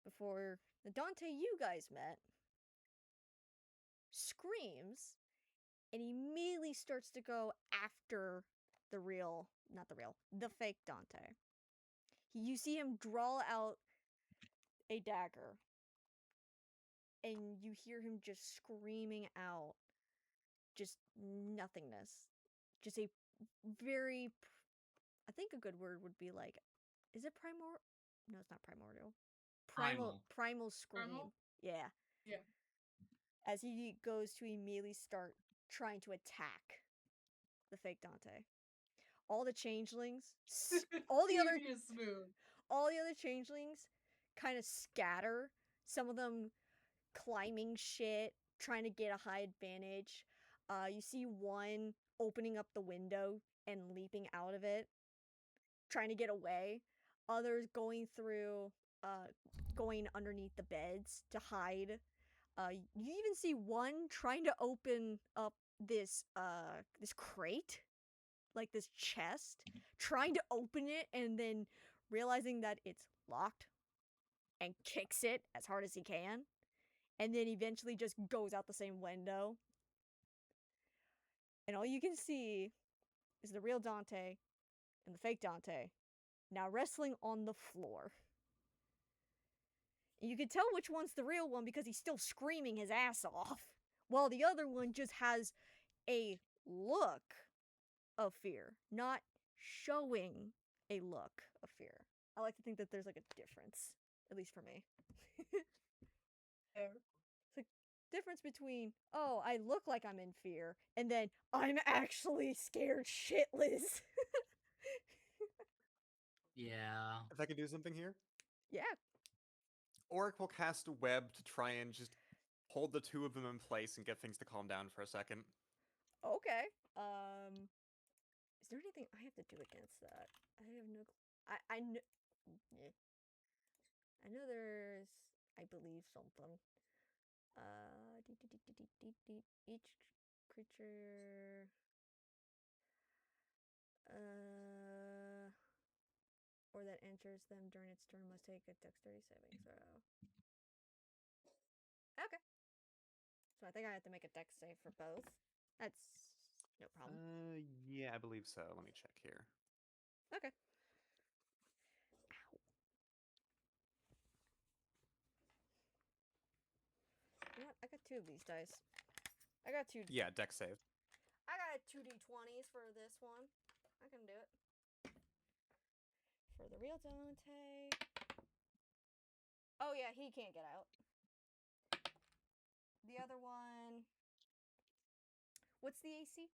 before the Dante you guys met screams and immediately starts to go after the fake Dante. You see him draw out a dagger and you hear him just screaming out just nothingness. Just a very, I think a good word would be like, is it primordial? No, it's not primordial. Primal scream. Primal? Yeah. Yeah. As he goes to immediately start trying to attack the fake Dante. All the changelings, all the other Devious move. all the other changelings kind of scatter. Some of them climbing shit, trying to get a high advantage. You see one opening up the window and leaping out of it, trying to get away. Others going underneath the beds to hide. You even see one trying to open up this crate, like this chest, trying to open it and then realizing that it's locked and kicks it as hard as he can, and then eventually just goes out the same window. And all you can see is the real Dante and the fake Dante now wrestling on the floor. And you can tell which one's the real one because he's still screaming his ass off, while the other one just has a look of fear, not showing a look of fear. I like to think that there's like a difference, at least for me. Fair. It's like difference between, oh, I look like I'm in fear, and then I'm actually scared shitless. Yeah. If I can do something here, Yeah. Auric will cast a web to try and just hold the two of them in place and get things to calm down for a second. Okay. Is there anything I have to do against that? I have no. I know. Yeah. I know there's. I believe something. Each creature. Or that enters them during its turn must take a dexterity saving throw. Okay. So I think I have to make a dex save for both. That's no problem. Yeah, I believe so. Let me check here. Okay. Ow. You know what? I got two of these dice. I got two. Yeah, dex save. I got 2d20s for this one. I can do it. For the real Dante. Oh yeah, he can't get out. The other one. What's the AC?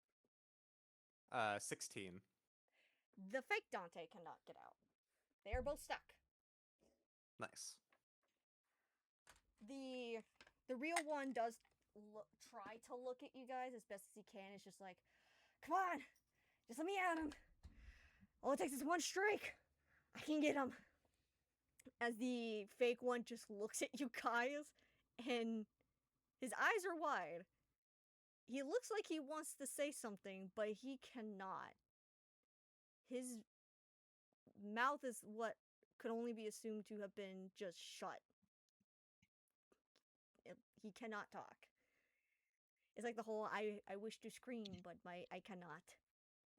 16. The fake Dante cannot get out. They are both stuck. Nice. The real one does try to look at you guys as best as he can. It's just like, come on, just let me at him. All it takes is one strike. I can get him. As the fake one just looks at you guys and His eyes are wide. He looks like he wants to say something, but he cannot. His mouth is what could only be assumed to have been just shut. He cannot talk. It's like the whole I wish to scream, but I cannot.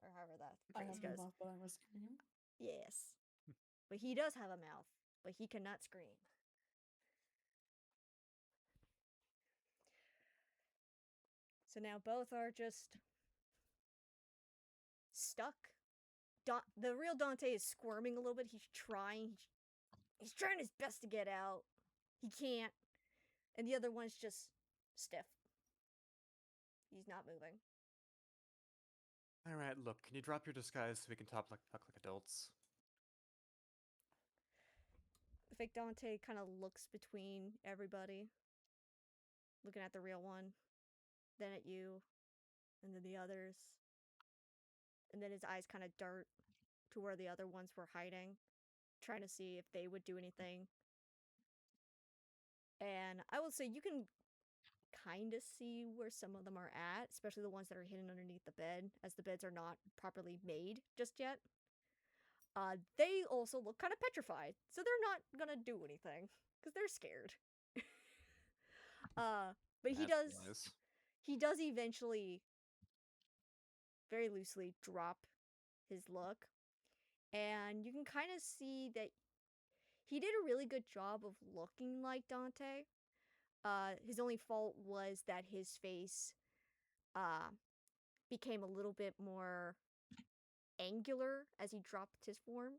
Or however that I phrase have no goes. mouth, but I must scream. Yes. But he does have a mouth, but he cannot scream. So now both are just stuck. The real Dante is squirming a little bit. He's trying. He's trying his best to get out. He can't. And the other one's just stiff. He's not moving. All right, look, can you drop your disguise so we can talk like adults? The fake Dante kind of looks between everybody, looking at the real one, then at you, and then the others. And then his eyes kind of dart to where the other ones were hiding, trying to see if they would do anything. And I will say you can kind of see where some of them are at, especially the ones that are hidden underneath the bed, as the beds are not properly made just yet. They also look kind of petrified, so they're not gonna do anything because they're scared. But he does eventually, very loosely, drop his look, and you can kind of see that he did a really good job of looking like Dante. His only fault was that his face became a little bit more angular as he dropped his form.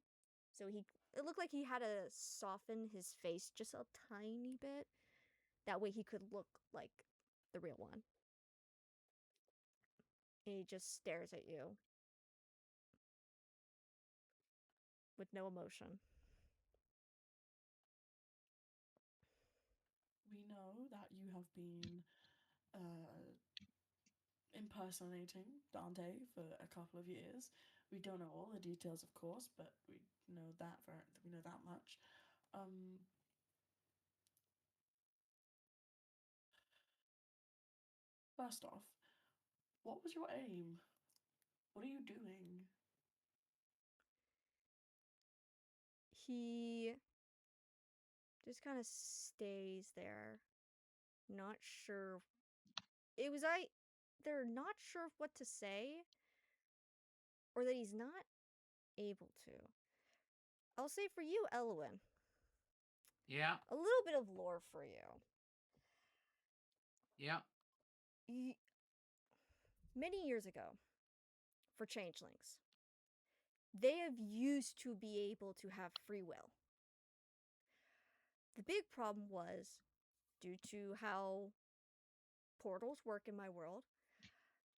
So it looked like he had to soften his face just a tiny bit. That way he could look like the real one. And he just stares at you with no emotion. We know that you have been impersonating Dante for a couple of years. We don't know all the details, of course, but we know that much. First off, what was your aim? What are you doing? He just kind of stays there, not sure. They're not sure what to say, or that he's not able to. I'll say for you, Elwyn, Yeah. a little bit of lore for you. Yeah. Many years ago, for changelings, they have used to be able to have free will. The big problem was, due to how portals work in my world,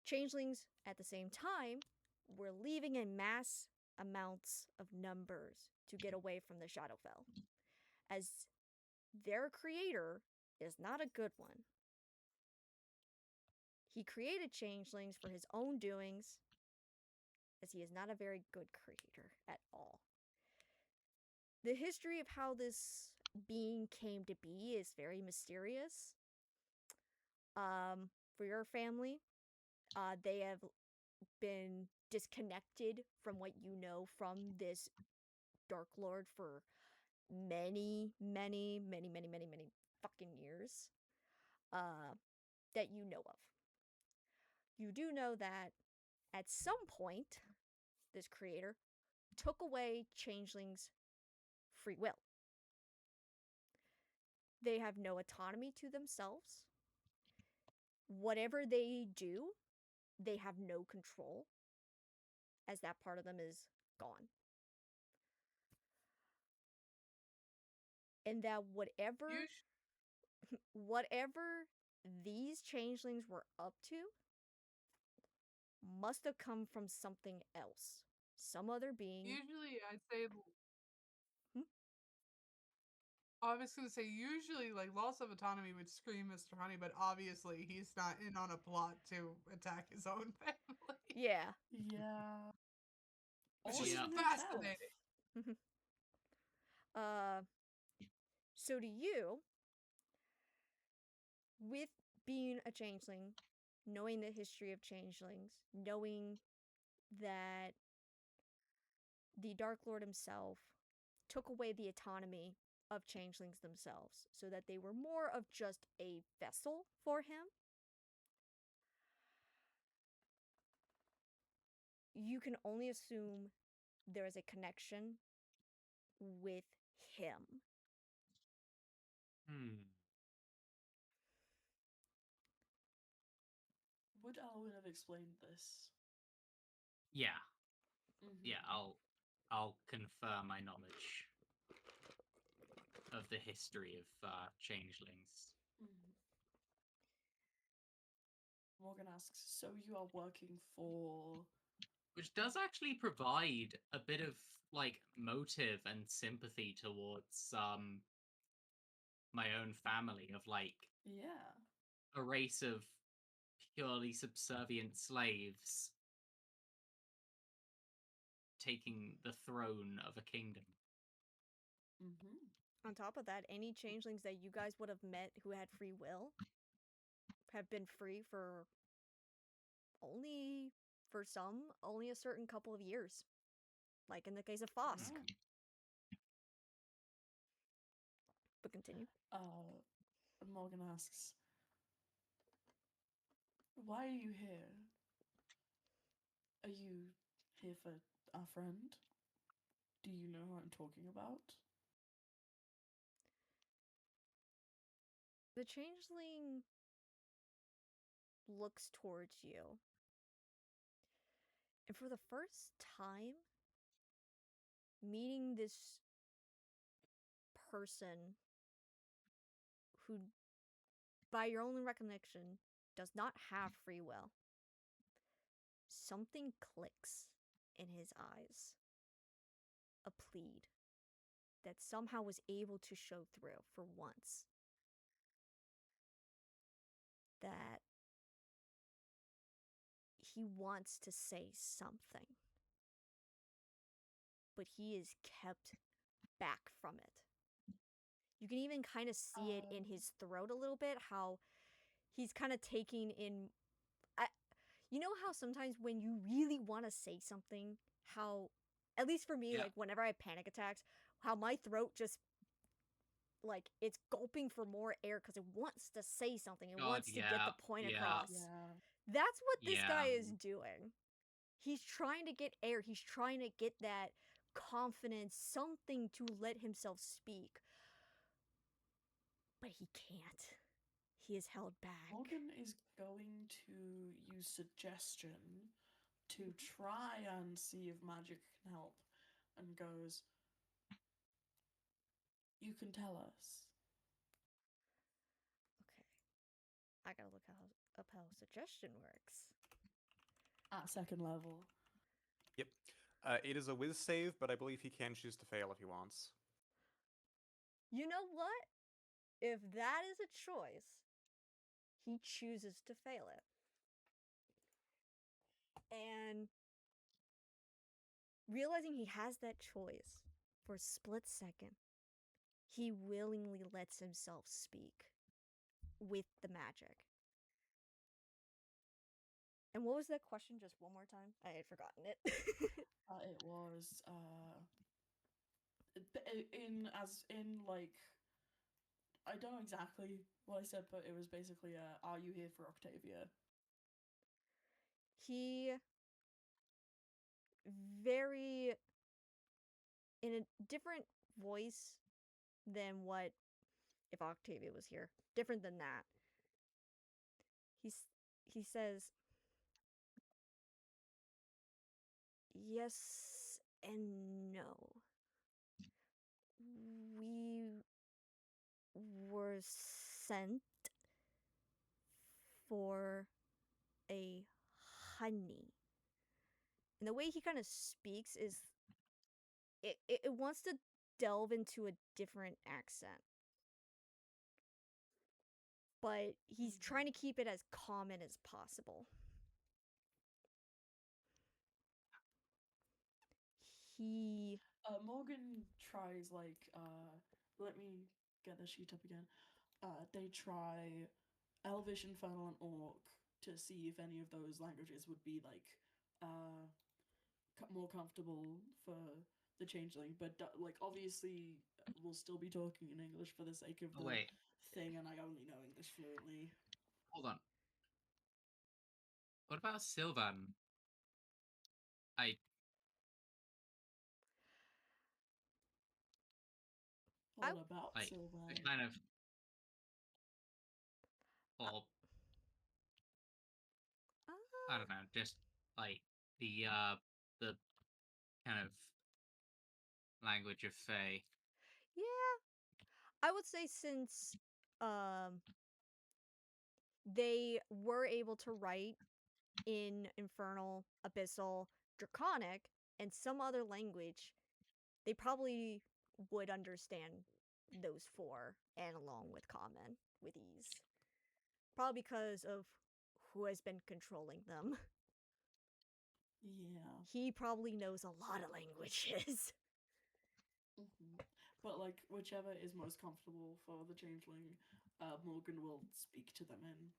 changelings at the same time were leaving in mass amounts of numbers to get away from the Shadowfell, as their creator is not a good one. He created changelings for his own doings, as he is not a very good creator at all. The history of how this being came to be is very mysterious. For your family, they have been disconnected from what you know from this Dark Lord for many, many, many, many, many, many fucking years. That you know of. You do know that at some point, this creator took away changelings' free will. They have no autonomy to themselves. Whatever they do, they have no control, as that part of them is gone. And that whatever these changelings were up to must have come from something else. Some other being. Usually, I'd say. I was gonna say usually like loss of autonomy would scream Mr. Honey, but obviously he's not in on a plot to attack his own family. Yeah. Yeah. Which Or is even fascinating. So to you, with being a changeling, knowing the history of changelings, knowing that the Dark Lord himself took away the autonomy of changelings themselves so that they were more of just a vessel for him, you can only assume there is a connection with him. Would Alwyn have explained this? Yeah, Mhm. yeah. I'll confer my knowledge of the history of changelings. Mhm. Morgan asks, so you are working for... Which does actually provide a bit of like motive and sympathy towards my own family of like Yeah. a race of purely subservient slaves taking the throne of a kingdom. Mm-hmm. On top of that, any changelings that you guys would have met who had free will have been free for only, for some, only a certain couple of years. Like in the case of Fosk. Yeah. But continue. Morgan asks, why are you here? Are you here for our friend? Do you know who I'm talking about? The changeling looks towards you. And for the first time, meeting this person who, by your own recollection, does not have free will, something clicks in his eyes. A plead that somehow was able to show through for once. That he wants to say something, but he is kept back from it. You can even kind of see it in his throat a little bit, how he's kind of taking in... you know how sometimes when you really want to say something, how, at least for me, Yeah. like whenever I have panic attacks, how my throat just, like, it's gulping for more air because it wants to say something. It God, wants to get the point yeah. across. Yeah. That's what this guy Yeah. is doing. He's trying to get air. He's trying to get that confidence, something to let himself speak. But he can't. He is held back. Morgan is going to use suggestion to try and see if magic can help, and goes, you can tell us. Okay. I gotta look up how suggestion works. At second level. Yep. It is a whiz save, but I believe he can choose to fail if he wants. You know what? If that is a choice, he chooses to fail it. And realizing he has that choice for a split second, he willingly lets himself speak with the magic. And what was that question just one more time? I had forgotten it. It was like, I don't know exactly what I said, but it was basically are you here for Octavia? He very, in a different voice than what if Octavia was here. Different than that. He says, yes and no. We were sent for a honey. And the way he kind of speaks is it wants to delve into a different accent. But he's trying to keep it as common as possible. He Morgan tries let me get the sheet up again. They try Elvish, Infernal, and Orc to see if any of those languages would be like more comfortable for the changeling. But like obviously, we'll still be talking in English for the sake of Oh, the wait, thing, and I only know English fluently. hold on. What about Sylvan? I What about like Sylvan? the kind of or I don't know, just like the kind of language of Fae. Yeah, I would say since um they were able to write in Infernal, Abyssal, Draconic, and some other language, they probably would understand those four and along with Common with ease. Probably because of who has been controlling them. Yeah. He probably knows a lot of languages. But like whichever is most comfortable for the changeling, Morgan will speak to them in,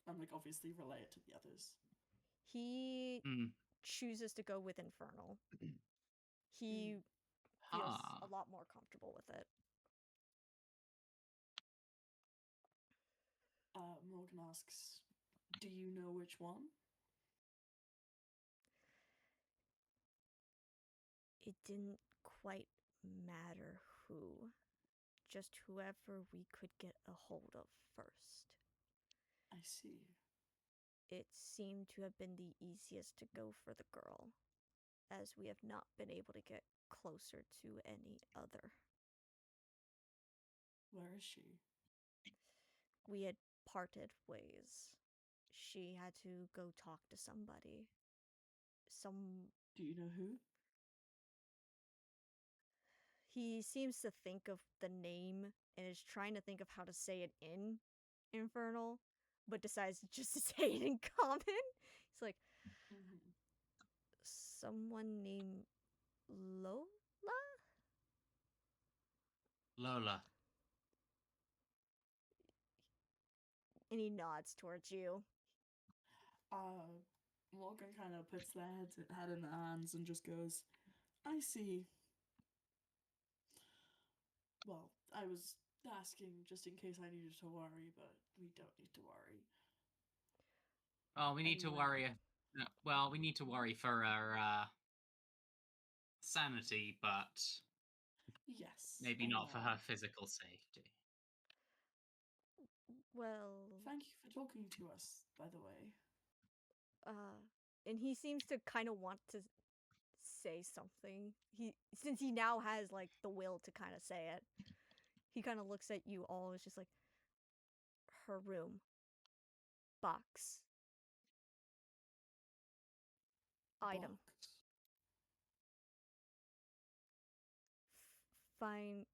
and like obviously relay it to the others. He Hmm. chooses to go with Infernal. He feels a lot more comfortable with it. Morgan asks, "Do you know which one?" It didn't quite matter who, just whoever we could get a hold of first. I see. It seemed to have been the easiest to go for the girl, as we have not been able to get closer to any other. Where is she? We had parted ways. She had to go talk to somebody. Do you know who? He seems to think of the name and is trying to think of how to say it in Infernal, but decides just to say it in Common. He's like, someone named Lola? Lola. And he nods towards you. Morgan kind of puts their head in their hands and just goes, "I see." Well, I was asking just in case I needed to worry, but we don't need to worry. Well, we need to Anyway. worry. No, well, we need to worry for our sanity, but Yes. maybe I not for know. her physical safety. Well, Thank you for talking to us, by the way. And he seems to kind of want to say something. Since he now has like the will to kind of say it, he kind of looks at you all. It's just like her room, box, item, Box. fine.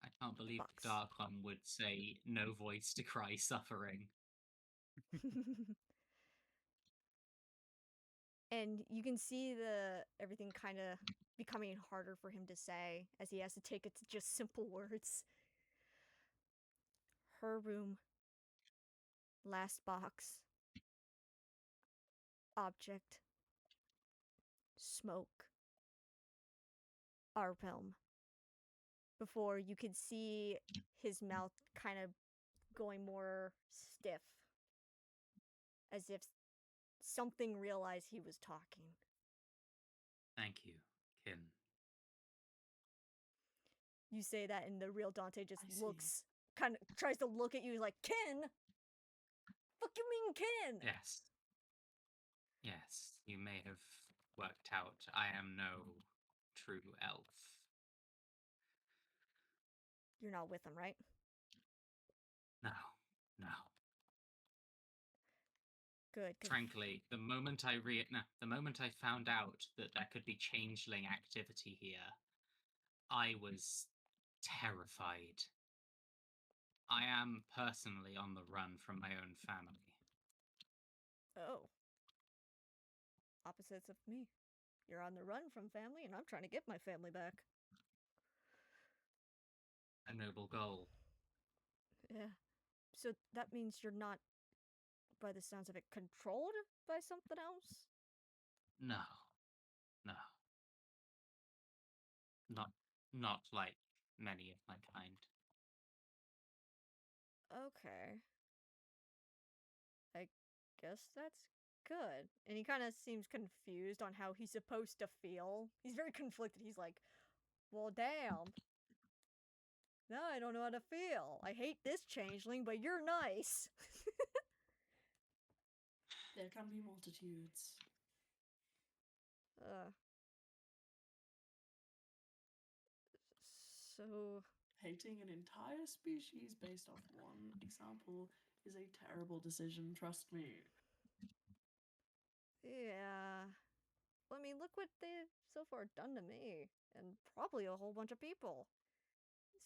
I can't believe Box. the Dark One would say no voice to cry suffering. And you can see everything kind of becoming harder for him to say as he has to take it to just simple words. Her room, last box, object, smoke, our realm. Before you could see his mouth kind of going more stiff, as if something realized he was talking. Thank you, Kin. You say that, and the real Dante just I see. looks, kind of tries to look at you like, Kin? Fuck you mean, Kin? Yes. Yes, you may have worked out I am no true elf. You're not with him, right? No, no. Good. Frankly, the moment I found out that there could be changeling activity here, I was terrified. I am personally on the run from my own family. Oh. Opposites of me. You're on the run from family, and I'm trying to get my family back. A noble goal. Yeah. So that means you're not, by the sounds of it, controlled by something else? No. No. Not like many of my kind. Okay. I guess that's good. And he kind of seems confused on how he's supposed to feel. He's very conflicted. He's like, well, damn. Now I don't know how to feel. I hate this changeling, but you're nice. There can be multitudes. uh. So. Hating an entire species based off one example is a terrible decision, trust me. Yeah. Well, I mean, look what they've so far done to me. And probably a whole bunch of people.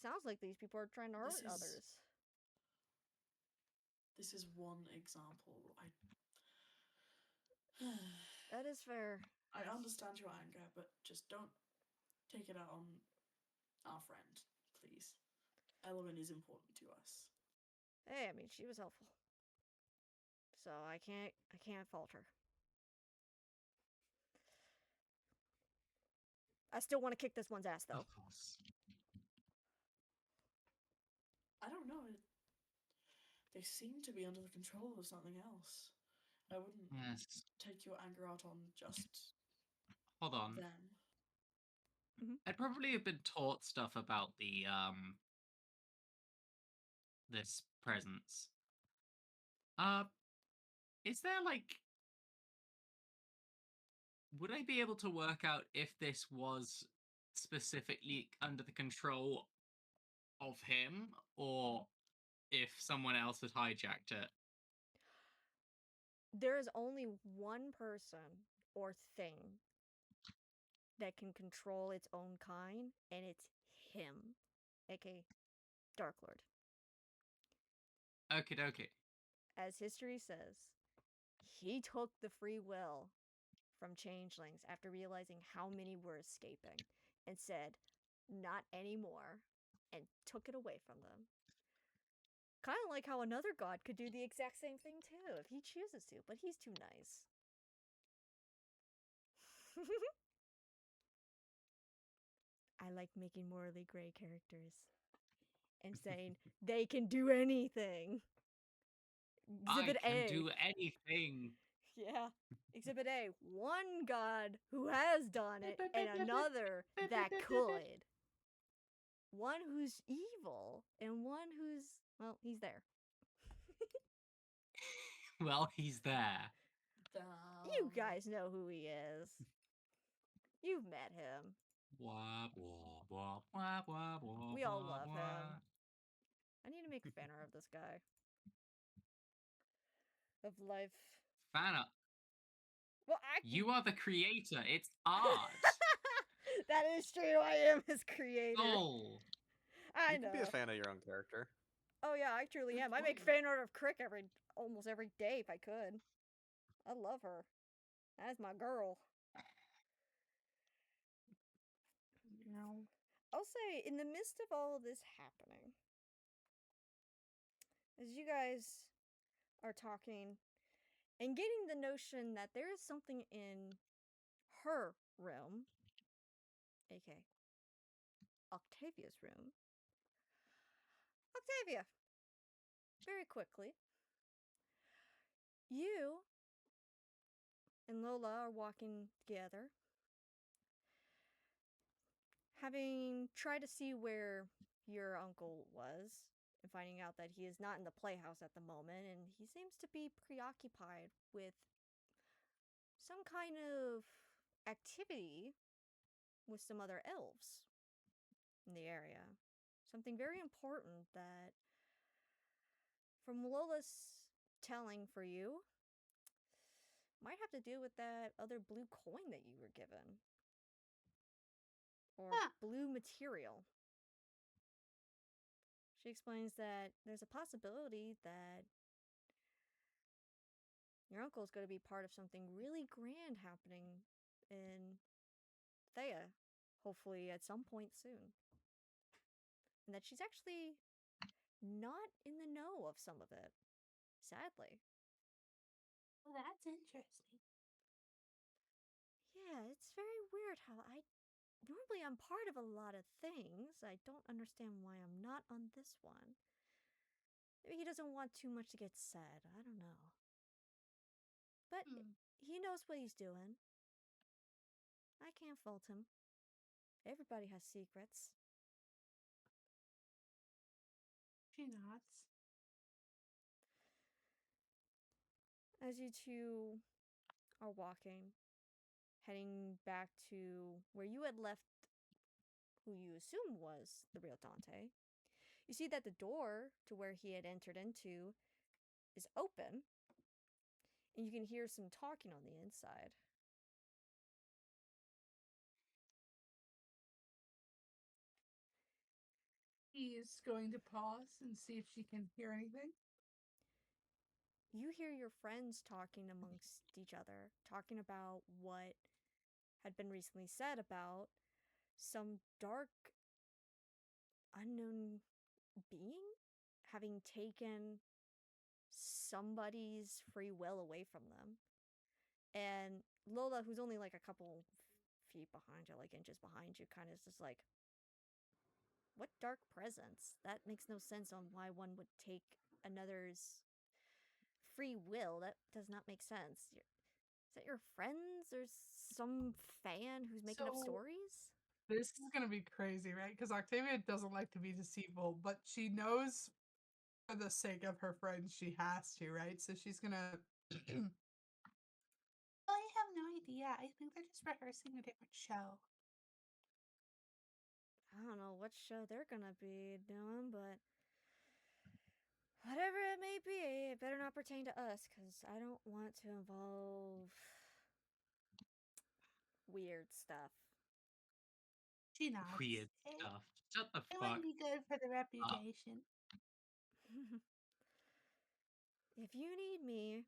Sounds like these people are trying to hurt others. This is one example. That is fair. I understand your anger, but just don't take it out on our friend, please. Element is important to us. Hey, I mean, she was helpful. So I can't fault her. I still want to kick this one's ass, though. Of course. I don't know. They seem to be under the control of something else. I wouldn't Yes. take your anger out on just Hold on. them. I'd probably have been taught stuff about the this presence. Is there like, would I be able to work out if this was specifically under the control of him, or if someone else had hijacked it? There is only one person or thing that can control its own kind, and it's him, aka Dark Lord. Okie dokie. As history says, he took the free will from changelings after realizing how many were escaping and said, not anymore, and took it away from them. Kind of like how another god could do the exact same thing too, if he chooses to, but he's too nice. I like making morally gray characters and saying they can do anything. Exhibit I can A. do anything. Yeah. Exhibit A. One god who has done it, and another that could. One who's evil, and one who's, well, he's there. Well, he's there. You guys know who he is. You've met him. Wah, wah, wah, wah, wah, wah, We all wah, love wah. him. I need to make a fan art of this guy. Of life. Fana, Well, you are the creator. It's art. That is true. I am his creator. Oh. I You know. can be a fan of your own character. Oh yeah, I truly Good am. I make point. fan art of Crick almost every day if I could. I love her. That's my girl. I'll say, in the midst of all of this happening, as you guys are talking and getting the notion that there is something in her room, aka Octavia's room, Octavia, very quickly, you and Lola are walking together, having tried to see where your uncle was and finding out that he is not in the playhouse at the moment, and he seems to be preoccupied with some kind of activity with some other elves in the area. Something very important that, from Lola's telling for you, might have to do with that other blue coin that you were given. Or blue material. She explains that there's a possibility that your uncle is going to be part of something really grand happening in Thea, hopefully at some point soon. And that she's actually not in the know of some of it, sadly. Well, that's interesting. Yeah, it's very weird how normally I'm part of a lot of things. I don't understand why I'm not on this one. Maybe he doesn't want too much to get said. I don't know. But he knows what he's doing. I can't fault him. Everybody has secrets. She nods. As you two are walking, heading back to where you had left who you assume was the real Dante, you see that the door to where he had entered into is open, and you can hear some talking on the inside. He's going to pause and see if she can hear anything. You hear your friends talking amongst each other, talking about what had been recently said about some dark, unknown being having taken somebody's free will away from them. And Lola, who's only like a couple feet behind you, like inches behind you, kind of is just like, what dark presence? That makes no sense on why one would take another's free will. That does not make sense. Is that your friends or some fan who's making up So- stories? This is gonna be crazy, right? Because Octavia doesn't like to be deceitful, but she knows for the sake of her friends she has to, right? So she's gonna Well, I have no idea. I think they're just rehearsing a different show. I don't know what show they're gonna be doing, but whatever it may be, it better not pertain to us, because I don't want to involve weird stuff. She nods. Weird It, stuff. Shut the it fuck wouldn't be good for the reputation. If you need me,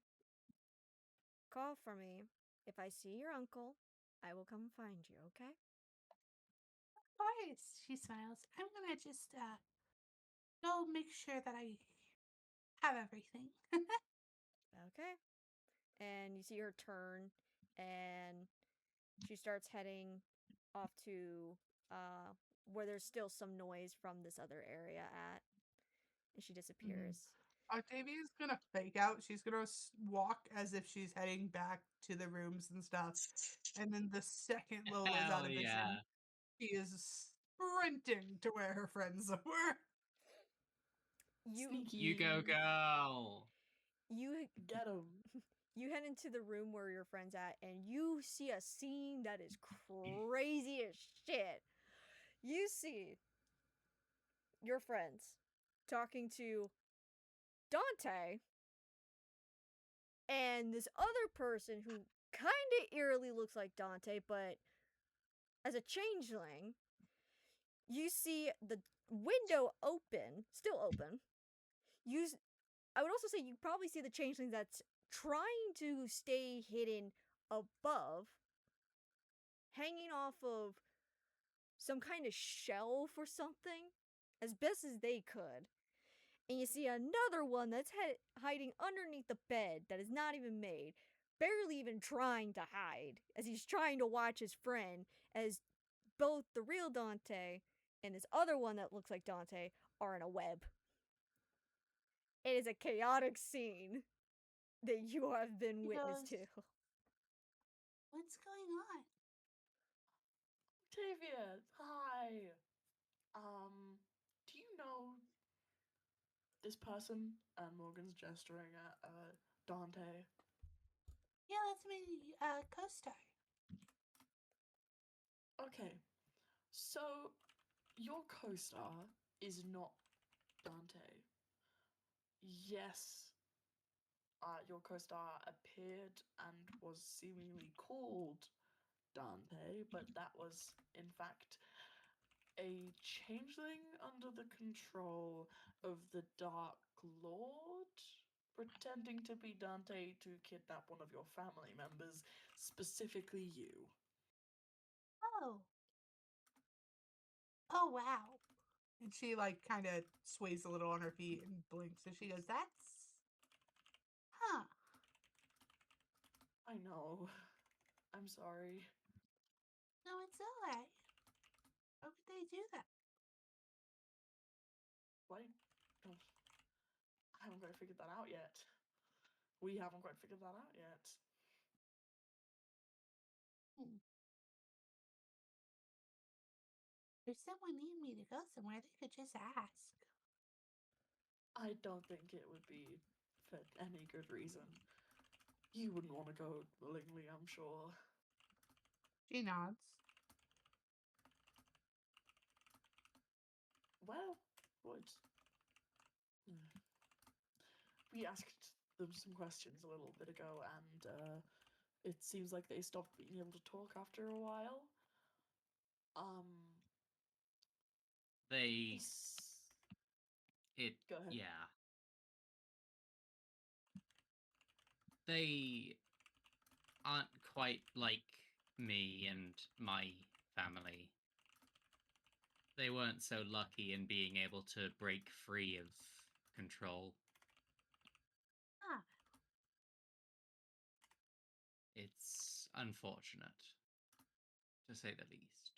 call for me. If I see your uncle, I will come find you, okay? Of course, she smiles. I'm gonna just go make sure that I have everything. Okay. And you see her turn, and she starts heading off to where there's still some noise from this other area at, and she disappears. Octavia's gonna fake out. She's gonna walk as if she's heading back to the rooms and stuff. And then the second Lola's out Hell of vision, yeah. she is sprinting to where her friends were. You Sneaky. You go, girl. you Get him. you head into the room where your friend's at, and you see a scene that is crazy as shit. You see your friends talking to Dante and this other person who kind of eerily looks like Dante, but as a changeling. You see the window open, still open. I would also say you probably see the changeling that's trying to stay hidden above, hanging off of some kind of shelf or something, as best as they could. And you see another one that's hiding underneath the bed that is not even made, barely even trying to hide, as he's trying to watch his friend, as both the real Dante and this other one that looks like Dante are in a web. It is a chaotic scene that you have been witness to. What's going on? Octavia, hi. Do you know this person? And Morgan's gesturing at Dante. Yeah, that's my co-star. Okay, so your co-star is not Dante. Yes, your co-star appeared and was seemingly called Dante, but that was in fact a changeling under the control of the Dark Lord, pretending to be Dante to kidnap one of your family members, specifically you. Oh. Oh, wow. And she like kind of sways a little on her feet and blinks, and she goes, "That's huh." I know. I'm sorry. No, it's alright. Why would they do that? Why? Oh, I haven't quite figured that out yet. We haven't quite figured that out yet. If someone needed me to go somewhere, they could just ask. I don't think it would be for any good reason. You wouldn't want to go willingly, I'm sure. She nods. Well, would. We asked them some questions a little bit ago, and it seems like they stopped being able to talk after a while. They. This... It. Go ahead. Yeah. They aren't quite like me and my family. They weren't so lucky in being able to break free of control. Ah, It's unfortunate, to say the least.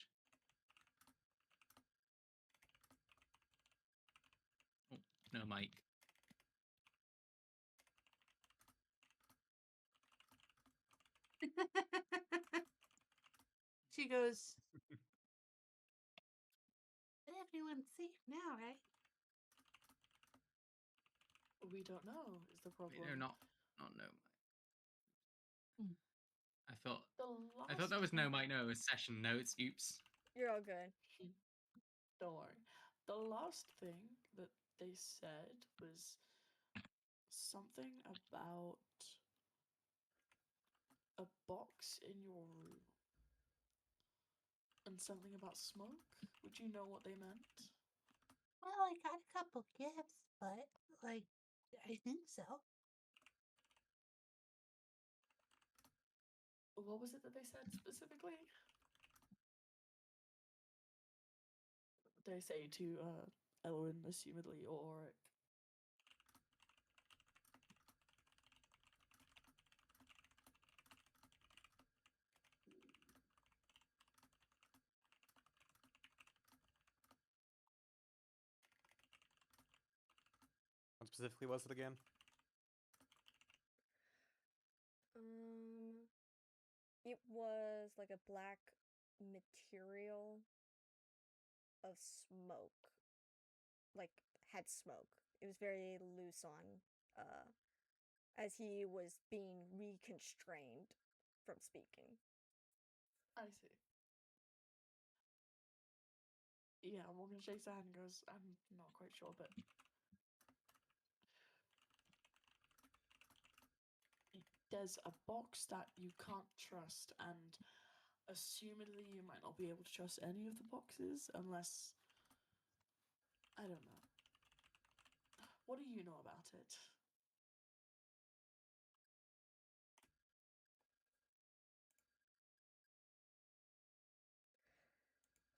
Oh, no mic. She goes, but everyone's safe now, right? We don't know, is the problem. No, not no mic. Hmm. I thought The I last thought that was no thing... mic. No, it was session notes. Oops. You're all good. Don't worry. The last thing that they said was something about a box in your room. And something about smoke? Would you know what they meant? Well, I got a couple gifts, but, like, I think so. What was it that they said specifically? Did I say to Elwyn, assumedly, or Auric? What specifically was it again? It was like a black material of smoke. Like, had smoke. It was very loose on, as he was being reconstrained from speaking. I see. Yeah, Morgan shakes her head and goes, I'm not quite sure, but there's a box that you can't trust, and assumedly you might not be able to trust any of the boxes unless... I don't know. What do you know about it?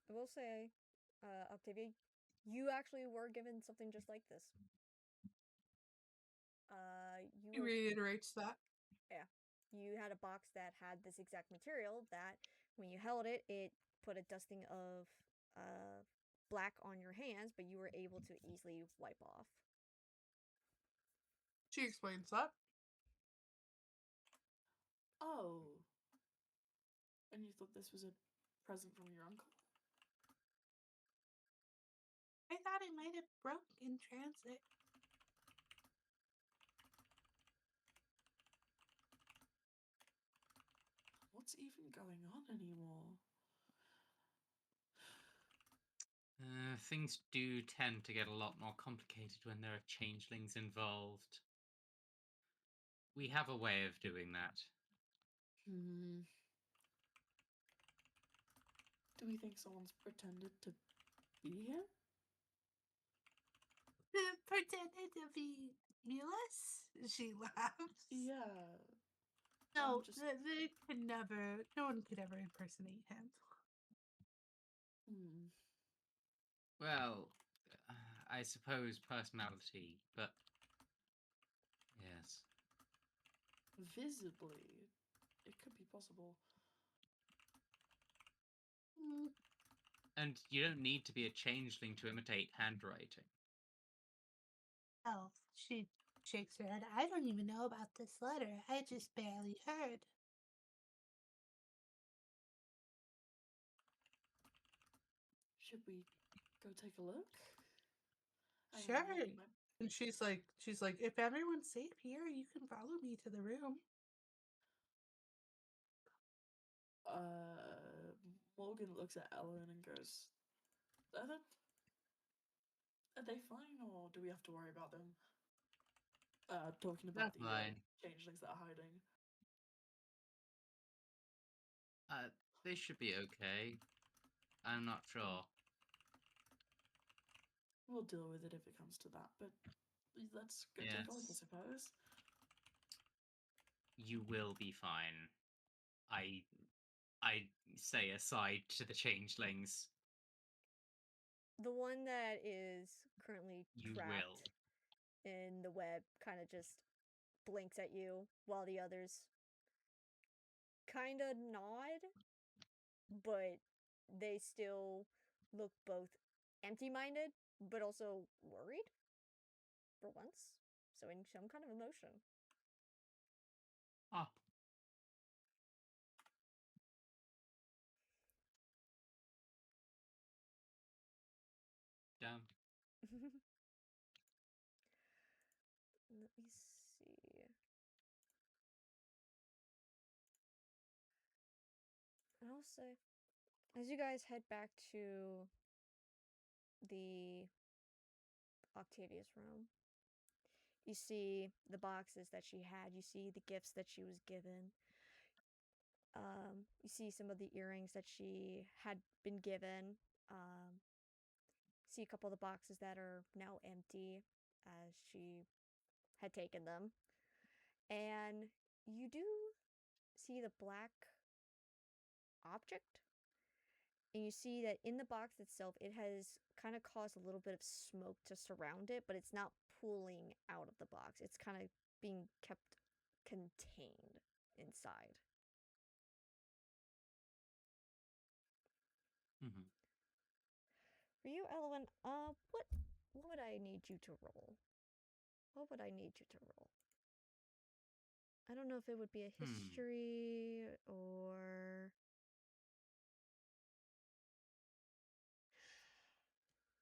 I will say, Octavia, you actually were given something just like this. he reiterates that. Yeah, you had a box that had this exact material that when you held it, it put a dusting of black on your hands, but you were able to easily wipe off. She explains that. Oh. And you thought this was a present from your uncle? I thought it might have broke in transit. What's even going on anymore? Things do tend to get a lot more complicated when there are changelings involved. We have a way of doing that. Do we think someone's pretended to be him? Pretended to be Milas? She laughs. Yeah. No, just... they could never, no one could ever impersonate him. Well, I suppose personality, but yes. Visibly, it could be possible. Mm, And you don't need to be a changeling to imitate handwriting. oh, she shakes her head. I don't even know about this letter. I just barely heard. Should we go take a look? I mean, Sure. maybe my And she's like, if everyone's safe here, you can follow me to the room. Morgan looks at Ellen and goes, Are they, are they fine, or do we have to worry about them? Talking They're about the fine. changelings that are hiding. They should be okay. I'm not sure. We'll deal with it if it comes to that, but let's go take a look, I Yes. suppose. You will be fine. I say aside to the changelings. The one that is currently You trapped will. in the web kind of just blinks at you while the others kind of nod, but they still look both empty-minded but also worried for once, so in some kind of emotion. Ah. Damn. Let me see. I'll say, as you guys head back to the Octavia's room, you see the boxes that she had, you see the gifts that she was given. You see some of the earrings that she had been given. See a couple of the boxes that are now empty as she had taken them. And you do see the black object. And you see that in the box itself, it has kind of caused a little bit of smoke to surround it, but it's not pooling out of the box. It's kind of being kept contained inside. Mm-hmm. For you, Elwyn, what would I need you to roll? What would I need you to roll? I don't know if it would be a history or...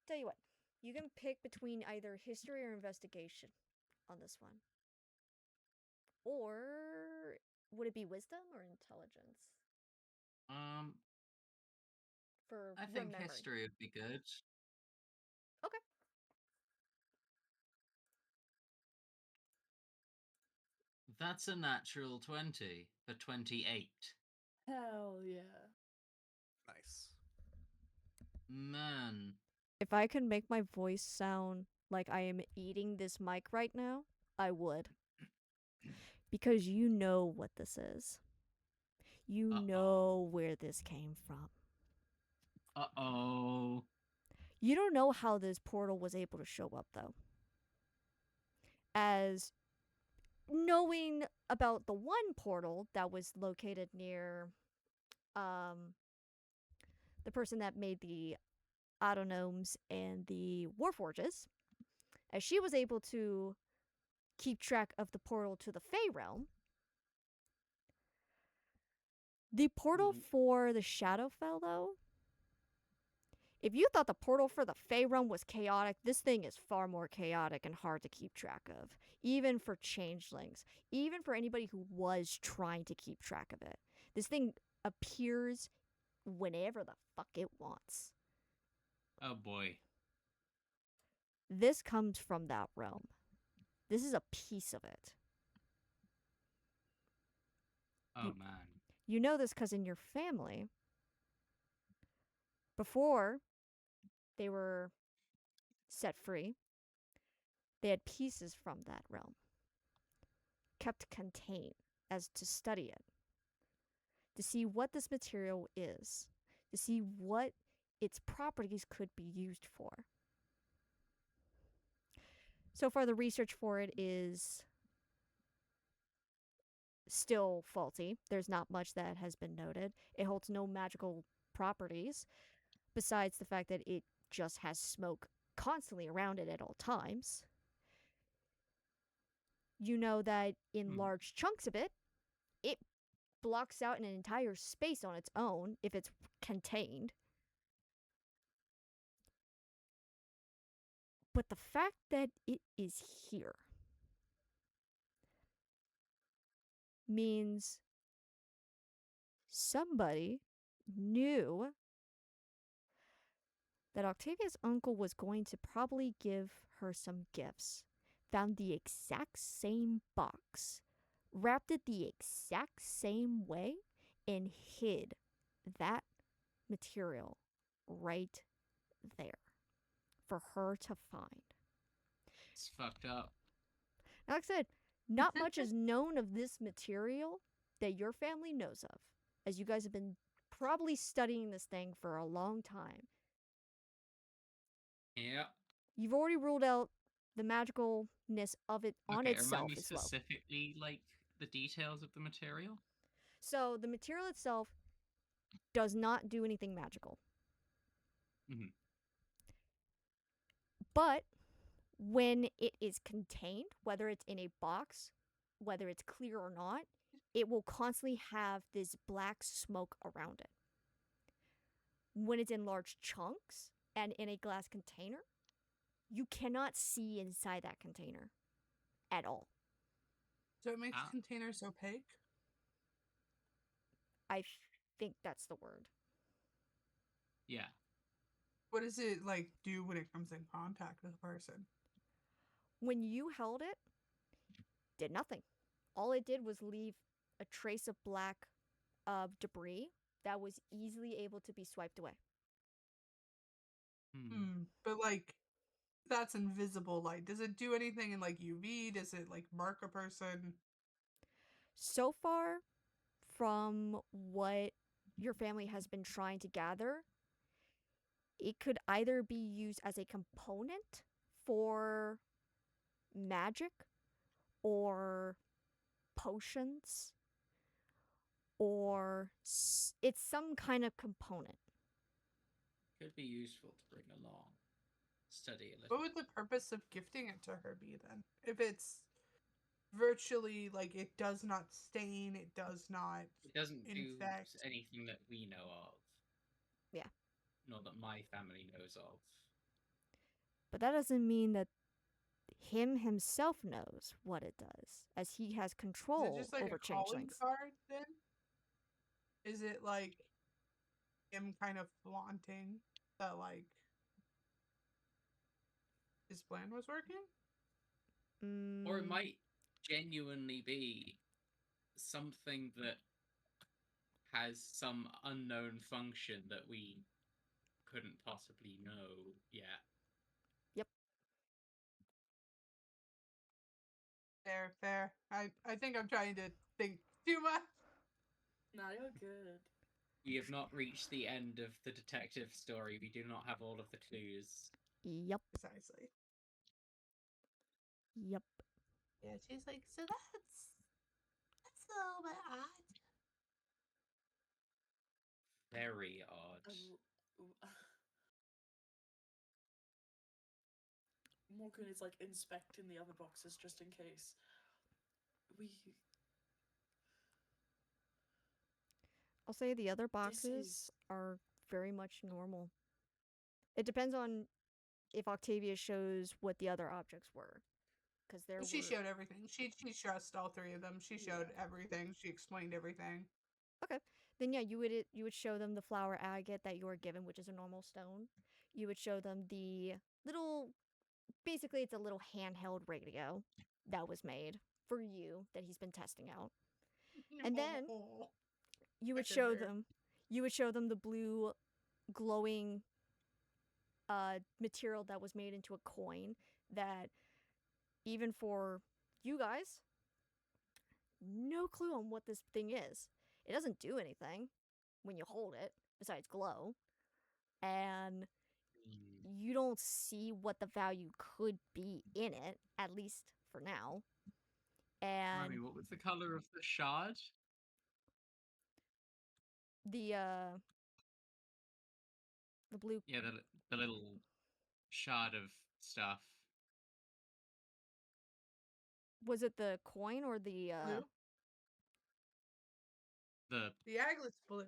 Tell you what, you can pick between either history or investigation on this one. Or would it be wisdom or intelligence? For I think remembering. history would be good. Okay. That's a natural 20 for 28. Hell yeah. Nice. Man. If I could make my voice sound like I am eating this mic right now, I would. Because you know what this is. You know where this came from. Uh-oh. You don't know how this portal was able to show up, though. As knowing about the one portal that was located near the person that made the autonomes and the warforges, as she was able to keep track of the portal to the Fey realm, the portal for the Shadowfell, though, if you thought the portal for the Fey realm was chaotic, this thing is far more chaotic and hard to keep track of. Even for changelings. Even for anybody who was trying to keep track of it. This thing appears whenever the fuck it wants. Oh boy. This comes from that realm. This is a piece of it. Oh man. You know this because in your family, before they were set free, they had pieces from that realm, kept contained as to study it, to see what this material is, to see what its properties could be used for. So far, the research for it is still faulty. There's not much that has been noted. It holds no magical properties besides the fact that it just has smoke constantly around it at all times. You know that in large chunks of it, it blocks out an entire space on its own if it's contained. But the fact that it is here means somebody knew that Octavia's uncle was going to probably give her some gifts, found the exact same box, wrapped it the exact same way, and hid that material right there for her to find. It's fucked up. Now, like I said, not much is known of this material that your family knows of, as you guys have been probably studying this thing for a long time. Yeah. You've already ruled out the magicalness of it on Okay, itself remind me as well. specifically, like, the details of the material. So the material itself does not do anything magical. Mhm. But when it is contained, whether it's in a box, whether it's clear or not, it will constantly have this black smoke around it. When it's in large chunks and in a glass container, you cannot see inside that container at all. So it makes Ah. containers opaque? I think that's the word. Yeah. What does it like do when it comes in contact with a person? When you held it, did nothing. All it did was leave a trace of black debris that was easily able to be swiped away. But like, that's invisible light. Does it do anything in like UV? Does it like mark a person? So far, from what your family has been trying to gather, it could either be used as a component for magic or potions or it's some kind of component. Could be useful to bring along. Study a little. What would the purpose of gifting it to her be then? If it's virtually like it does not stain, it does not It doesn't infect. do anything that we know of. Yeah. Nor that my family knows of. But that doesn't mean that him himself knows what it does, as he has Is control it just like over a calling changelings. card then? Is it like him kind of flaunting that like his plan was working? Or it Mm, might genuinely be something that has some unknown function that we couldn't possibly know yet. Yep. Fair. I think I'm trying to think too much. Nah, you're good. We have not reached the end of the detective story. We do not have all of the clues. Yep. Precisely. Yep. Yeah, she's like, so that's a little bit odd. Very odd. Morgan is like inspecting the other boxes just in case. I'll say the other This boxes is are very much normal. It depends on if Octavia shows what the other objects were. Because there She were... showed everything. She stressed all three of them. She showed Yeah. everything. She explained everything. Okay. Then yeah, you would show them the flower agate that you were given, which is a normal stone. You would show them the little, basically it's a little handheld radio that was made for you that he's been testing out. And then you would show them the blue glowing material that was made into a coin that even for you guys, no clue on what this thing is. It doesn't do anything when you hold it besides glow. And you don't see what the value could be in it, at least for now. And Remy, what was the color of the shard? the blue, Yeah, the little shard of stuff. was it the coin or the Blue. The The aglet's blue.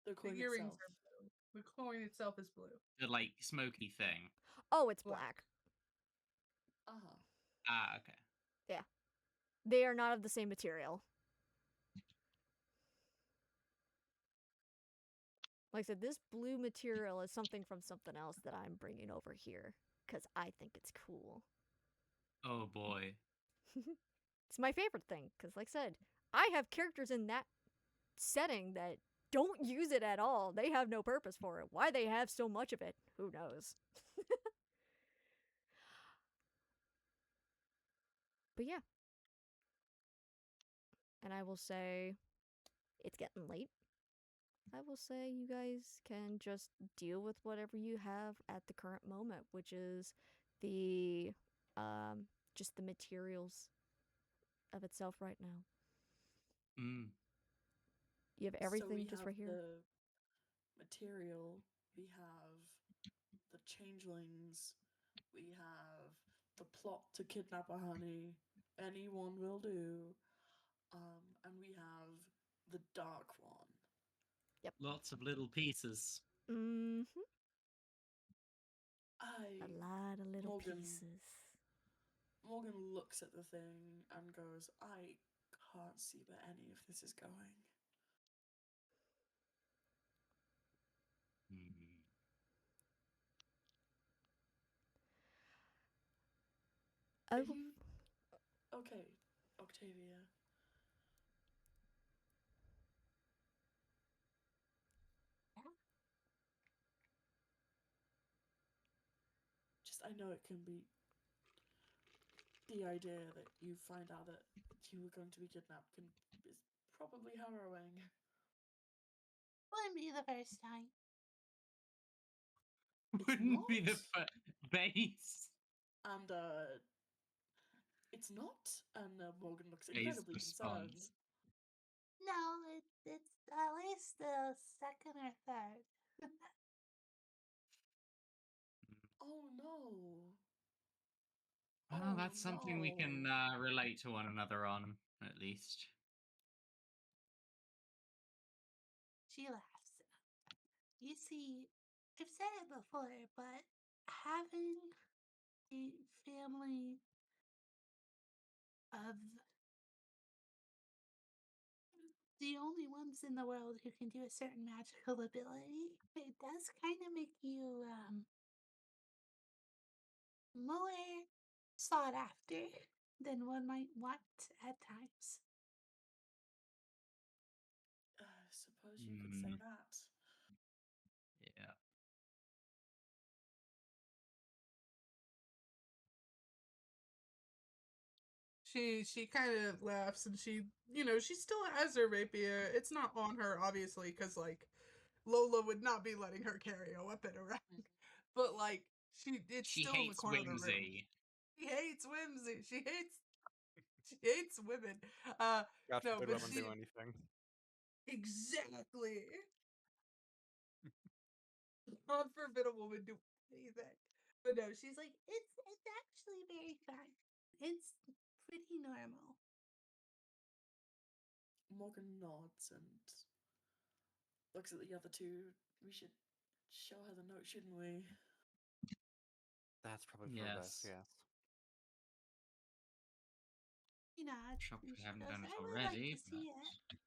The The coin earrings itself. are blue. The coin itself is blue. like smoky thing. Oh, it's Black. black. Uh-huh. Ah, okay. They are not of the same material. Like I said, this blue material is something from something else that I'm bringing over here because I think it's cool. Oh boy. It's my favorite thing because, like I said, I have characters in that setting that don't use it at all. They have no purpose for it. Why they have so much of it, who knows? But yeah. And I will say, it's getting late. I will say you guys can just deal with whatever you have at the current moment, which is the just the materials of itself right now. Mm. You have So everything we just have right here. the material, we have the changelings, we have the plot to kidnap a honey, anyone will do, and we have the dark one. Lots of little pieces. Mm-hmm. A I lot of little Morgan. pieces. Morgan looks at the thing and goes, I can't see where any of this is going. Mm. I Are will you okay, Octavia? Just I know it can be the idea that you find out that you were going to be kidnapped is probably harrowing. Wouldn't be the first time. Wouldn't be the not. base. And it's not. And Morgan looks Base incredibly concerned. response. No, it's at least the second or third. Oh no. Well, Oh that's something we can no. relate to one another on, at least. She laughs. You see, I've said it before, but having a family of the only ones in the world who can do a certain magical ability, it does kind of make you more sought after than one might want at times. Suppose you could say Mm, that. yeah. She kind of laughs and she still has her rapier. It's not on her obviously because like Lola would not be letting her carry a weapon around. But like it's She still in the hates corner of the room. whimsy. She hates whimsy. She hates women. God No, forbid but women she do anything. exactly. God forbid a woman do anything. But no, she's like, it's actually very fun. It's pretty normal. Morgan nods and looks at the other two. We should show her the note, shouldn't we? That's probably for the best, Yes. yes. You know, Shocked we she haven't goes, done it I would like already, to see it.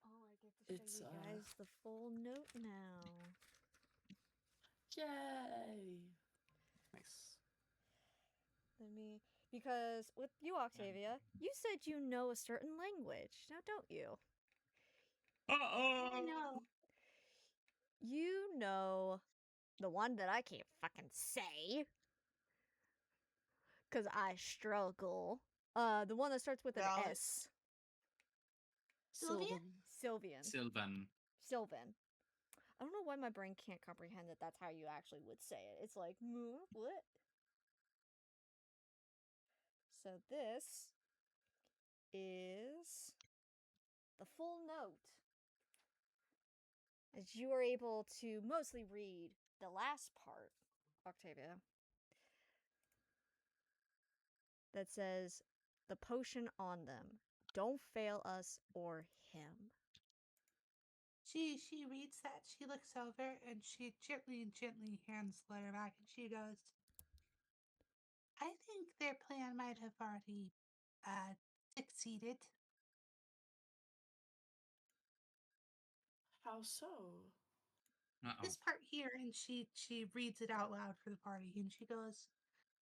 Oh, I get to show It's, you guys the full note now. Yay! Nice. Let me, because with you, Octavia, you said you know a certain language. Now, don't you? Uh-oh! I know. You know the one that I can't fucking say. Because I struggle. The one that starts with an Valid. S. Sylvia? Sylvan. Sylvian. Sylvan. Sylvan. I don't know why my brain can't comprehend that that's how you actually would say it. It's like, what? So this is the full note. As you are able to mostly read the last part, Octavia, that says, the potion on them. Don't fail us or him. She reads that, she looks over, and she gently hands the letter back, and she goes, I think their plan might have already succeeded. How so? Uh-oh. This part here, and she reads it out loud for the party, and she goes,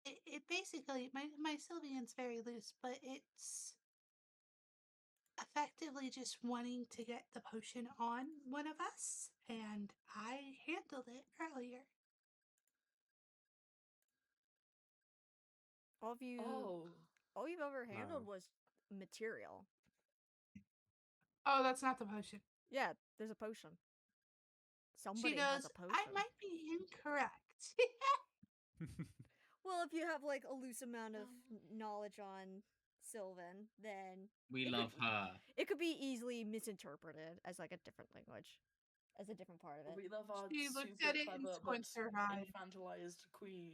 it basically, my Sylvian's very loose, but it's effectively just wanting to get the potion on one of us, and I handled it earlier. All you've ever handled No. was material. Oh, that's not the potion. Yeah, there's a potion. She Somebody has goes, a potion. I might be incorrect. Well, if you have like a loose amount of knowledge on Sylvan, then We it love could, her. It could be easily misinterpreted as like a different language, as a different part of it. We love our She looks super at it and clever but squints her eye. infantilized queen.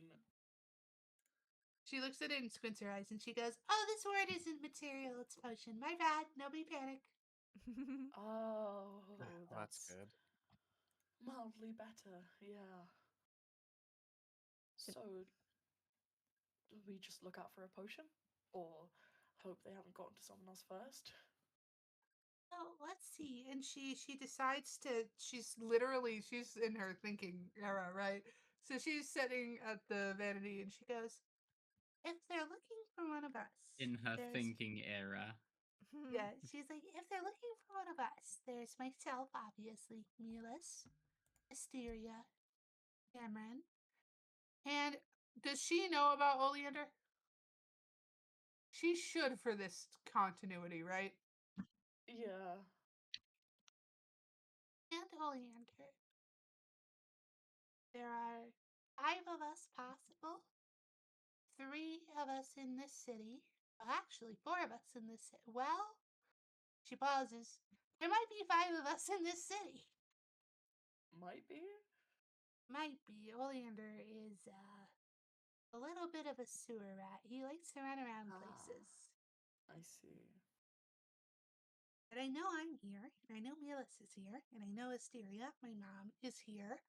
She looks at it and squints her eyes, and she goes, oh, this word isn't material, it's potion. My bad, nobody panic. Oh, Well, that's good. mildly better, yeah. So, do we just look out for a potion? Or hope they haven't gotten to someone else first? Oh, let's see. And she decides to, she's in her thinking era, right? So she's sitting at the vanity and she goes, If they're looking for one of us, In her there's- thinking era. Yeah, she's like, if they're looking for one of us, there's myself, obviously, Milas, Asteria, Cameron. and does she know about Oleander? She should for this continuity, right? Yeah. And Oleander. There are 5 of us possible, 3 of us in this city. Well, actually, 4 of us in this city. Well, she pauses. There might be 5 of us in this city. Might be? Might be. Oleander is a little bit of a sewer rat. He likes to run around places. I see. But I know I'm here, and I know Milas is here, and I know Asteria, my mom, is here,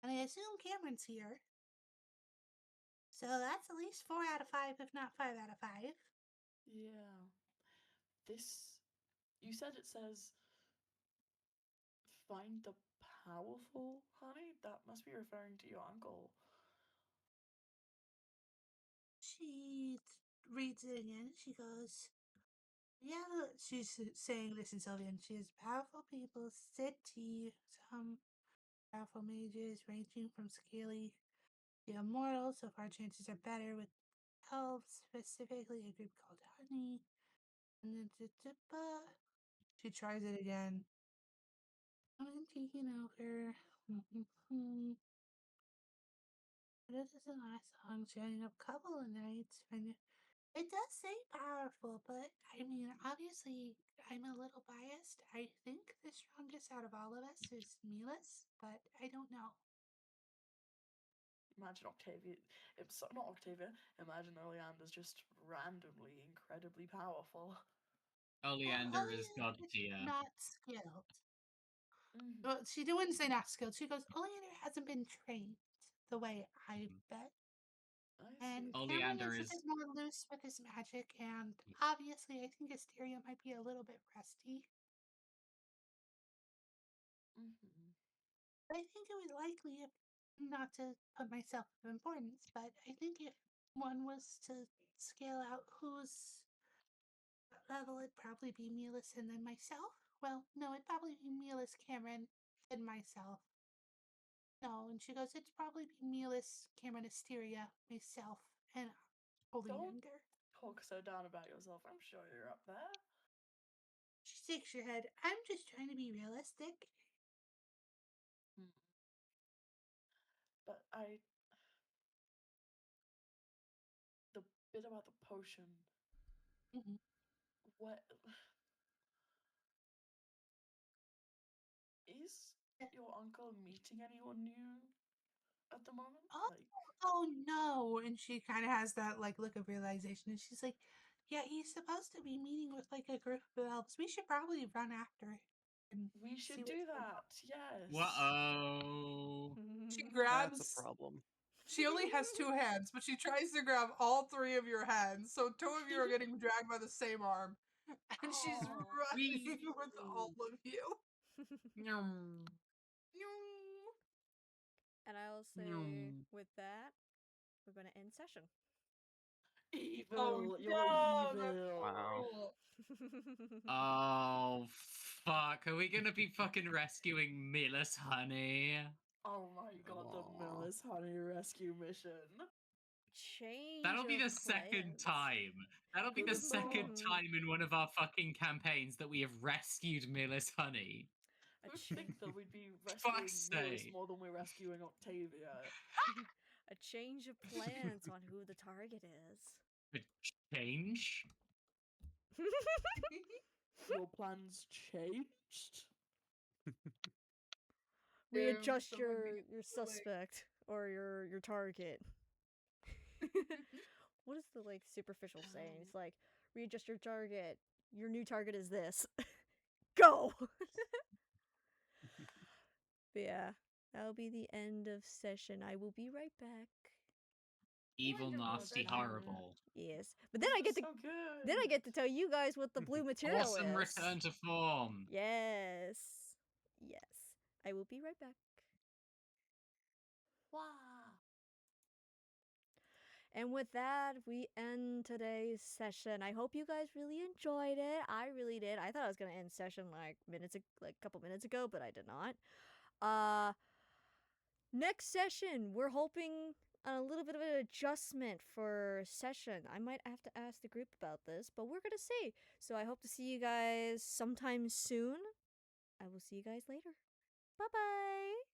and I assume Cameron's here. So that's at least 4 out of 5, if not 5 out of 5. Yeah. This. You said it says. Find the powerful, honey? That must be referring to your uncle. She reads it again. She goes, yeah, she's saying this in Sylvian. She has powerful people, city, some powerful mages ranging from scaly to immortal, so far chances are better with elves, specifically a group called Honey. And then she tries it again. I'm taking over. This is a nice song, showing up couple of nights. It does say powerful, but I mean, obviously, I'm a little biased. I think the strongest out of all of us is Milas, but I don't know. Imagine Octavia. Not Octavia. Imagine Oleander's just randomly incredibly powerful. Oleander is god Oleander tier. not skilled. Mm. Well, she wouldn't say not skilled. She goes, Oleander hasn't been trained the way I bet. I And see. Cameron Oleander is a is bit more loose with his magic, and obviously, I think Asteria might be a little bit rusty. Mm-hmm. But I think it would likely, if not to put myself of importance, but I think if one was to scale out whose level, it'd probably be Milas and then myself. Well, no, it'd probably be Milas, Cameron, then myself. No, and she goes, it'd probably be Milas, Cameron, Asteria, myself, and Oleander. Talk so down about yourself. I'm sure you're up there. She shakes her head. I'm just trying to be realistic. But the bit about the potion. Mhm. What is Yeah. your uncle meeting anyone new at the moment? Oh, Like, oh no. And she kind of has that like look of realization. And she's like, yeah, he's supposed to be meeting with like a group of elves. We should probably run after it and we see should what's do going on. that. Yes. Whoa. She That's a grabs. problem. She only has 2 hands, but she tries to grab all 3 of your hands. So 2 of you are getting dragged by the same arm. And she's Oh, running with all of you. Nyum. And I'll say, Nyum. with that, we're going to end session. evil! Oh You're no, that's evil. Wow. cruel. Oh, fuck. Are we gonna be fucking rescuing Miller's honey? Oh my god, the Aw. Miller's Honey Rescue Mission. Change That'll be of the second plans. time. That'll be the second Goodbye. time in one of our fucking campaigns that we have rescued Miller's honey. A Who'd ch- think that we'd be rescuing Fuck's Millis sake. more than we're rescuing Octavia? a change of plans on who the target is. A change? Your plans changed? Readjust someone your needs to, like- suspect or your target. What is the like superficial saying? It's like readjust your target. Your new target is this. Go. But yeah, that'll be the end of session. I will be right back. Evil, Wonderful, nasty, thank you. horrible. Yes, but then This I get was to so good. then I get to tell you guys what the blue material Awesome is. return to form. Yes, yes. I will be right back. Wow. And with that, we end today's session. I hope you guys really enjoyed it. I really did. I thought I was gonna end session like a couple minutes ago, but I did not. Next session, we're hoping on a little bit of an adjustment for session. I might have to ask the group about this, but we're gonna see. So I hope to see you guys sometime soon. I will see you guys later. Bye bye.